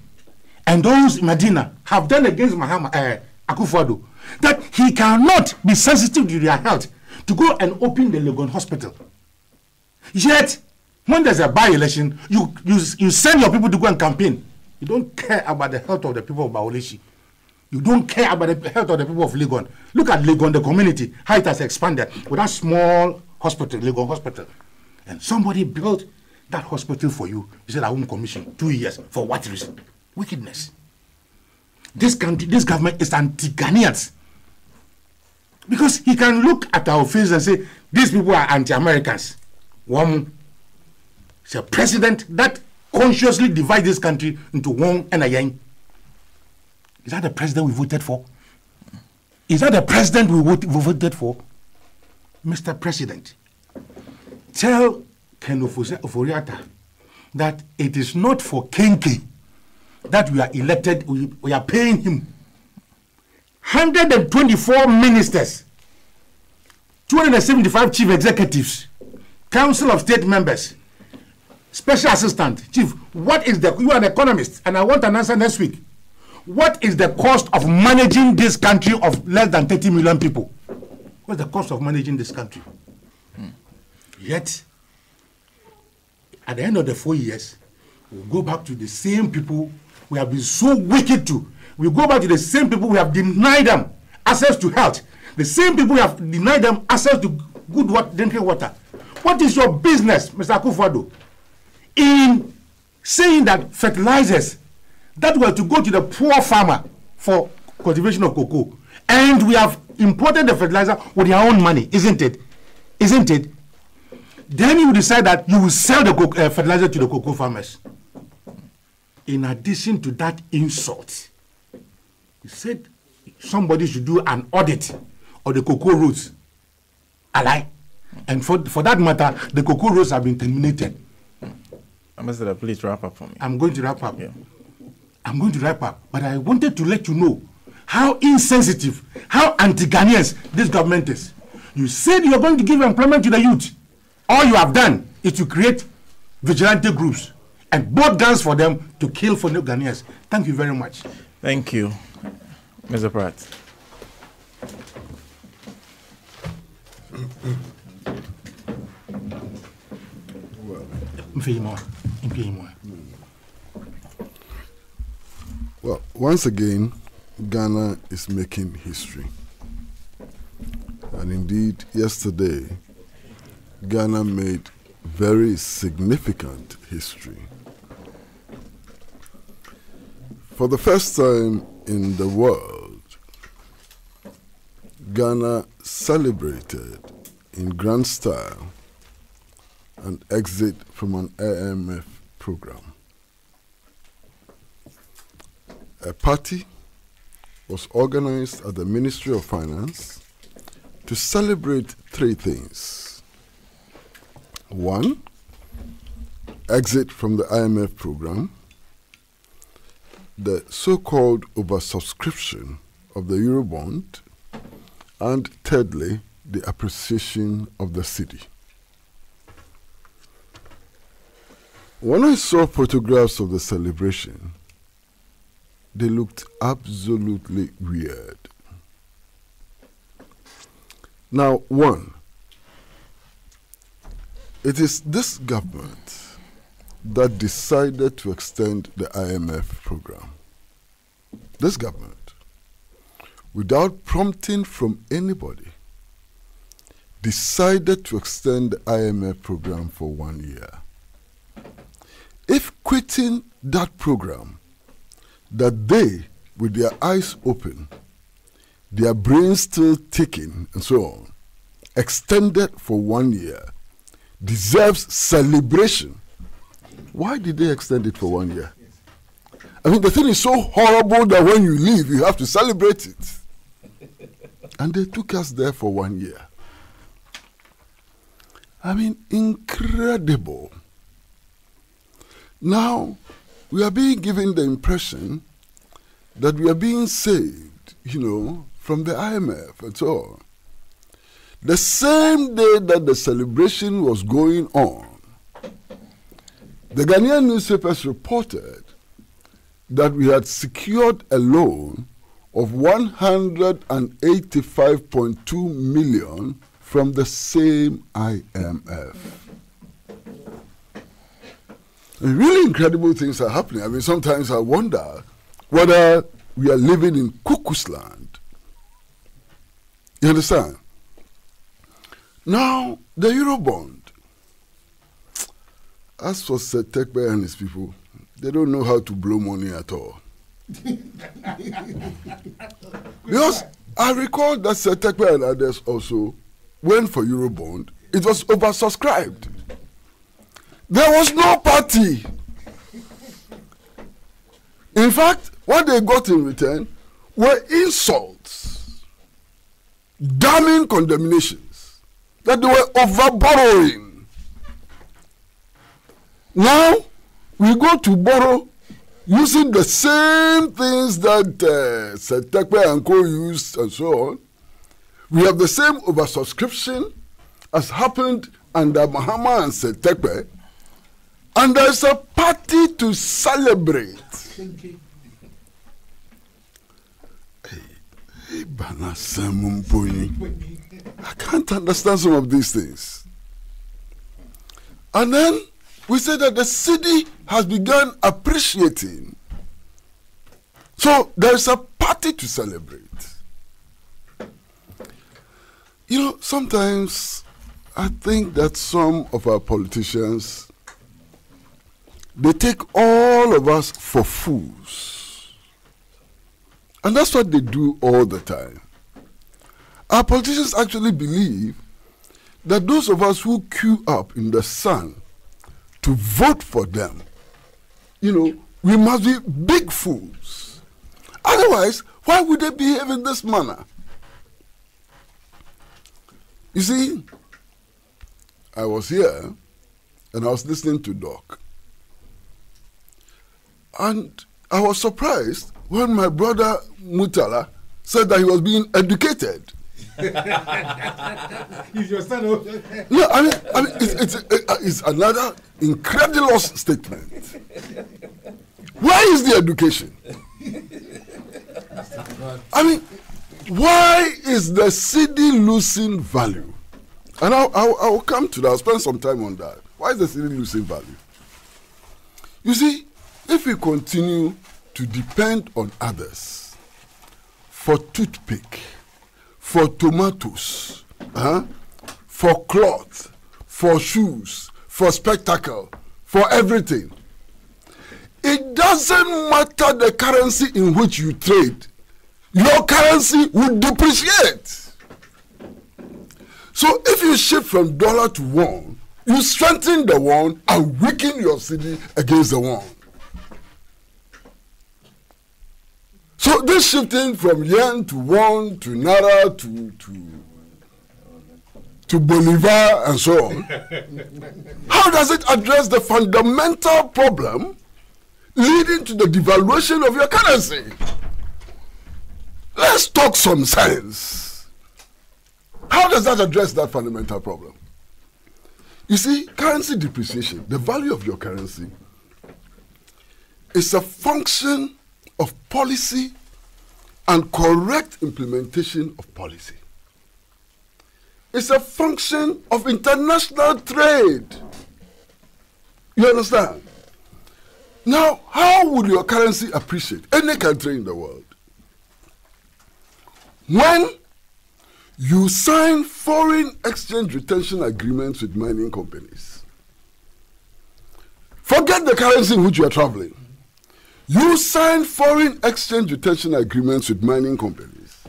and those in Medina have done against Mahama Akufo-Addo that he cannot be sensitive to their health to go and open the Legon hospital. Yet, when there's a by-election, you send your people to go and campaign. You don't care about the health of the people of Baulishi. You don't care about the health of the people of Legon. Look at Legon, the community, how it has expanded with that small hospital, Legon Hospital. And somebody built that hospital for you. You said, I won't commission 2 years. For what reason? Wickedness. This country, this government is anti-Ghanaians. Because he can look at our face and say, these people are anti-Americans. One, it's a president that consciously divides this country into one and a yang. Is that the president we voted for? Is that the president we voted for? Mr. President, tell Ken Oforiatta that it is not for Kenke that we are elected, we are paying him. 124 ministers, 275 chief executives, council of state members, special assistant, chief. What is you are an economist, and I want an answer next week. What is the cost of managing this country of less than 30 million people? What's the cost of managing this country? Yet, at the end of the 4 years, we'll go back to the same people we have been so wicked to. We'll go back to the same people we have denied them access to health. The same people we have denied them access to good drinking water. What is your business, Mr. Akufo-Addo, in saying that fertilizers that were to go to the poor farmer for cultivation of cocoa, and we have imported the fertilizer with your own money, isn't it? Isn't it? Then you decide that you will sell the fertilizer to the cocoa farmers. In addition to that insult, he said somebody should do an audit of the cocoa roads. Alai. And for that matter, the cocoa roads have been terminated. Ambassador, please wrap up for me. I'm going to wrap up. Yeah. I'm going to wrap up. But I wanted to let you know how insensitive, how anti-Ghanaians this government is. You said you're going to give employment to the youth. All you have done is to create vigilante groups and bought guns for them to kill for the Ghanaians. Thank you very much. Thank you, Mr. Pratt. Well, once again, Ghana is making history. And indeed, yesterday, Ghana made very significant history. For the first time in the world, Ghana celebrated in grand style an exit from an IMF program. A party was organized at the Ministry of Finance to celebrate three things. One, exit from the IMF program, the so-called oversubscription of the Eurobond, and thirdly, the appreciation of the cedi. When I saw photographs of the celebration, they looked absolutely weird. Now, one, it is this government that decided to extend the IMF program. This government, without prompting from anybody, decided to extend the IMF program for 1 year. If quitting that program, that they, with their eyes open, their brains still ticking and so on, extended for 1 year, deserves celebration. Why did they extend it for 1 year? I mean, the thing is so horrible that when you leave, you have to celebrate it. And they took us there for 1 year. I mean, incredible. Now, we are being given the impression that we are being saved, from the IMF and so on. The same day that the celebration was going on, the Ghanaian newspapers reported that we had secured a loan of 185.2 million from the same IMF. And really incredible things are happening. I mean, sometimes I wonder whether we are living in cuckoo's land. You understand? Now, the Eurobond. As for Setekbe and his people, they don't know how to blow money at all. Because I recall that Setekbe and others also went for Eurobond. It was oversubscribed. There was no party. In fact, what they got in return were insults, damning condemnations, that they were over-borrowing. Now, we go to borrow using the same things that Setekbe and Co. used and so on. We have the same oversubscription as happened under Mahama and Setekbe, and there's a party to celebrate. I can't understand some of these things. And then we say that the city has begun appreciating. So there's a party to celebrate. You know, sometimes I think that some of our politicians, they take all of us for fools. And that's what they do all the time. Our politicians actually believe that those of us who queue up in the sun to vote for them, you know, we must be big fools. Otherwise, why would they behave in this manner? You see, I was here and I was listening to Doc. And I was surprised when my brother Mutala said that he was being educated. Is your son? No, I mean it's another incredulous statement. Where is the education? I mean, why is the city losing value? And I'll come to that. I'll spend some time on that. Why is the city losing value? You see, if we continue to depend on others for toothpick, for tomatoes, for cloth, for shoes, for spectacle, for everything, it doesn't matter the currency in which you trade. Your currency will depreciate. So if you shift from dollar to won, you strengthen the won and weaken your city against the won. So this shifting from yen to won to naira to Bolivar and so on, how does it address the fundamental problem leading to the devaluation of your currency? Let's talk some sense. How does that address that fundamental problem? You see, currency depreciation, the value of your currency, is a function of policy and correct implementation of policy. It's a function of international trade. You understand? Now, how would your currency appreciate any country in the world? When you sign foreign exchange retention agreements with mining companies. Forget the currency in which you are traveling. You sign foreign exchange retention agreements with mining companies,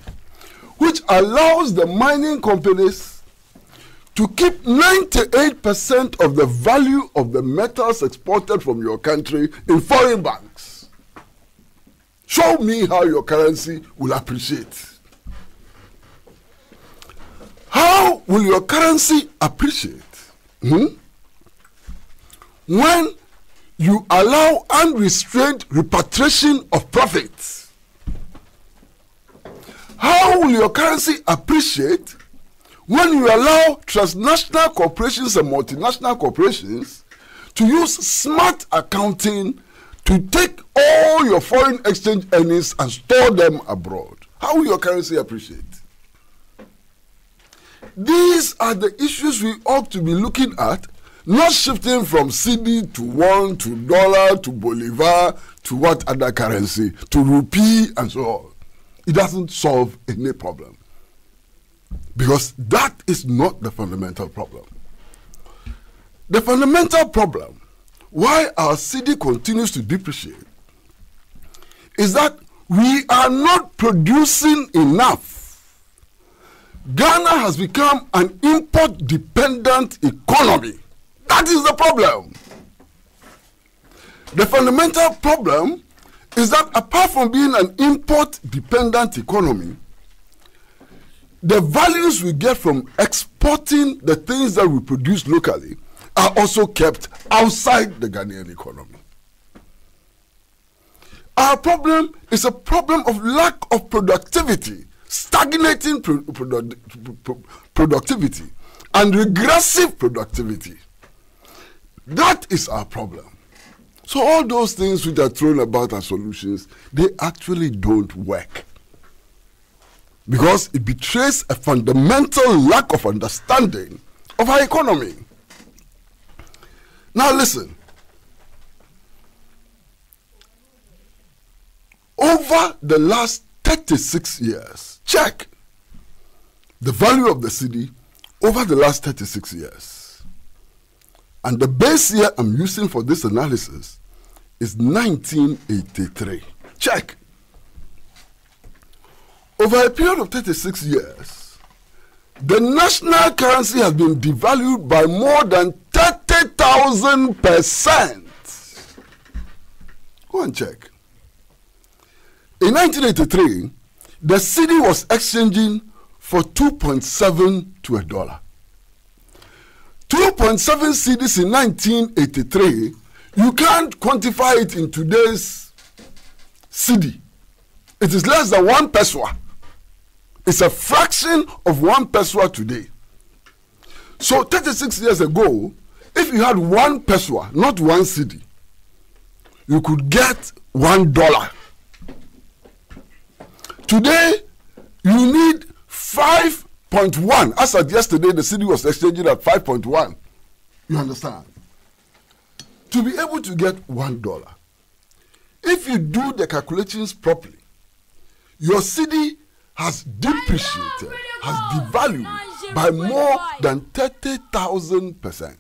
which allows the mining companies to keep 98% of the value of the metals exported from your country in foreign banks. Show me how your currency will appreciate. How will your currency appreciate? When you allow unrestrained repatriation of profits. How will your currency appreciate when you allow transnational corporations and multinational corporations to use smart accounting to take all your foreign exchange earnings and store them abroad, how will your currency appreciate? These are the issues we ought to be looking at, not shifting from cedi to won to dollar to bolivar to what other currency, to rupee and so on. It doesn't solve any problem. Because that is not the fundamental problem. The fundamental problem, why our cedi continues to depreciate, is that we are not producing enough. Ghana has become an import-dependent economy. That is the problem. The fundamental problem is that apart from being an import-dependent economy, the values we get from exporting the things that we produce locally are also kept outside the Ghanaian economy. Our problem is a problem of lack of productivity, stagnating productivity, and regressive productivity. That is our problem. So all those things which are thrown about as solutions, they actually don't work. Because it betrays a fundamental lack of understanding of our economy. Now listen. Over the last 36 years, check the value of the cedi over the last 36 years. And the base year I'm using for this analysis is 1983. Check. Over a period of 36 years, the national currency has been devalued by more than 30,000%. Go and check. In 1983, the cedi was exchanging for 2.7 to a dollar. 2.7 cedis in 1983, you can't quantify it in today's cedi. It is less than 1 peswa. It's a fraction of 1 peswa today. So 36 years ago, if you had 1 peswa, not 1 cedi, you could get $1. Today, you need 5.1. As at yesterday, the cedi was exchanging at 5.1. You understand? To be able to get $1. If you do the calculations properly, your cedi has depreciated, has devalued by more than 30,000%.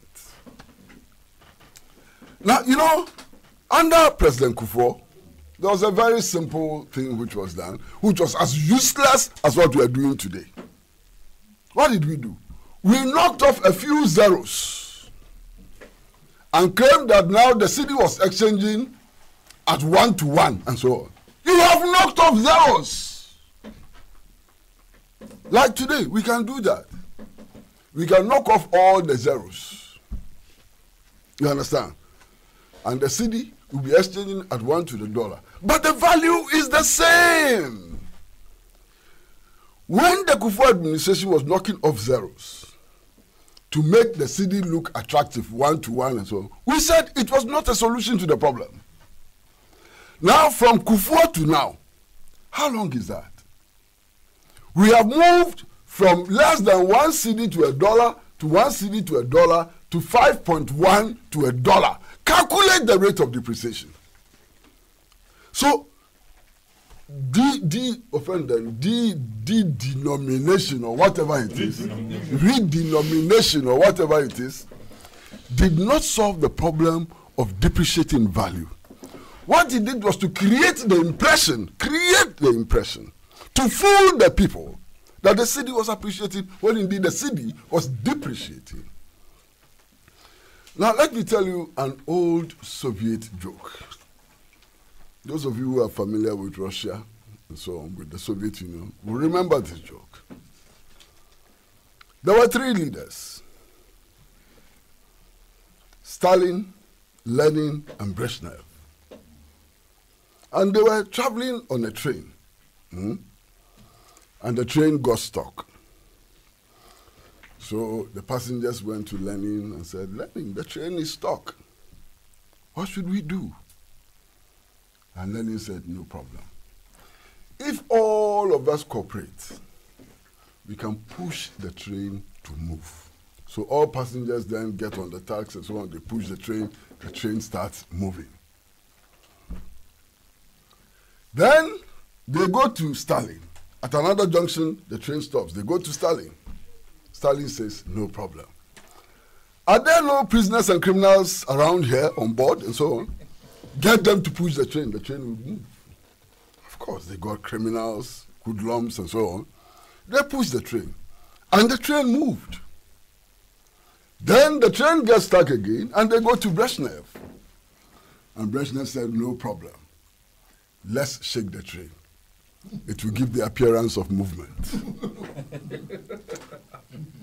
Now, you know, under President Kufuor, there was a very simple thing which was done, which was as useless as what we are doing today. What did we do? We knocked off a few zeros and claimed that now the cedi was exchanging at 1 to 1 and so on. You have knocked off zeros. Like today, we can do that. We can knock off all the zeros. You understand? And the cedi will be exchanging at 1 to the dollar. But the value is the same. When the Kufuor administration was knocking off zeros to make the cedi look attractive, 1 to 1 and so on, we said it was not a solution to the problem. Now, from Kufuor to now, how long is that? We have moved from less than 1 cedi to a dollar to 1 cedi to a dollar to 5.1 to a dollar. Calculate the rate of depreciation. So, de-denomination or whatever it is, redenomination or whatever it is, did not solve the problem of depreciating value. What it did was to create the impression, to fool the people that the cedi was appreciating when indeed the cedi was depreciating. Now, let me tell you an old Soviet joke. Those of you who are familiar with Russia and so on, with the Soviet Union, will remember this joke. There were 3 leaders: Stalin, Lenin, and Brezhnev. And they were traveling on a train. And the train got stuck. So the passengers went to Lenin and said, "Lenin, the train is stuck. What should we do?" And then he said, no problem. If all of us cooperate, we can push the train to move. So all passengers then get on the tracks and so on, they push the train starts moving. Then they go to Stalin. At another junction, the train stops. They go to Stalin. Stalin says, no problem. Are there no prisoners and criminals around here on board and so on? Get them to push the train will move. Of course, they got criminals, hoodlums and so on. They pushed the train, and the train moved. Then the train gets stuck again, and they go to Brezhnev. And Brezhnev said, no problem. Let's shake the train. It will give the appearance of movement.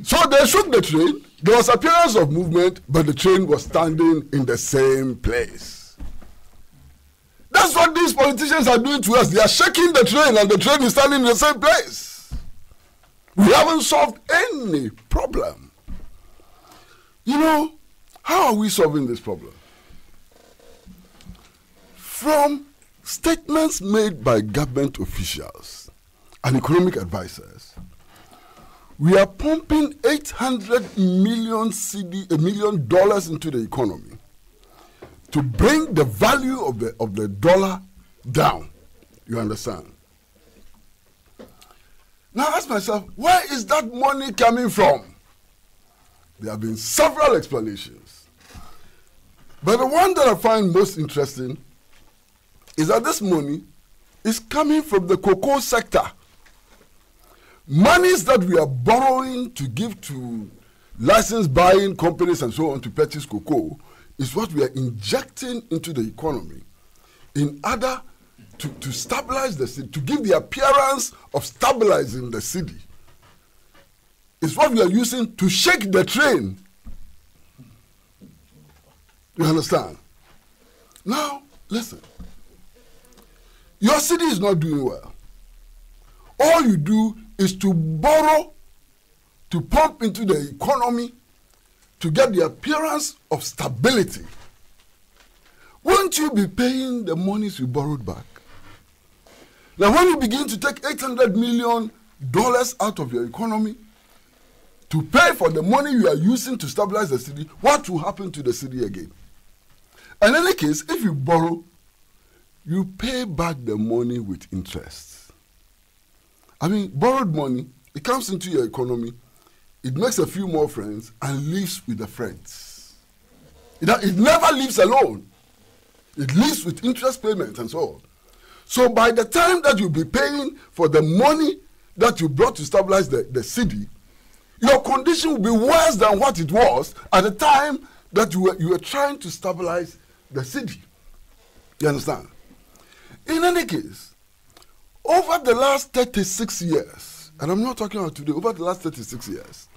So they shook the train. There was appearance of movement, but the train was standing in the same place. That's what these politicians are doing to us. They are shaking the train, and the train is standing in the same place. We haven't solved any problem. You know, how are we solving this problem? From statements made by government officials and economic advisors, we are pumping $800 million into the economy to bring the value of the dollar down. You understand? Now I ask myself, where is that money coming from? There have been several explanations. But the one that I find most interesting is that this money is coming from the cocoa sector. Monies that we are borrowing to give to license buying companies and so on to purchase cocoa is what we are injecting into the economy in order to stabilize the city, to give the appearance of stabilizing the city. It's what we are using to shake the train. You understand? Now, listen. Your city is not doing well. All you do is to borrow, to pump into the economy, to get the appearance of stability. Won't you be paying the monies you borrowed back? Now, when you begin to take $800 million out of your economy to pay for the money you are using to stabilize the city, what will happen to the city again? In any case, if you borrow, you pay back the money with interest. I mean, borrowed money, it comes into your economy, it makes a few more friends and lives with the friends. It never lives alone. It lives with interest payments and so on. So by the time that you'll be paying for the money that you brought to stabilize the city, your condition will be worse than what it was at the time that you were trying to stabilize the city. You understand? In any case, over the last 36 years, and I'm not talking about today, over the last 36 years,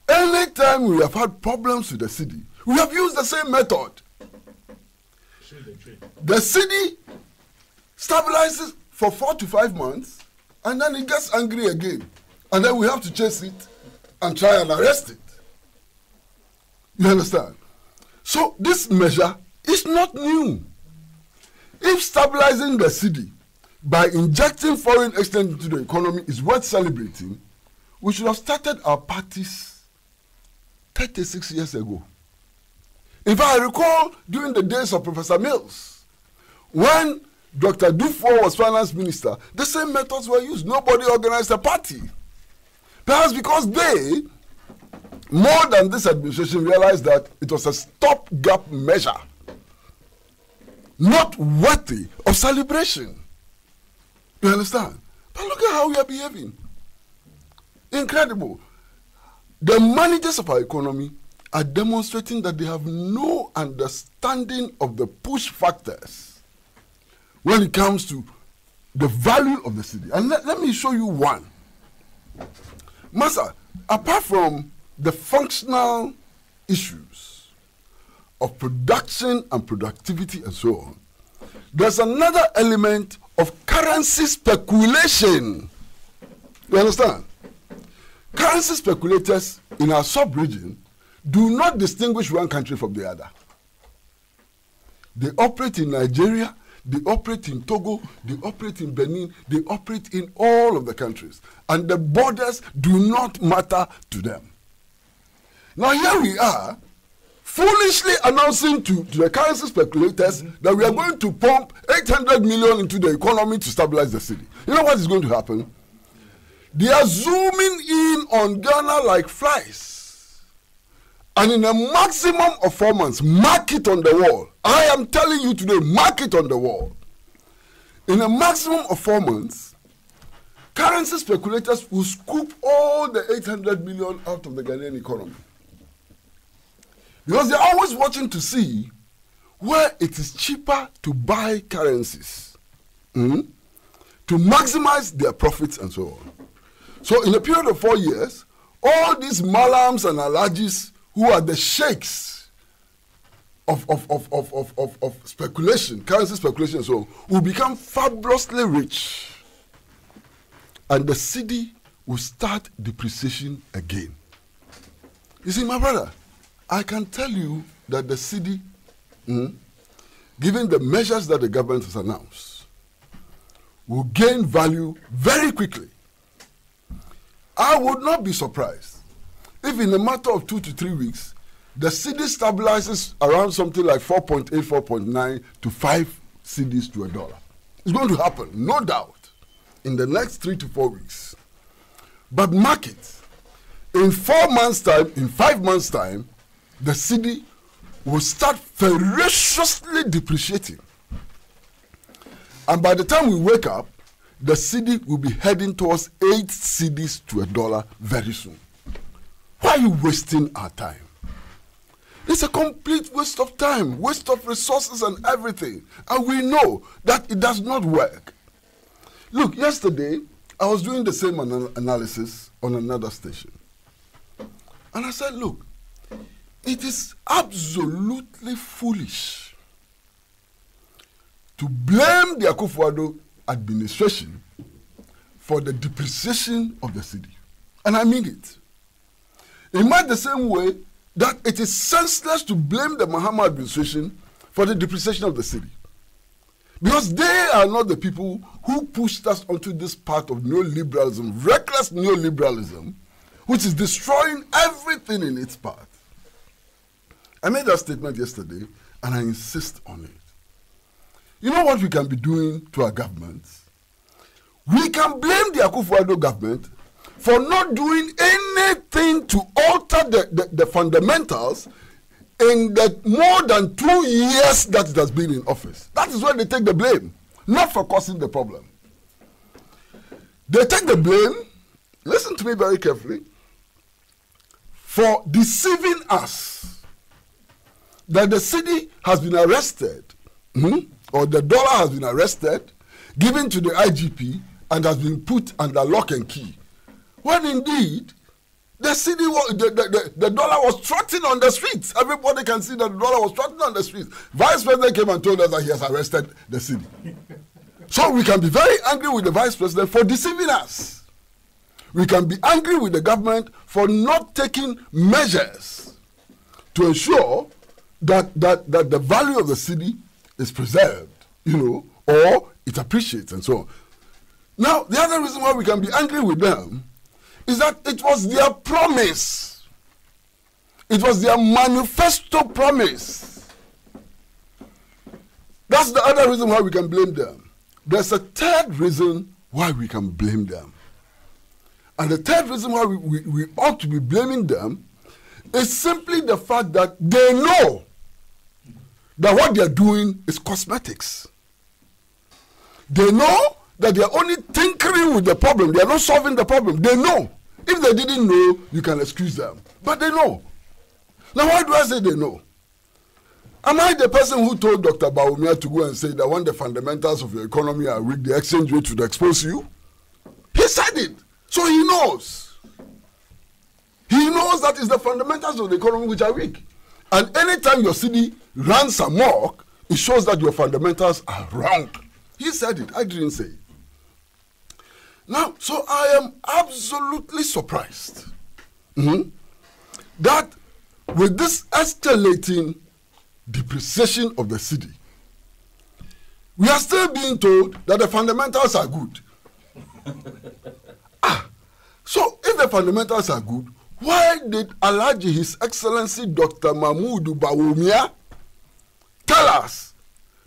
anytime we have had problems with the city, we have used the same method. The city stabilizes for 4 to 5 months, and then it gets angry again. And then we have to chase it and try and arrest it. You understand? So this measure is not new. If stabilizing the city by injecting foreign exchange into the economy is worth celebrating, we should have started our parties 36 years ago. In fact, I recall during the days of Professor Mills, when Dr. Dufour was finance minister, the same methods were used. Nobody organized a party. Perhaps because they, more than this administration, realized that it was a stopgap measure, not worthy of celebration. You understand? But look at how we are behaving. Incredible. The managers of our economy are demonstrating that they have no understanding of the push factors when it comes to the value of the city. And let me show you one. Master, apart from the functional issues of production and productivity and so on, there's another element of currency speculation. You understand? Currency speculators in our sub-region do not distinguish one country from the other. They operate in Nigeria, they operate in Togo, they operate in Benin, they operate in all of the countries. And the borders do not matter to them. Now here we are, foolishly announcing to the currency speculators that we are going to pump 800 million into the economy to stabilize the city. You know what is going to happen? They are zooming in on Ghana like flies. And in a maximum of 4 months, mark it on the wall. I am telling you today, mark it on the wall. In a maximum of 4 months, currency speculators will scoop all the 800 million out of the Ghanaian economy. Because they're always watching to see where it is cheaper to buy currencies, to maximize their profits and so on. So in a period of 4 years, all these malams and alhajis who are the sheikhs of speculation, currency speculation and so on, will become fabulously rich. And the cedi will start depreciation again. You see, my brother, I can tell you that the cedi, given the measures that the government has announced, will gain value very quickly. I would not be surprised if in a matter of 2 to 3 weeks, the cedi stabilizes around something like 4.8, 4.9 to 5 cedis to $1. It's going to happen, no doubt, in the next 3 to 4 weeks. But mark it, in 4 months' time, in 5 months' time, the cedi will start ferociously depreciating. And by the time we wake up, the cedi will be heading towards 8 cedis to $1 very soon. Why are you wasting our time? It's a complete waste of time, waste of resources and everything. And we know that it does not work. Look, yesterday, I was doing the same analysis on another station. And I said, look, it is absolutely foolish to blame the Akufo-Addo administration for the depreciation of the cedi. And I mean it. In much the same way that it is senseless to blame the Mahama administration for the depreciation of the cedi. Because they are not the people who pushed us onto this path of neoliberalism, reckless neoliberalism, which is destroying everything in its path. I made that statement yesterday, and I insist on it. You know what we can be doing to our governments? We can blame the Akufo-Addo government for not doing anything to alter the fundamentals in the more than 2 years that it has been in office. That is where they take the blame, not for causing the problem. They take the blame, listen to me very carefully, for deceiving us that the cedi has been arrested, or the dollar has been arrested, given to the IGP, and has been put under lock and key. When indeed, the cedi, the dollar was trotting on the streets. Everybody can see that the dollar was trotting on the streets. Vice President came and told us that he has arrested the cedi. So we can be very angry with the Vice President for deceiving us. We can be angry with the government for not taking measures to ensure that the value of the cedi is preserved, or it appreciates and so on. Now, the other reason why we can be angry with them is that it was their promise. It was their manifesto promise. That's the other reason why we can blame them. There's a third reason why we can blame them. And the third reason why we ought to be blaming them is simply the fact that they know that what they're doing is cosmetics. They know that they're only tinkering with the problem. They are not solving the problem. They know. If they didn't know, you can excuse them. But they know. Now, why do I say they know? Am I the person who told Dr. Bawumia to go and say that when the fundamentals of your economy are weak, the exchange rate would expose you? He said it. So he knows. He knows that it's the fundamentals of the economy which are weak. And anytime your cedi runs amok, it shows that your fundamentals are wrong. He said it. I didn't say it. Now, so I am absolutely surprised that with this escalating depreciation of the cedi, we are still being told that the fundamentals are good. So if the fundamentals are good, why did Alhaji, His Excellency Dr. Mahmoud Bawumia, tell us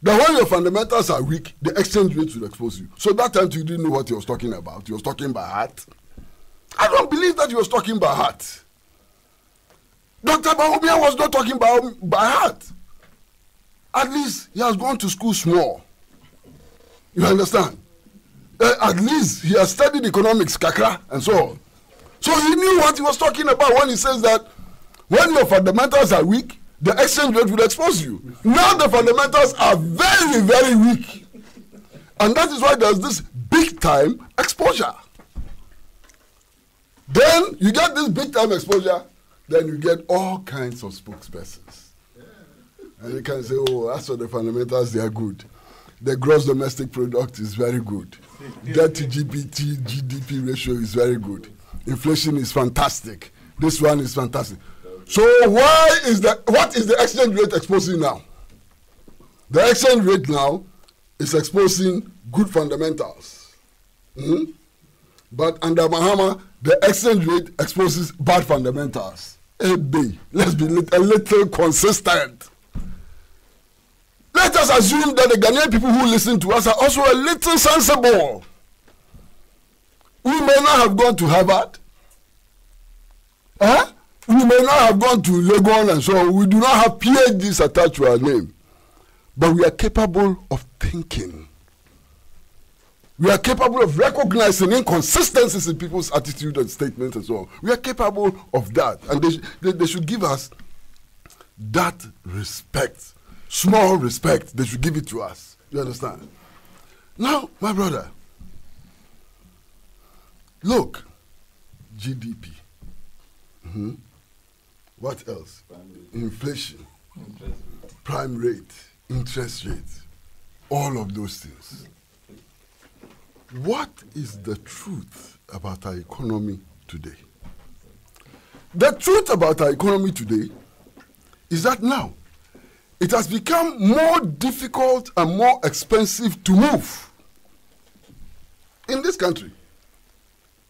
that when your fundamentals are weak, the exchange rate will expose you? So that time you didn't know what he was talking about. He was talking by heart. I don't believe that he was talking by heart. Dr. Bawumia was not talking by heart. At least he has gone to school small. You understand? At least he has studied economics, kakra, and so on. So he knew what he was talking about when he says that when your fundamentals are weak, the exchange rate will expose you. Now the fundamentals are very, very weak. And that is why there's this big time exposure. Then you get this big time exposure, then you get all kinds of spokespersons. And you can say, oh, as for the fundamentals, they are good. The gross domestic product is very good. Debt to GDP ratio is very good. Inflation is fantastic. This one is fantastic. So what is the exchange rate exposing now? The exchange rate now is exposing good fundamentals. But under Mahama, the exchange rate exposes bad fundamentals. Let's be a little consistent. Let us assume that the Ghanaian people who listen to us are also a little sensible. We may not have gone to Harvard. We may not have gone to Legon and so on. We do not have PhDs attached to our name. But we are capable of thinking. We are capable of recognizing inconsistencies in people's attitude and statements and so on. We are capable of that. And they should give us that respect. Small respect. They should give it to us. You understand? Now, my brother, look, GDP. What else? Inflation, prime rate, interest rate, all of those things. What is the truth about our economy today? The truth about our economy today is that now it has become more difficult and more expensive to move in this country.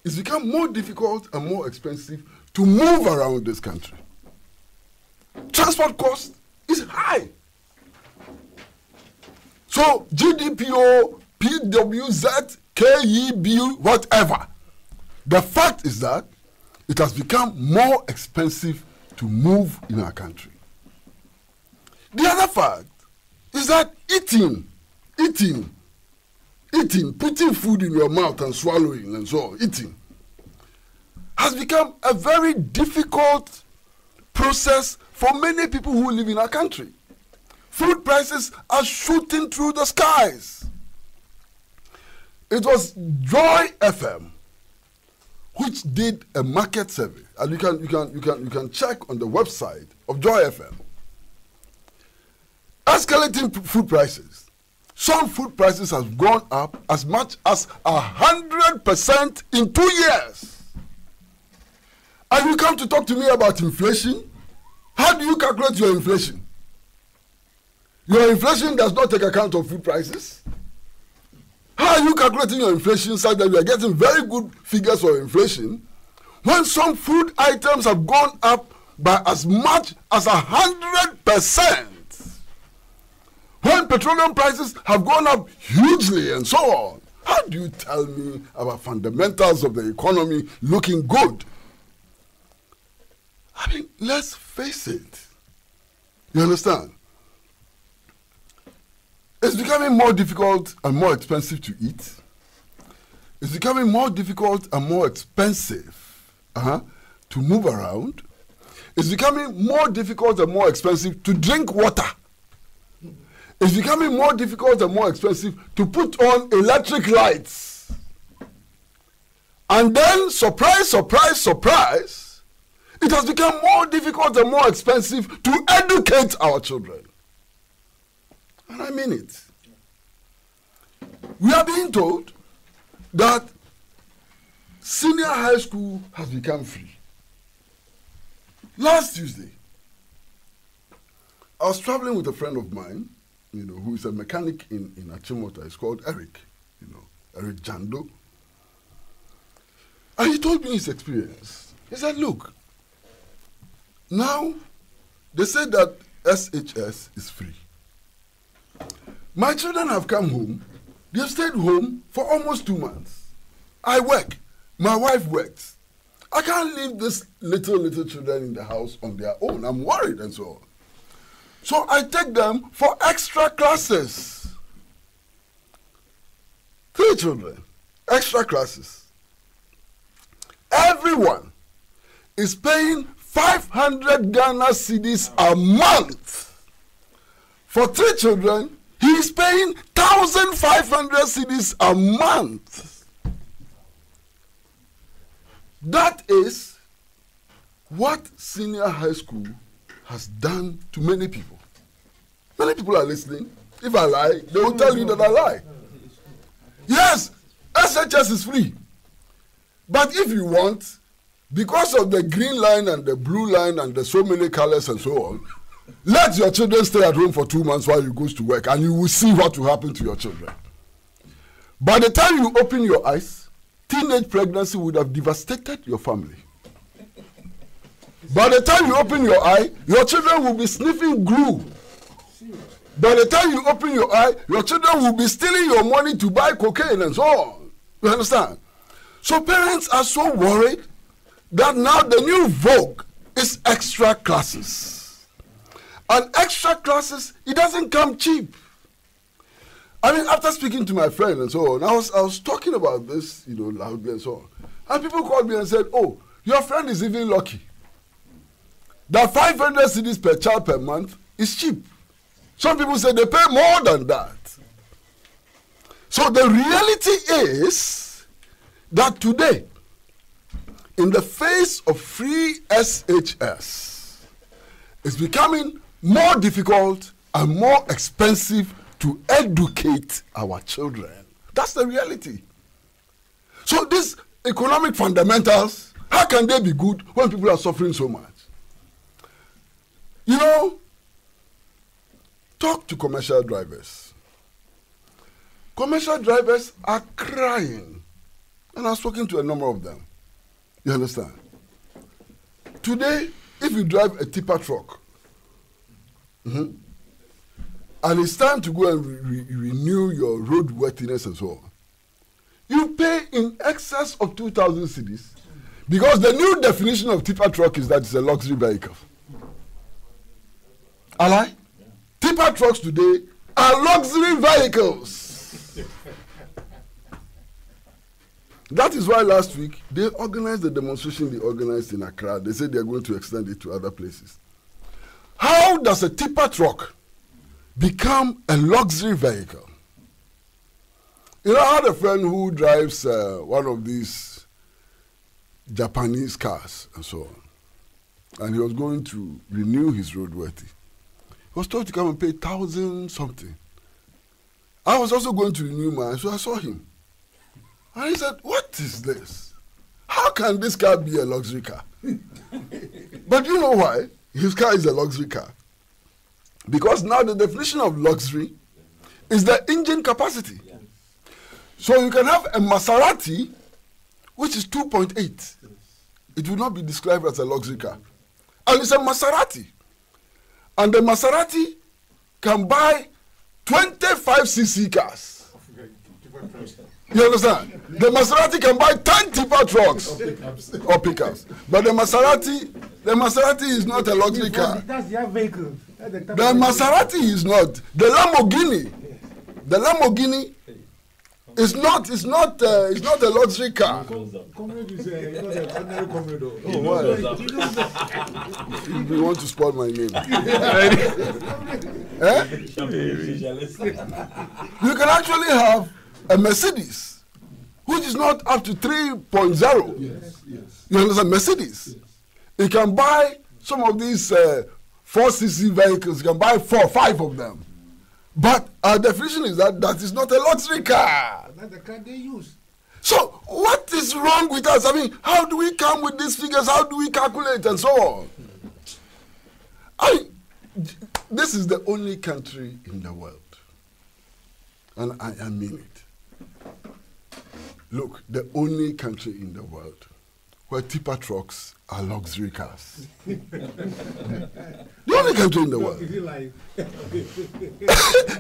It's become more difficult and more expensive to move around this country. Transport cost is high. So GDPO, PWZ, KEB, whatever. The fact is that it has become more expensive to move in our country. The other fact is that eating, putting food in your mouth and swallowing and so on, eating, has become a very difficult process for many people who live in our country. Food prices are shooting through the skies. It was Joy FM which did a market survey, and you can check on the website of Joy FM. Escalating food prices. Some food prices have gone up as much as 100% in 2 years. And you come to talk to me about inflation? How do you calculate your inflation? Your inflation does not take account of food prices. How are you calculating your inflation such that you are getting very good figures for inflation when some food items have gone up by as much as 100%? When petroleum prices have gone up hugely and so on? How do you tell me about fundamentals of the economy looking good? I mean, let's face it. You understand? It's becoming more difficult and more expensive to eat. It's becoming more difficult and more expensive to move around. It's becoming more difficult and more expensive to drink water. It's becoming more difficult and more expensive to put on electric lights. And then, surprise, surprise, surprise, it has become more difficult and more expensive to educate our children. And I mean it. We are being told that senior high school has become free. Last Tuesday, I was traveling with a friend of mine who is a mechanic in Achimota. He's called Eric, Eric Jando. And he told me his experience. He said, look, now they said that SHS is free. My children have come home. They've stayed home for almost 2 months. I work. My wife works. I can't leave these little children in the house on their own. I'm worried and so on. So I take them for extra classes. 3 children, extra classes. Everyone is paying 500 Ghana cedis a month. For 3 children, he is paying 1,500 cedis a month. That is what senior high school has done to many people. Many people are listening. If I lie, they will tell you that I lie. Yes, SHS is free. But if you want, because of the green line and the blue line and the so many colors and so on, let your children stay at home for 2 months while you go to work, and you will see what will happen to your children. By the time you open your eyes, teenage pregnancy would have devastated your family. By the time you open your eye, your children will be sniffing glue. By the time you open your eye, your children will be stealing your money to buy cocaine and so on. You understand? So parents are so worried that now the new vogue is extra classes. And extra classes, it doesn't come cheap. I mean, after speaking to my friend and so on, I was talking about this, loudly and so on. And people called me and said, oh, your friend is even lucky. That 500 cedis per child per month is cheap. Some people say they pay more than that. So the reality is that today, in the face of free SHS, it's becoming more difficult and more expensive to educate our children. That's the reality. So these economic fundamentals, how can they be good when people are suffering so much? Talk to commercial drivers. Commercial drivers are crying. And I've spoken to a number of them. You understand? Today, if you drive a tipper truck, and it's time to go and renew your roadworthiness and so on, you pay in excess of 2,000 cedis because the new definition of tipper truck is that it's a luxury vehicle. Alright? Tipper trucks today are luxury vehicles. That is why last week they organized the demonstration they organized in Accra. They said they are going to extend it to other places. How does a tipper truck become a luxury vehicle? I had a friend who drives one of these Japanese cars and so on. And he was going to renew his roadworthy. He was told to come and pay 1,000 something. I was also going to renew mine, so I saw him. And he said, what is this? How can this car be a luxury car? But you know why? His car is a luxury car. Because now the definition of luxury is the engine capacity. Yes. So you can have a Maserati, which is 2.8. Yes. It will not be described as a luxury car. And it's a Maserati. And the Maserati can buy 25cc cars. You understand? The Maserati can buy 10 tipper trucks or pickups. But the Maserati is not a luxury car. That's their vehicle. The Maserati is not. The Lamborghini is not a luxury car. You want to spoil my name? You can actually have a Mercedes, which is not up to 3.0. Yes. You understand? Mercedes. Yes. You can buy some of these 4cc vehicles. You can buy 4, 5 of them. But our definition is that is not a luxury car. That's the car they use. So what is wrong with us? I mean, how do we come with these figures? How do we calculate and so on? this is the only country in the world, and I mean it. Look, the only country in the world where tipper trucks are luxury cars. The only country in the world.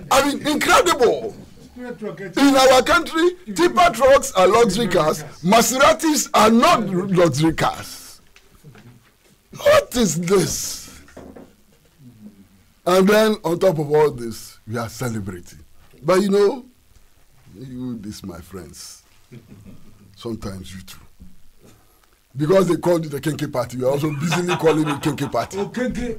I mean, incredible. In our country, tipper trucks are luxury cars. Maseratis are not luxury cars. What is this? And then, on top of all this, we are celebrating. But you, this, my friends, sometimes you too. Because they called it the Kenke party, you are also busily calling it Kenke party. Oh, Kenke.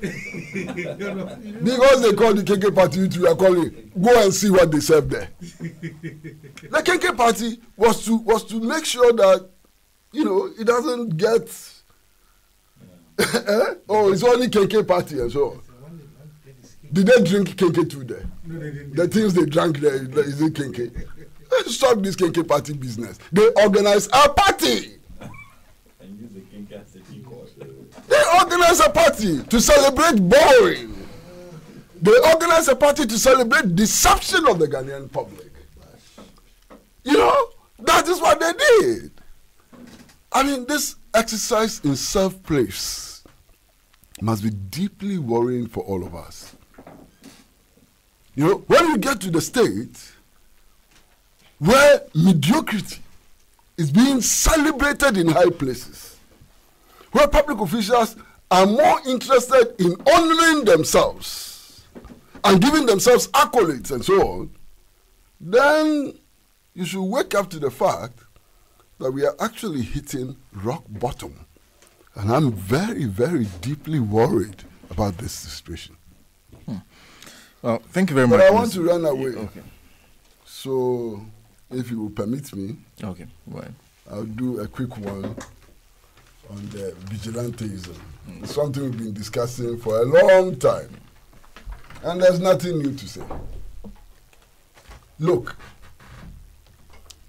Because they called the Kenke party, you two are calling. Go and see what they serve there. The Kenke party was to make sure that, it doesn't get. Oh, it's only Kenke party and so on. Did they drink Kenke too there? No, they didn't. The things they drank there, is it Kenke? Stop this Kenke party business. They organize a party. They organize a party to celebrate borrowing. They organize a party to celebrate deception of the Ghanaian public. That is what they did. I mean, this exercise in self-praise must be deeply worrying for all of us. When you get to the state where mediocrity is being celebrated in high places, where public officials are more interested in honoring themselves and giving themselves accolades and so on, then you should wake up to the fact that we are actually hitting rock bottom. And I'm very, very deeply worried about this situation. Well, thank you very much. But I want to run away. Okay. So, if you will permit me, okay, well, I'll do a quick one on the vigilantism. It's something we've been discussing for a long time. And there's nothing new to say. Look,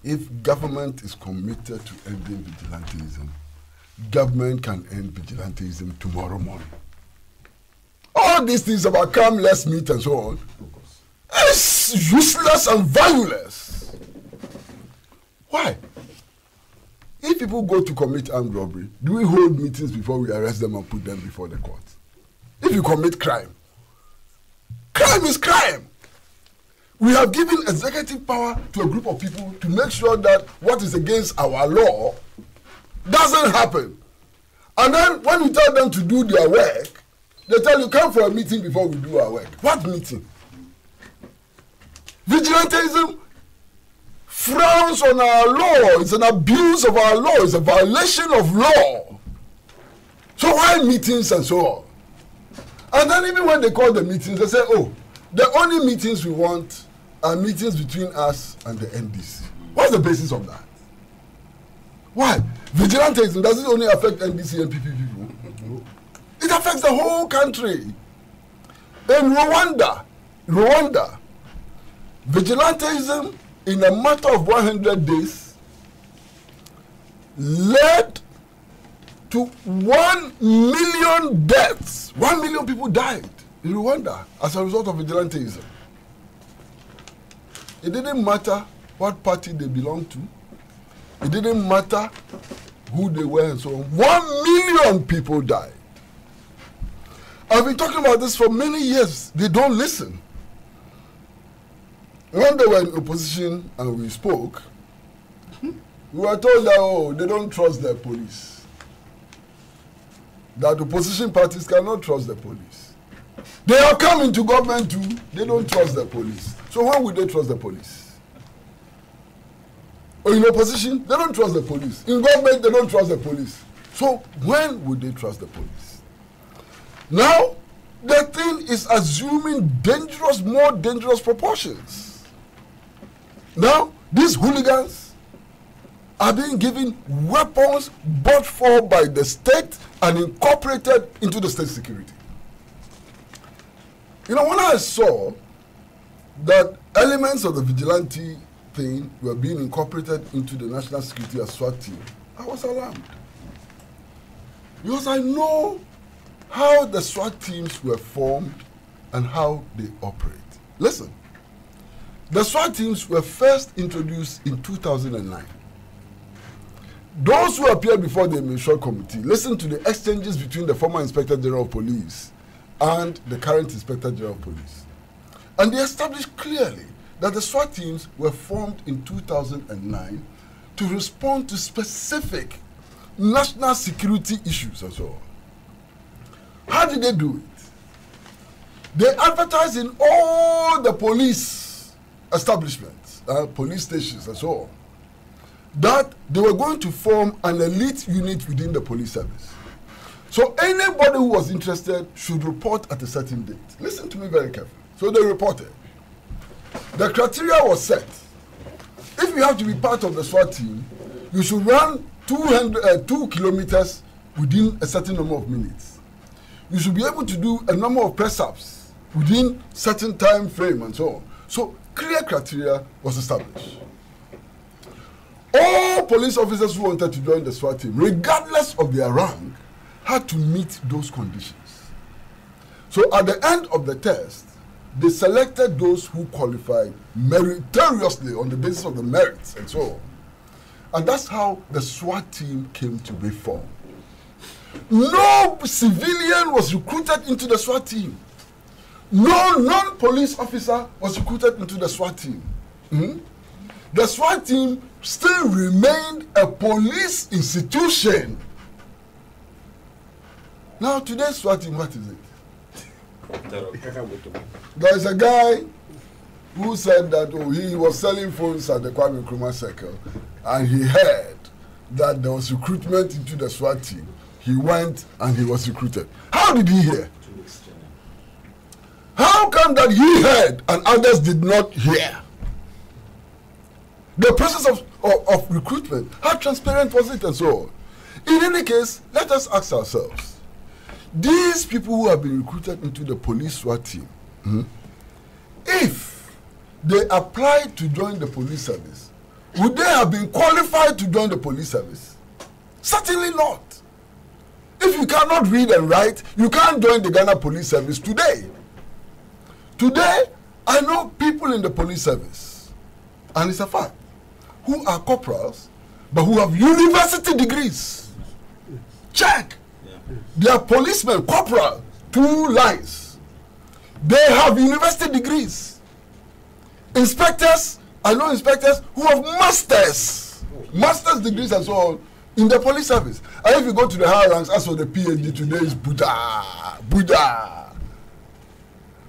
if government is committed to ending vigilantism, government can end vigilantism tomorrow morning. All these things about come, let's meet and so on, it's useless and valueless. Why? If people go to commit armed robbery, do we hold meetings before we arrest them and put them before the court? If you commit crime, crime is crime. We have given executive power to a group of people to make sure that what is against our law doesn't happen. And then when you tell them to do their work, they tell you, come for a meeting before we do our work. What meeting? Vigilantism frowns on our law. It's an abuse of our law. It's a violation of law. So why meetings and so on? And then even when they call the meetings, they say, oh, the only meetings we want are meetings between us and the NDC. What's the basis of that? Why? Vigilantism, does it only affect NDC and PP people? It affects the whole country. In Rwanda, vigilantism in a matter of 100 days led to 1 million deaths. 1 million people died in Rwanda as a result of vigilantism. It didn't matter what party they belonged to. It didn't matter who they were and so on. 1 million people died. I've been talking about this for many years. They don't listen. When they were in opposition and we spoke, we were told that, they don't trust their police. That opposition parties cannot trust the police. They have come into government too. They don't trust the police. So when would they trust the police? Or in opposition, they don't trust the police. In government, they don't trust the police. So when would they trust the police? Now, the thing is assuming more dangerous proportions. Now, these hooligans are being given weapons bought for by the state and incorporated into the state security. When I saw that elements of the vigilante thing were being incorporated into the national security as SWAT team, I was alarmed. Because I know how the SWAT teams were formed and how they operate. Listen, the SWAT teams were first introduced in 2009. Those who appeared before the Administration Committee listened to the exchanges between the former Inspector General of Police and the current Inspector General of Police. And they established clearly that the SWAT teams were formed in 2009 to respond to specific national security issues and so on. How did they do it? They advertised in all the police establishments, police stations and so on, that they were going to form an elite unit within the police service. So anybody who was interested should report at a certain date. Listen to me very carefully. So they reported. The criteria was set. If you have to be part of the SWAT team, you should run 2 kilometers within a certain number of minutes. You should be able to do a number of press-ups within certain time frame and so on. So clear criteria was established. All police officers who wanted to join the SWAT team, regardless of their rank, had to meet those conditions. So at the end of the test, they selected those who qualified meritoriously on the basis of the merits and so on. And that's how the SWAT team came to be formed. No civilian was recruited into the SWAT team. No non-police officer was recruited into the SWAT team. The SWAT team still remained a police institution. Now today's SWAT team, what is it? There is a guy who said that he was selling phones at the Kwame Nkrumah Circle, and he heard that there was recruitment into the SWAT team. He went and he was recruited. How did he hear? How come that he heard and others did not hear? The process of recruitment, how transparent was it and so on? In any case, let us ask ourselves, these people who have been recruited into the police SWAT team, if they applied to join the police service, would they have been qualified to join the police service? Certainly not. If you cannot read and write, you can't join the Ghana Police Service today. Today, I know people in the police service, and it's a fact, who are corporals, but who have university degrees. Check. They are policemen, corporal, 2 lines. They have university degrees. Inspectors, I know inspectors who have master's degrees and so on in the police service. And if you go to the higher ranks, as for the PhD, today is Buddha.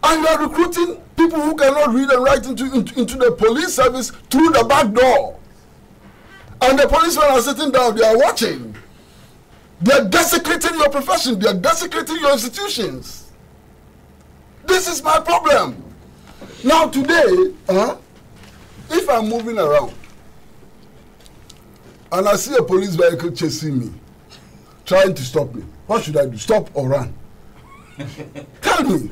And you are recruiting people who cannot read and write into the police service through the back door. And the policemen are sitting down, they are watching. They are desecrating your profession, they are desecrating your institutions. This is my problem. Now today, if I'm moving around and I see a police vehicle chasing me, trying to stop me, what should I do? Stop or run? Tell me.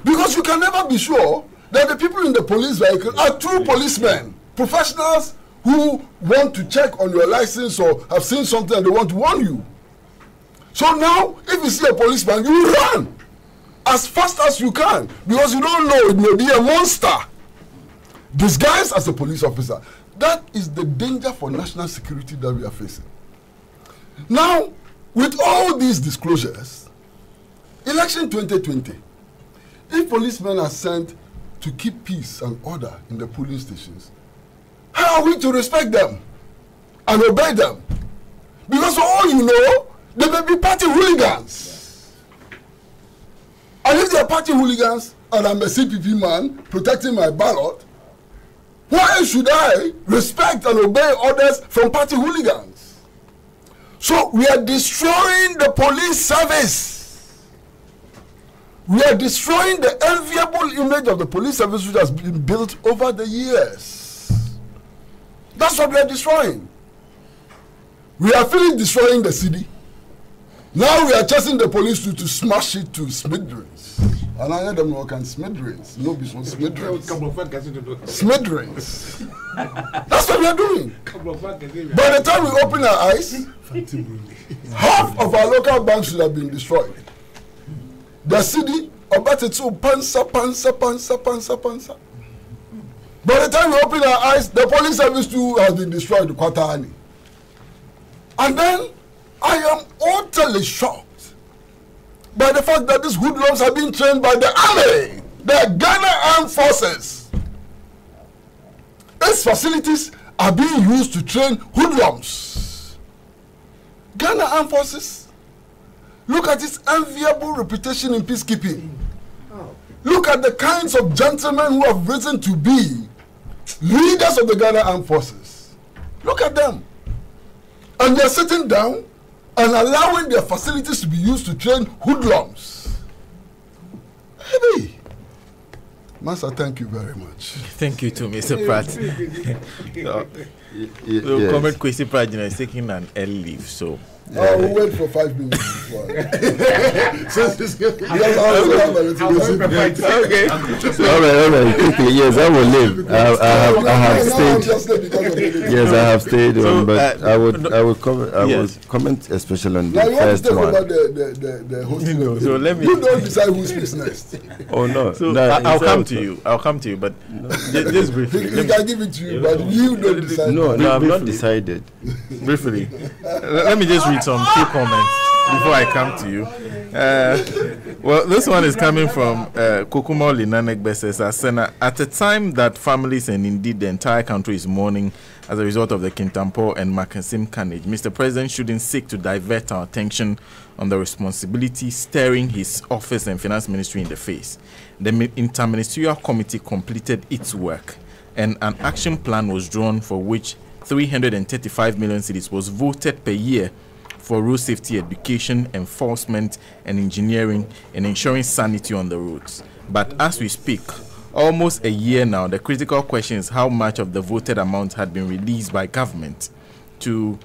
Because you can never be sure that the people in the police vehicle are true policemen, professionals who want to check on your license or have seen something and they want to warn you. So now, if you see a policeman, you run as fast as you can because you don't know, it may be a monster disguised as a police officer. That is the danger for national security that we are facing. Now, with all these disclosures, election 2020, if policemen are sent to keep peace and order in the polling stations, how are we to respect them and obey them? Because for all you know, they may be party hooligans. And if they are party hooligans and I'm a CPP man protecting my ballot, why should I respect and obey orders from party hooligans? So we are destroying the police service. We are destroying the enviable image of the police service which has been built over the years. That's what we are destroying. We are finished destroying the city. Now we are chasing the police to smash it to smithereens. And I heard them know can smithereens. No, be smithereens. Smithereens. That's what we are doing. By the time we open our eyes, half of our local banks should have been destroyed. The city About it too, pansa. By the time we open our eyes, the police service too has been destroyed quarterly. And then I am utterly shocked by the fact that these hoodlums are being trained by the army, the Ghana Armed Forces. These facilities are being used to train hoodlums. Ghana Armed Forces. Look at its enviable reputation in peacekeeping. Look at the kinds of gentlemen who have risen to be leaders of the Ghana Armed Forces. Look at them. And they're sitting down and allowing their facilities to be used to train hoodlums. Hey, Master, thank you very much. Thank you to Mr. Pratt. Comrade Kwesi Pratt is taking an early leave, so. We'll wait for 5 minutes before. Okay. All right. Okay. Yes, I will leave. I have stayed. Yes, I have stayed. So, but I will comment especially on the first one. About the hosting. No, so let me. You don't decide who speaks next. Oh no. So no, I'll come to you. But just briefly. He can give it to you, but you don't decide. No, I've not decided. Briefly, let me just read some few comments before I come to you. Well, this one is coming from Kokumo Linanekbe says, at a time that families and indeed the entire country is mourning as a result of the Kintampo and Makasim carnage, Mr. President shouldn't seek to divert our attention on the responsibility staring his office and finance ministry in the face. The interministerial committee completed its work and an action plan was drawn for which 335 million cedis was voted per year for road safety education, enforcement, and engineering, and ensuring sanity on the roads. But as we speak, almost a year now, the critical question is how much of the voted amount had been released by government to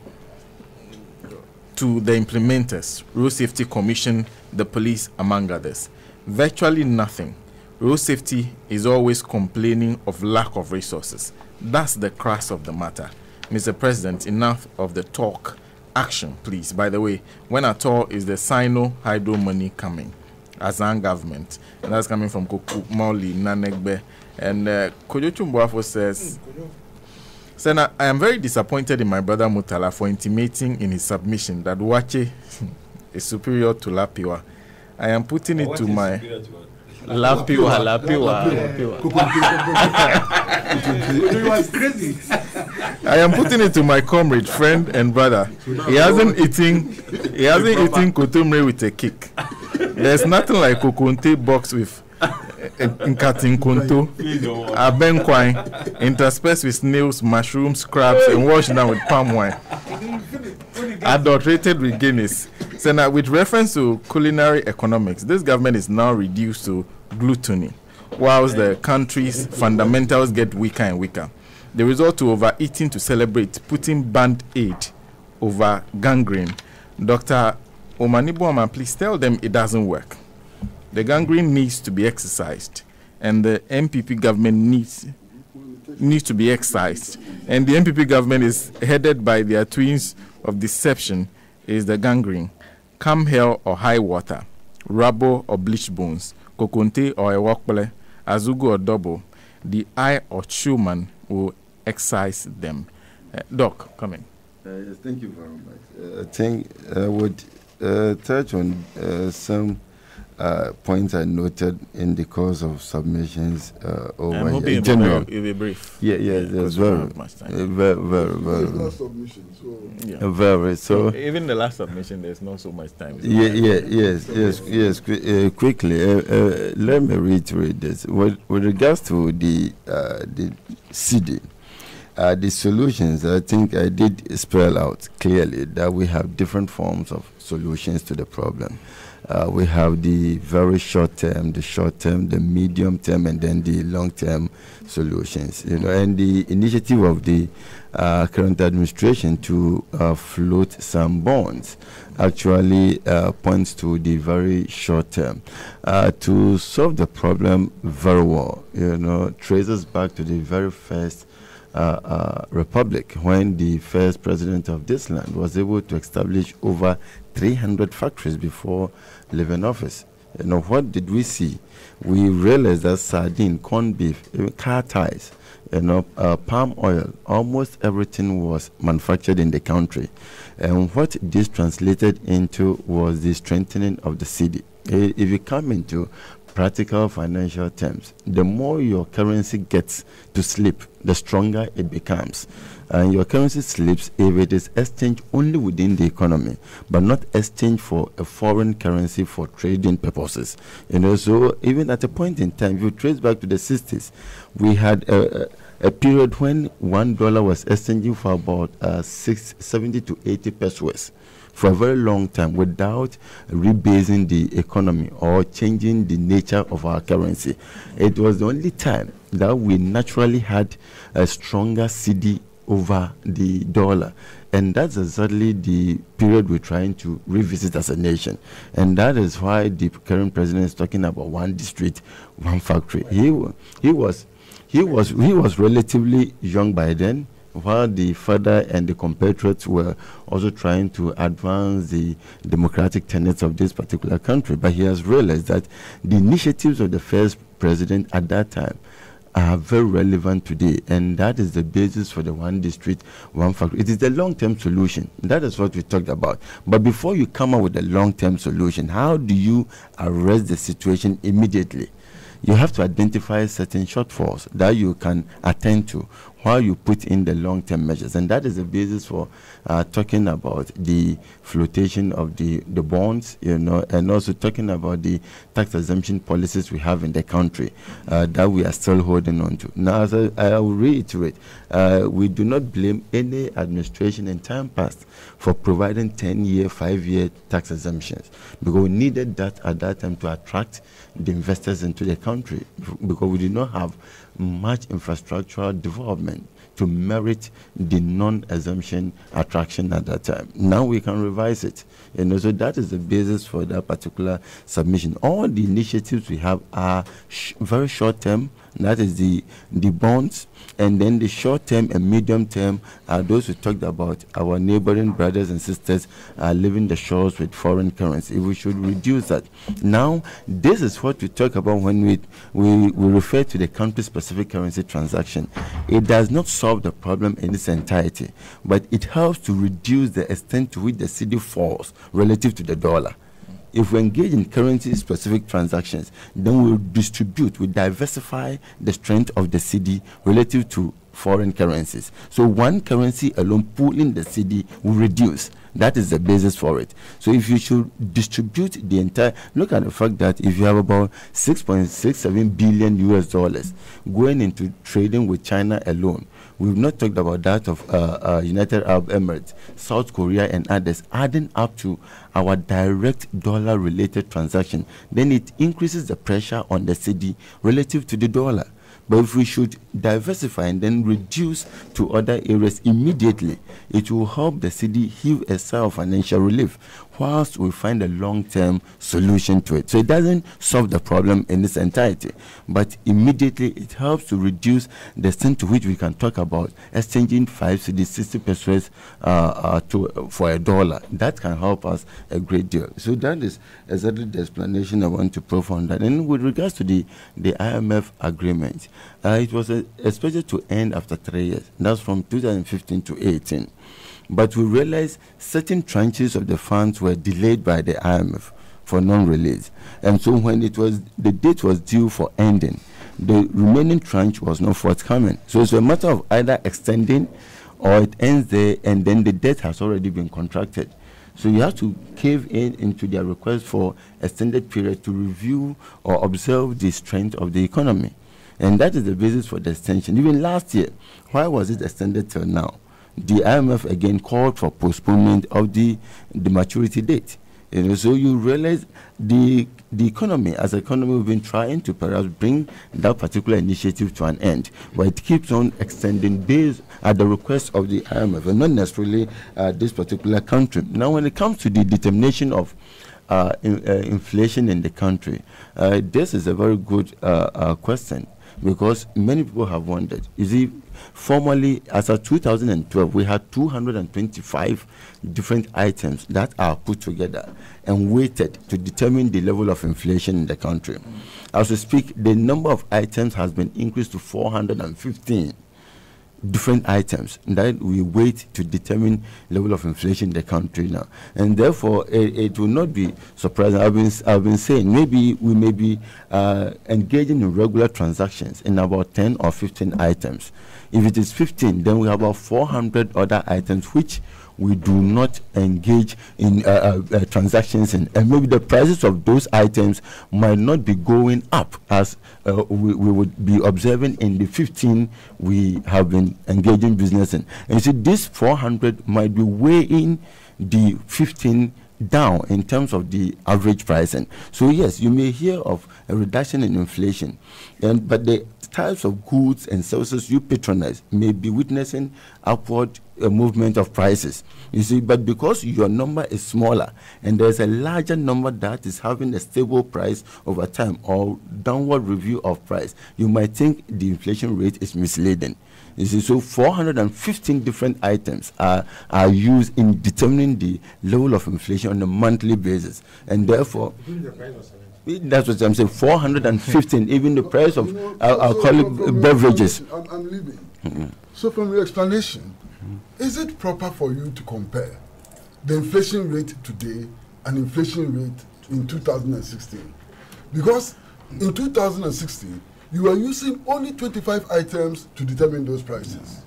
the implementers, Road Safety Commission, the police, among others. Virtually nothing. Road safety is always complaining of lack of resources. That's the crux of the matter. Mr. President, enough of the talk. Action, please. By the way, when at all is the Sino hydro money coming as an government? And that's coming from Kukumoli Nanegbe. And Kojochu Mbuafo says, Senna, I am very disappointed in my brother Mutala for intimating in his submission that Wache is superior to Lapiwa. I am putting it to my... Lapiwa. I am putting it to my comrade, friend, and brother. He hasn't eaten kotumre with a kick. There's nothing like kokonte box with nkatin konto, abenkwine, interspersed with snails, mushrooms, crabs, and washed down with palm wine. Adulterated with Guinness. So now, with reference to culinary economics, this government is now reduced to gluttony, whilst the country's fundamentals get weaker and weaker. The result to overeating to celebrate, putting band-aid over gangrene. Dr. Omanibuama, please tell them it doesn't work. The gangrene needs to be exercised, and the MPP government needs to be excised. And the MPP government is headed by their twins of deception, is the gangrene. Come hell or high water, rubble or bleached bones, kokonte or a wakbele, azugu or double, the eye or Schumann will excise them. Doc, come in. Yes, thank you very much. I think I would touch on some points I noted in the course of submissions over here. In general, you'll be brief. Yes, very much time. Very. So even the last submission, there's not so much time. Yes. Quickly, let me reiterate this. With regards to the CD, the solutions, I think I did spell out clearly that we have different forms of solutions to the problem. We have the very short term, the medium term, and then the long term solutions. And the initiative of the current administration to float some bonds actually points to the very short term. To solve the problem very well, traces back to the very first republic, when the first president of this land was able to establish over 300 factories before leaving office. what did we see? We realized that sardine, corned beef, even car tires, palm oil, almost everything was manufactured in the country. And what this translated into was the strengthening of the cedi. If you come into practical financial terms, the more your currency gets to slip, the stronger it becomes. And your currency slips if it is exchanged only within the economy, but not exchanged for a foreign currency for trading purposes. So even at a point in time, if you trace back to the 60s, we had a period when $1 was exchanging for about 70 to 80 pesos for a very long time without rebasing the economy or changing the nature of our currency. It was the only time that we naturally had a stronger cedi over the dollar. And that's exactly the period we're trying to revisit as a nation. And that is why the current president is talking about one district, one factory. He was relatively young by then, while the father and the compatriots were also trying to advance the democratic tenets of this particular country. But he has realized that the initiatives of the first president at that time are very relevant today, and that is the basis for the one district, one factory. It is the long-term solution. That is what we talked about. But before you come up with a long-term solution, how do you arrest the situation immediately? You have to identify certain shortfalls that you can attend to while you put in the long-term measures. And that is the basis for talking about the flotation of the bonds, and also talking about the tax exemption policies we have in the country that we are still holding on to. Now, as I will reiterate, we do not blame any administration in time past for providing 10-year, 5-year tax exemptions, because we needed that at that time to attract the investors into the country, because we did not have much infrastructural development to merit the non-exemption attraction at that time. Now we can revise it. So that is the basis for that particular submission. All the initiatives we have are very short-term. That is the bonds. And then the short-term and medium-term are those who talked about our neighboring brothers and sisters living the shores with foreign currency. We should reduce that. Now, this is what we talk about when we refer to the country-specific currency transaction. It does not solve the problem in its entirety, but it helps to reduce the extent to which the cedi falls relative to the dollar. If we engage in currency-specific transactions, then we'll distribute, we diversify the strength of the cedi relative to foreign currencies. So one currency alone pulling the cedi will reduce. That is the basis for it. So if you should distribute the entire, look at the fact that if you have about $6.67 billion going into trading with China alone, we've not talked about that of United Arab Emirates, South Korea, and others, adding up to our direct dollar-related transaction, then it increases the pressure on the cedi relative to the dollar. But if we should diversify and then reduce to other areas immediately, it will help the cedi heave a sigh of financial relief whilst we find a long-term solution to it. So it doesn't solve the problem in its entirety, but immediately it helps to reduce the extent to which we can talk about exchanging 5 cedis, 60 pesos for $1. That can help us a great deal. So that is exactly the explanation I want to provide on that. And with regards to the IMF agreement, it was expected to end after 3 years. That's from 2015 to 18. But we realized certain tranches of the funds were delayed by the IMF for non-release. And so when the date was due for ending, the remaining tranche was not forthcoming. So it's a matter of either extending or it ends there and then the debt has already been contracted. So you have to cave into their request for extended period to review or observe the strength of the economy. And that is the basis for the extension. Even last year, why was it extended till now? The IMF again called for postponement of the maturity date. So you realize the economy, as an economy, we've been trying to perhaps bring that particular initiative to an end, but it keeps on extending based at the request of the IMF, and not necessarily this particular country. Now, when it comes to the determination of inflation in the country, this is a very good question. because many people have wondered. You see, formally, as of 2012, we had 225 different items that are put together and weighted to determine the level of inflation in the country. As we speak, the number of items has been increased to 415 different items that we weight to determine level of inflation in the country now, and therefore it will not be surprising. I've been saying maybe we may be engaging in regular transactions in about 10 or 15 items. If it is 15, then we have about 400 other items which we do not engage in transactions in, and maybe the prices of those items might not be going up as we would be observing in the 15 we have been engaging business in. And you see, this 400 might be weighing the 15 down in terms of the average pricing. So yes, you may hear of a reduction in inflation, but the types of goods and services you patronize may be witnessing upward movement of prices. You see, but because your number is smaller and there's a larger number that is having a stable price over time or downward review of price, you might think the inflation rate is misleading. You see, so 415 different items are used in determining the level of inflation on a monthly basis, and therefore that's what I'm saying. 415, even the price of alcoholic beverages. I'm leaving. So from your explanation, is it proper for you to compare the inflation rate today and inflation rate in 2016? Because in 2016, you were using only 25 items to determine those prices.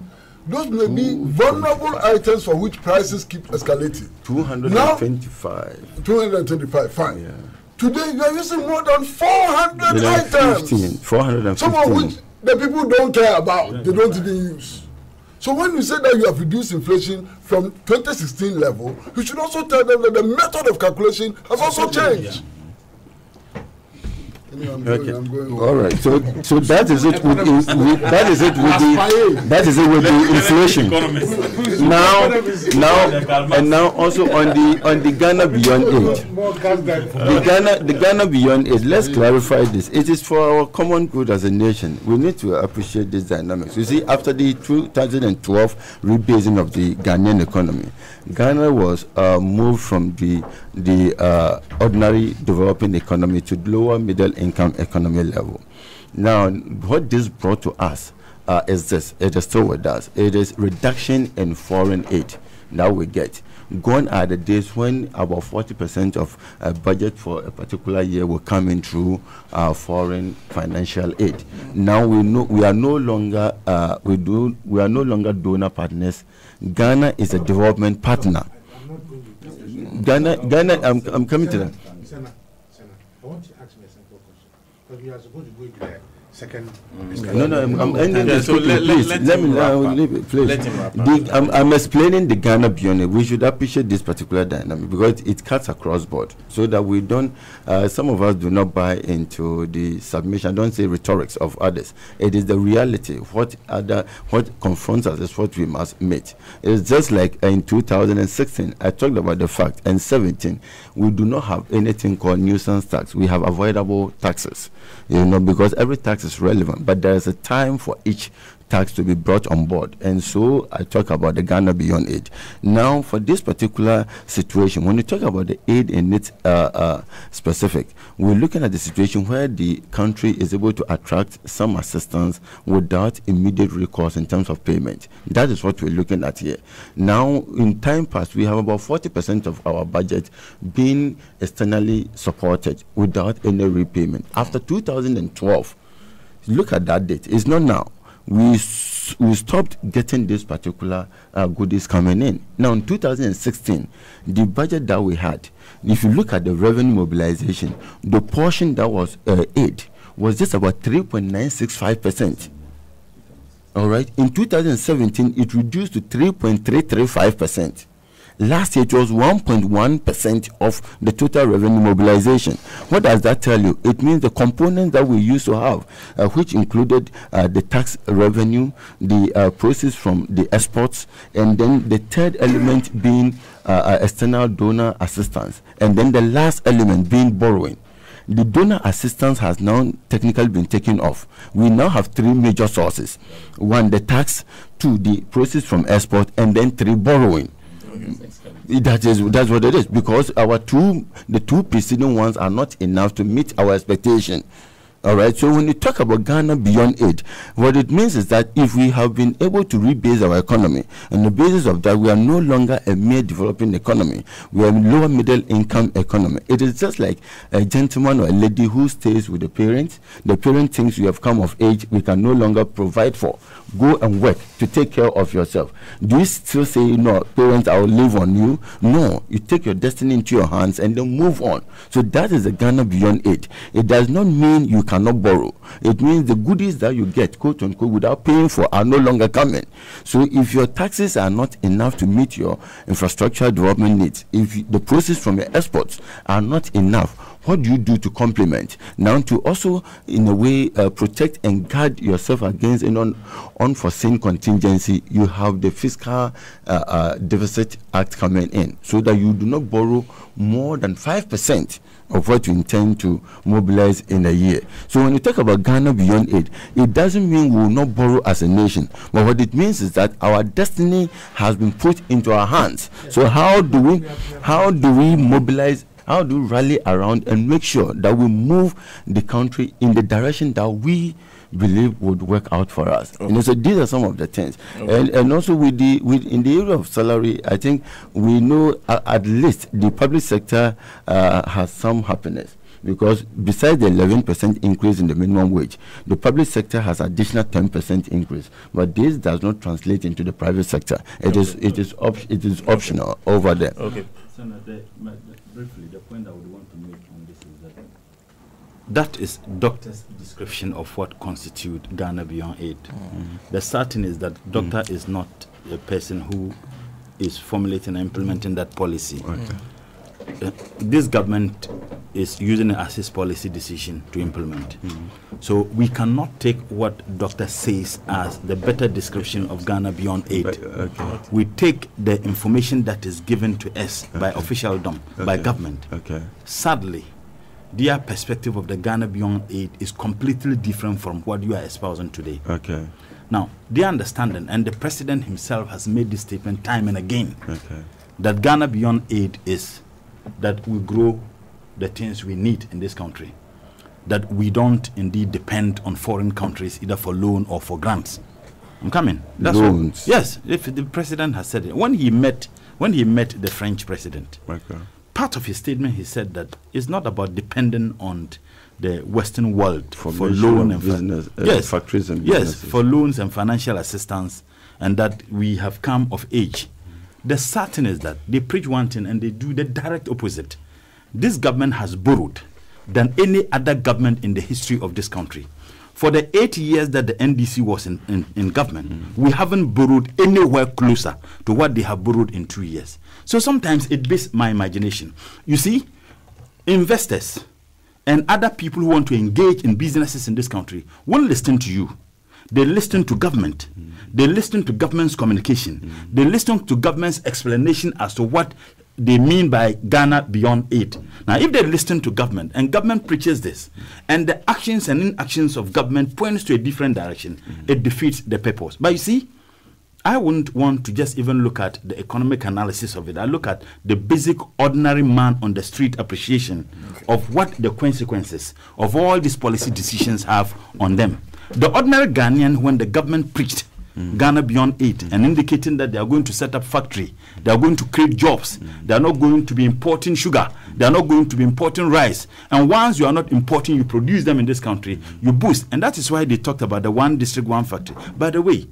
Those may be vulnerable items for which prices keep escalating. 225. 225, fine. Yeah. Today, you are using more than 400 items. 415. Some of which the people don't care about. They don't even use. So when you say that you have reduced inflation from 2016 level, you should also tell them that the method of calculation has also changed. I'm going all right. So that is it with the inflation. Now also on the Ghana Beyond Aid. The Ghana Beyond Aid. Let's clarify this. It is for our common good as a nation. We need to appreciate this dynamics. You see, after the 2012 rebasing of the Ghanaian economy, Ghana was moved from the ordinary developing economy to lower middle income economy level. Now, what this brought to us is this. It is still with us. It is reduction in foreign aid that we get. Gone are the days when about 40% of a budget for a particular year will come in through foreign financial aid. Now we are no longer donor partners. Ghana is a development partner. Ghana, I'm coming to that. Senator, I want to ask me a simple question. Because we are supposed to go into the second. I'm ending this. So let me leave it, please. Let him wrap up. I'm explaining the Ghana Beyond Aid. We should appreciate this particular dynamic because it cuts across board, so that we don't. Some of us do not buy into the submission. Don't say rhetorics of others. It is the reality. What confronts us is what we must meet. It's just like in 2016, I talked about the fact, and 17, we do not have anything called nuisance tax. We have avoidable taxes, because every tax is relevant, but there is a time for each tax to be brought on board. And so I talk about the Ghana Beyond Aid. Now, for this particular situation, when you talk about the aid in its specific, we're looking at the situation where the country is able to attract some assistance without immediate recourse in terms of payment. That is what we're looking at here. Now, in time past, we have about 40% of our budget being externally supported without any repayment. After 2012, look at that date. It's not now. We stopped getting this particular goodies coming in. Now, in 2016, the budget that we had, if you look at the revenue mobilization, the portion that was aid was just about 3.965%. All right. In 2017, it reduced to 3.335%. Last year, it was 1.1% of the total revenue mobilization. What does that tell you? It means the components that we used to have, which included the tax revenue, the proceeds from the exports, and then the third element being external donor assistance, and then the last element being borrowing. the donor assistance has now technically been taken off. We now have 3 major sources: 1, the tax; 2, the proceeds from export; and then 3, borrowing. That's what it is, because the two preceding ones are not enough to meet our expectation. All right. So when you talk about Ghana Beyond Aid, what it means is that if we have been able to rebase our economy, on the basis of that, we are no longer a mere developing economy. We are a lower middle income economy. It is just like a gentleman or a lady who stays with the parent. The parent thinks you have come of age, we can no longer provide for. Go and work to take care of yourself. Do you still say, no, parents, I will live on you? No, you take your destiny into your hands and then move on. So that is the Ghana Beyond Aid. It does not mean you cannot borrow. It means the goodies that you get, quote unquote, without paying for are no longer coming. So if your taxes are not enough to meet your infrastructure development needs, if the proceeds from your exports are not enough, what do you do to complement? Now, to also, in a way, protect and guard yourself against an unforeseen contingency, you have the Fiscal Deficit Act coming in, so that you do not borrow more than 5% of what you intend to mobilize in a year. So when you talk about Ghana Beyond Aid, it doesn't mean we will not borrow as a nation, but what it means is that our destiny has been put into our hands. So how do we mobilize? How do we rally around and make sure that we move the country in the direction that we believe would work out for us? Okay. So these are some of the things. Okay. And also in the area of salary, I think we know at least the public sector has some happiness, because besides the 11% increase in the minimum wage, the public sector has additional 10% increase. But this does not translate into the private sector. It is optional over there. Okay. Senator, briefly, the point I would want to make on this is that is doctor's description of what constitutes Ghana Beyond Aid. The certain is that doctor is not a person who is formulating and implementing that policy. This government is using it as his policy decision to implement. So we cannot take what doctor says as the better description of Ghana Beyond Aid. We take the information that is given to us by officialdom, by government. Sadly, their perspective of the Ghana Beyond Aid is completely different from what you are espousing today. Now, their understanding, and the president himself has made this statement time and again, that Ghana Beyond Aid is that we grow the things we need in this country, that we don't indeed depend on foreign countries either for loan or for grants. I'm coming. That's loans. Yes, if the president has said it. When he met the French president, part of his statement, he said that it's not about depending on the Western world for loan and business, factories and businesses. For loans and financial assistance, and that we have come of age. The certain is that they preach one thing and they do the direct opposite. This government has borrowed than any other government in the history of this country. For the 8 years that the NDC was in government, we haven't borrowed anywhere closer to what they have borrowed in 2 years. So sometimes it beats my imagination. You see, investors and other people who want to engage in businesses in this country won't listen to you. They listen to government. They listen to government's communication. They listen to government's explanation as to what they mean by Ghana Beyond Aid. Now, if they listen to government and government preaches this, and the actions and inactions of government points to a different direction, it defeats the purpose. But you see, I wouldn't want to just even look at the economic analysis of it. I look at the basic ordinary man on the street appreciation of what the consequences of all these policy decisions have on them. The ordinary Ghanaian, when the government preached Ghana Beyond Aid and indicating that they are going to set up factory, they are going to create jobs, they are not going to be importing sugar, they are not going to be importing rice, and once you are not importing, you produce them in this country, you boost. And that is why they talked about the one district, one factory. By the way,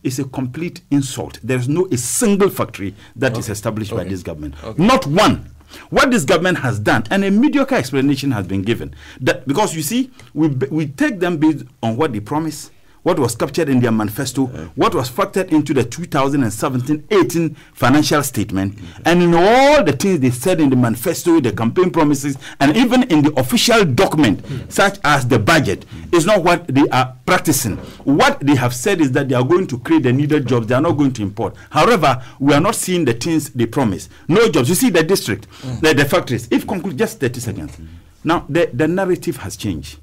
it's a complete insult. There is no a single factory that is established by this government. Not one. What this government has done, and a mediocre explanation has been given. That because you see, we take them based on what they promise, what was captured in their manifesto, what was factored into the 2017-18 financial statement, and in all the things they said in the manifesto, the campaign promises, and even in the official document, such as the budget, is not what they are practicing. What they have said is that they are going to create the needed jobs, they are not going to import. However, we are not seeing the things they promise. No jobs. You see the district, the factories. If conclude, just 30 seconds. Now, the narrative has changed.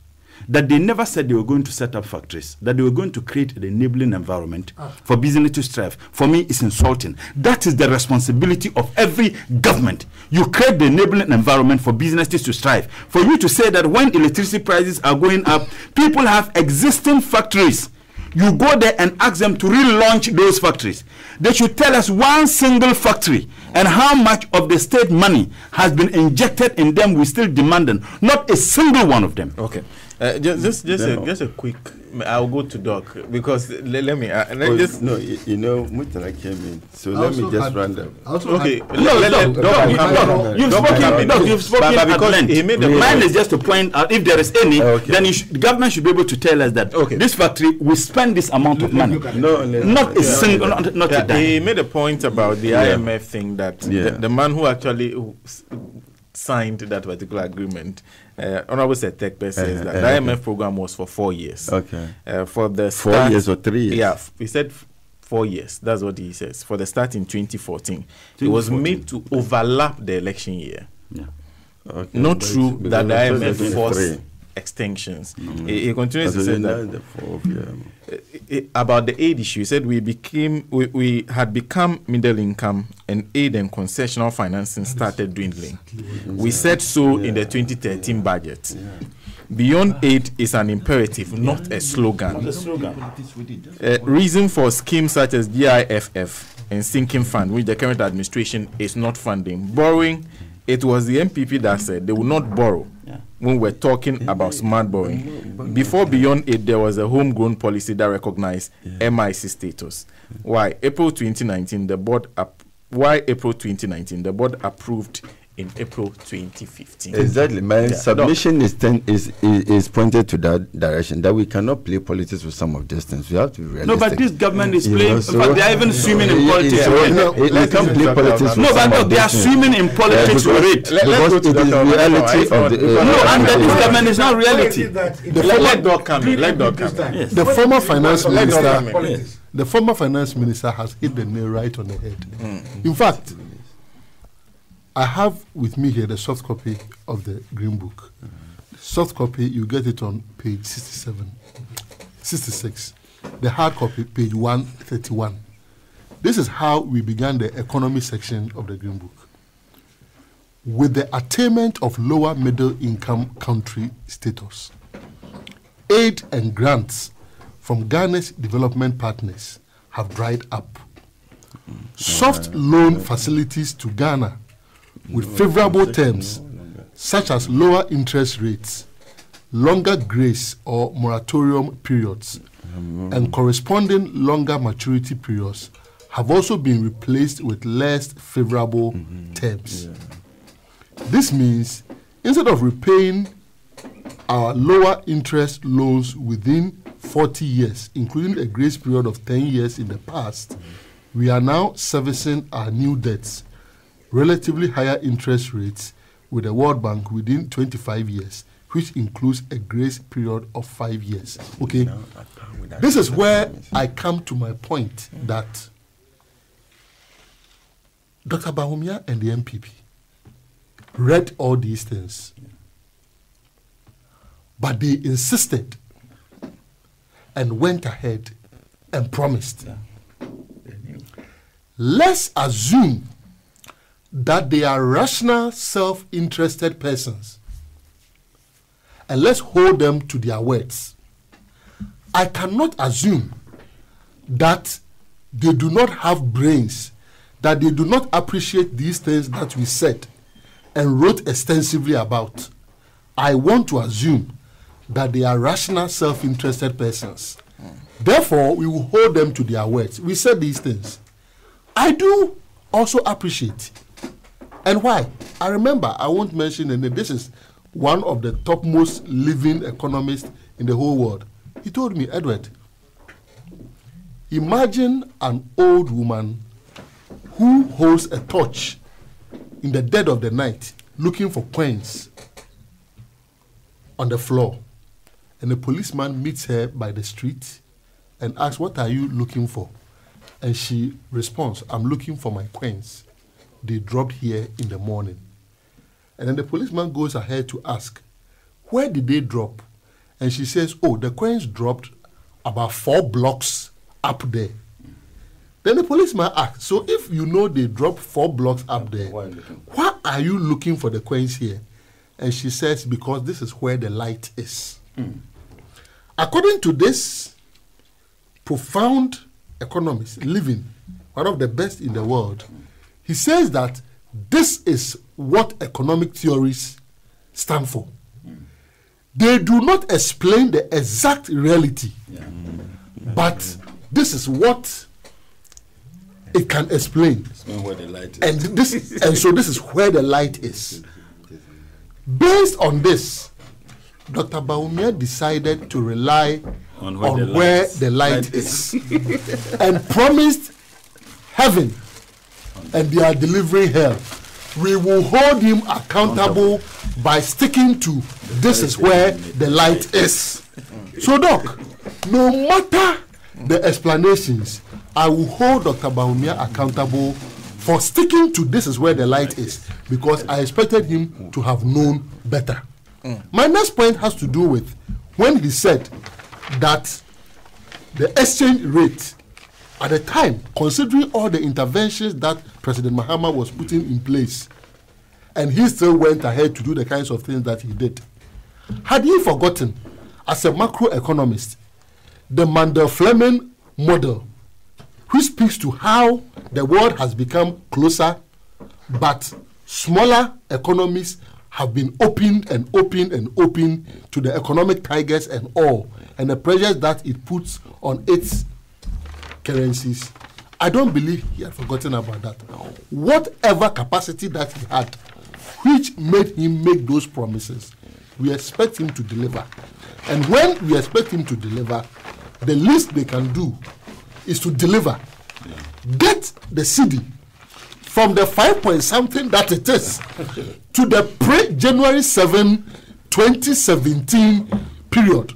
That they never said they were going to set up factories, that they were going to create an enabling environment for business to strive. For me, it's insulting. That is the responsibility of every government. You create the enabling environment for businesses to strive. For you to say that when electricity prices are going up, people have existing factories. You go there and ask them to relaunch those factories. They should tell us one single factory and how much of the state money has been injected in them. We still demand them. Not a single one of them. Okay. Just a quick. I'll go to Doc because let me. Mutala came in, so let me just run them. Okay. You've spoken at length. Mine is just to point out if there is any, then the government should be able to tell us that this factory will spend this amount of money. Not a single, not a dime. He made a point about the IMF thing that the man who actually signed that particular agreement, Honorable Setekpe says that the IMF program was for 4 years. Okay. For the 4 years or 3 years? Yeah, he said 4 years. That's what he says. For the start in 2014. It was made to overlap the election year. Yeah. Okay. Not true that the IMF forced extinctions. He continues to say that about the aid issue. He said we had become middle income and aid and concessional financing started dwindling. We said so in the 2013 budget. Beyond aid is an imperative, not a slogan. Reason for schemes such as GIFF and sinking fund, which the current administration is not funding. Borrowing, it was the MPP that said they will not borrow. When we're talking about smart borrowing. Before Beyond Aid, there was a homegrown policy that recognized MIC status. Why? April 2019, the board approved in April 2015. Exactly. My submission is pointed to that direction, that we cannot play politics with some of these things. We have to be realistic. No, but this government is playing. In fact, they are even swimming in politics. We can't play politics with some of they are swimming in politics with it. Because it is reality of the... and this government is not reality. Let Doc come in. The former finance minister... The former finance minister has hit the nail right on the head. In fact, I have with me here the soft copy of the Green Book. Soft copy, you get it on page 66. The hard copy, page 131. This is how we began the economy section of the Green Book. With the attainment of lower middle income country status, aid and grants from Ghana's development partners have dried up. Soft loan facilities to Ghana with favorable terms, such as lower interest rates, longer grace or moratorium periods, and corresponding longer maturity periods, have also been replaced with less favorable terms. This means instead of repaying our lower interest loans within 40 years, including a grace period of 10 years in the past, we are now servicing our new debts, relatively higher interest rates with the World Bank within 25 years, which includes a grace period of 5 years. Okay, this is where I come to my point that Dr. Bawumia and the MPP read all these things, but they insisted and went ahead and promised. Let's assume that they are rational, self-interested persons, and let's hold them to their words. I cannot assume that they do not have brains, that they do not appreciate these things that we said and wrote extensively about. I want to assume that they are rational, self-interested persons. Therefore, we will hold them to their words. We said these things. I do also appreciate. And why? I remember, I won't mention the name. This is one of the topmost living economists in the whole world. He told me, Edward, imagine an old woman who holds a torch in the dead of the night looking for coins on the floor. And a policeman meets her by the street and asks, what are you looking for? And she responds, I'm looking for my coins. They dropped here in the morning. And then the policeman goes ahead to ask, where did they drop? And she says, oh, the coins dropped about 4 blocks up there. Then the policeman asks, so if you know they dropped 4 blocks up there, why are you looking for the coins here? And she says, because this is where the light is. According to this profound economist, living, one of the best in the world, he says that this is what economic theories stand for. They do not explain the exact reality, but this is what it can explain. Where the light is. And so this is where the light is. Based on this, Dr. Bawumia decided to rely on where the light is and promised heaven, and they are delivering hell. We will hold him accountable by sticking to this is where the light is. So, Doc, no matter the explanations, I will hold Dr. Bawumia accountable for sticking to this is where the light is, because I expected him to have known better. My next point has to do with when he said that the exchange rate at the time, considering all the interventions that President Mahama was putting in place, and he still went ahead to do the kinds of things that he did. Had he forgotten, as a macroeconomist, the Mandel-Fleming model, which speaks to how the world has become closer, but smaller economies have been opened and opened and opened to the economic tigers and all, and the pressures that it puts on its currencies. I don't believe he had forgotten about that. Whatever capacity that he had, which made him make those promises, we expect him to deliver. And when we expect him to deliver, the least they can do is to deliver. Get the CD from the 5 point something that it is to the pre-January 7, 2017 period.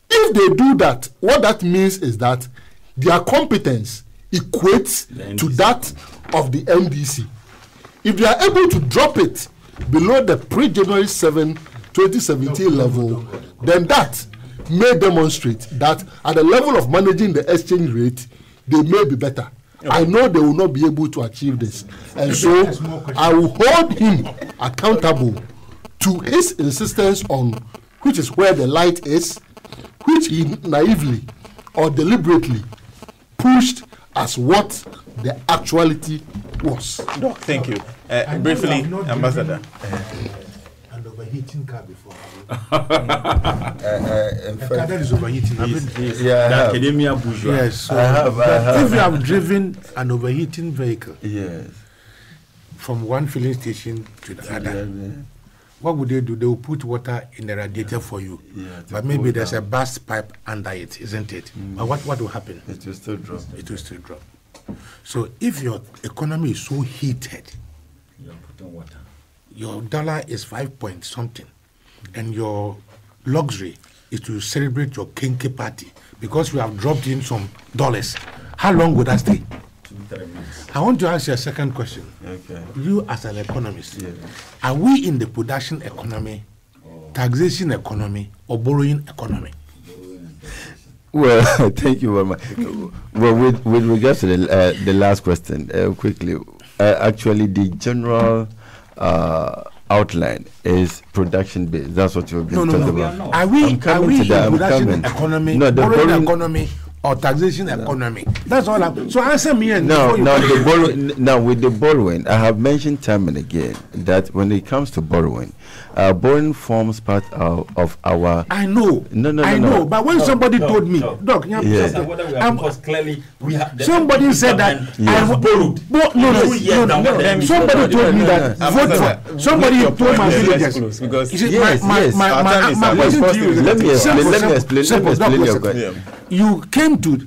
If they do that, what that means is that their competence equates to that of the NDC. If they are able to drop it below the pre-January 7, 2017 level, then that may demonstrate that at the level of managing the exchange rate, they may be better. I know they will not be able to achieve this. And so I will hold him accountable to his insistence on which is where the light is, which he naively or deliberately pushed as what the actuality was. Doc, thank you. Briefly, Ambassador. An overheating car before. In A car fact, that is overheating. yeah, I have. Academia bourgeois. Yes. So I have. if you have driven an overheating vehicle Yes. from one filling station to the other, what would they do? They will put water in the radiator for you. Yeah, to But maybe cool there's down. a burst pipe under it, isn't it? But what will happen? It will still drop. It will still drop. So if your economy is so heated, You are putting water. your dollar is 5 point something, and your luxury is to celebrate your kinky party because you have dropped in some dollars. How long would that stay? 2-3 minutes. I want to ask you a second question. Okay. You as an economist, Yeah. are we in the production economy, taxation economy, or borrowing economy? Well, thank you very much. Well, with regards to the last question, quickly, actually, the general outline is production based. That's what you've been talking about. Are we I'm coming to in that, I'm production coming. economy, No, the borrowing borrowing- economy, or taxation economy? That's all. So answer me. And No, before you no, continue. the borrowing. Now, with the borrowing, I have mentioned time and again that when it comes to borrowing, borrowing forms part of our. I know. I know. But when somebody told me, Doc, Yeah. Because clearly we have somebody said that I borrowed. No. Somebody told me that vote for. Somebody told my villagers. Because He said, Yes, yes. my question to you is Let me explain. Let me explain. Let me explain your question. You came to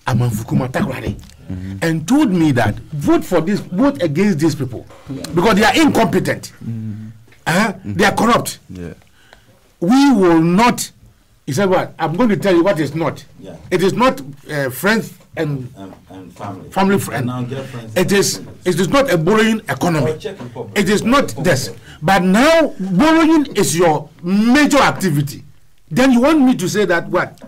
Amanfukuma Takrari and told me that vote against these people because they are incompetent. They are corrupt. Yeah. We will not. He said, "What? I'm going to tell you what is not. Yeah. It is not friends and family friend. And now girlfriends It is not a borrowing economy. Czech Republic. It is not this. But now borrowing is your major activity. Then you want me to say that what?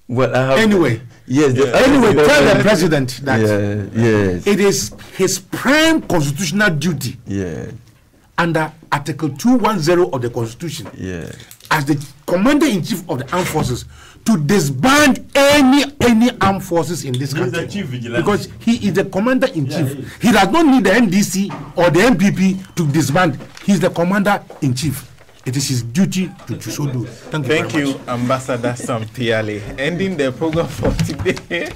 Well, I have Anyway. Yes. Anyway, tell the president that yes. it is his prime constitutional duty under Article 210 of the Constitution as the Commander-in-Chief of the Armed Forces to disband any armed forces in this country. Because he is the Commander-in-Chief. He does not need the NDC or the MPP to disband. He is the Commander-in-Chief. It is his duty to so do. Thank you, Ambassador Sam Piale. Ending the program for today.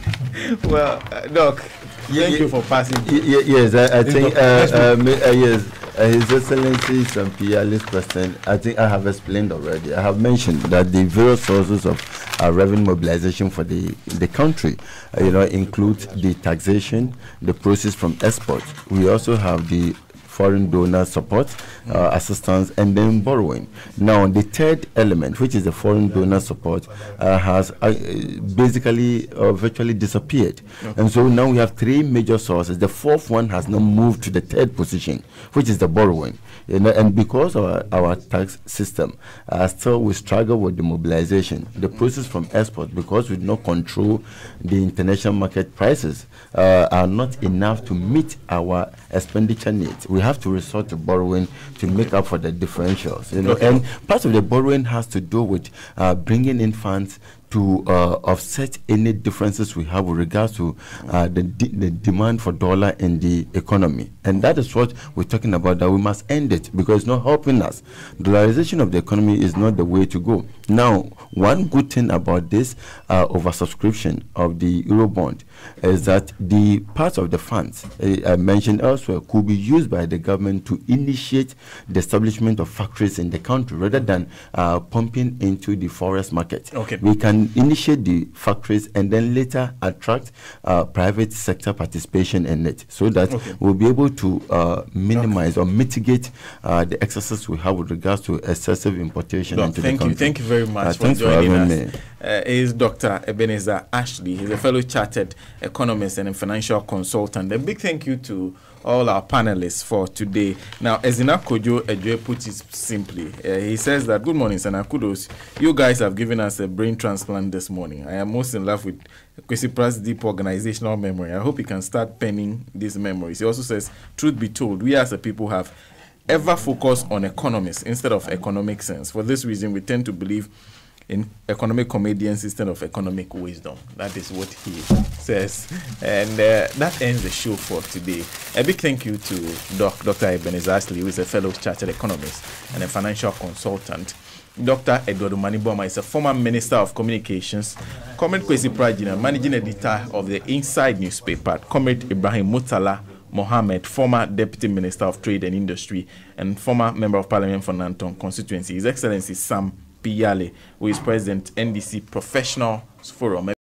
Well, Doc, thank you for passing. Yes, I think yes. His Excellency Sam Piale's question, I think I have explained already. I have mentioned that the various sources of revenue mobilization for the country, include the taxation, the proceeds from exports. We also have the foreign donor support, assistance, and then borrowing. Now, the third element, which is the foreign donor support, has basically virtually disappeared. And so now we have three major sources. The fourth one has now moved to the third position, which is the borrowing. And because our tax system, still we struggle with the mobilization, the process from export, because we do not control the international market prices, are not enough to meet our expenditure needs. We have to resort to borrowing to make up for the differentials. And part of the borrowing has to do with bringing in funds to offset any differences we have with regards to the demand for dollar in the economy. And that is what we're talking about, that we must end it because it's not helping us. Dollarization of the economy is not the way to go. Now, one good thing about this oversubscription of the Eurobond is that the part of the funds I mentioned elsewhere could be used by the government to initiate the establishment of factories in the country rather than pumping into the forest market. We can initiate the factories and then later attract private sector participation in it, so that we'll be able to minimize or mitigate the excesses we have with regards to excessive importation into the country. Thank you very much for joining us. Is Dr. Ebenezer Ashley. He's a fellow chartered economist and a financial consultant. A big thank you to all our panelists for today. Now, Ezina Kojo Ejwe puts it simply. He says that, good morning, Sana. Kudos. You guys have given us a brain transplant this morning. I am most in love with Kwesi Pratt's deep organizational memory. I hope he can start penning these memories. He also says, truth be told, we as a people have ever focused on economics instead of economic sense. For this reason, we tend to believe in economic comedians instead of economic wisdom. That is what he says. And that ends the show for today. A big thank you to Dr. Ebenezer Ashley, who is a fellow chartered economist and a financial consultant. Dr. Eduardo Maniboma is a former Minister of Communications. Comrade Kwesi Pratt, managing editor of the Inside newspaper. Comrade Ibrahim Mutala Mohammed, former Deputy Minister of Trade and Industry and former Member of Parliament for Nanton constituency. His Excellency Sam Piale, who is President NDC Professional Forum.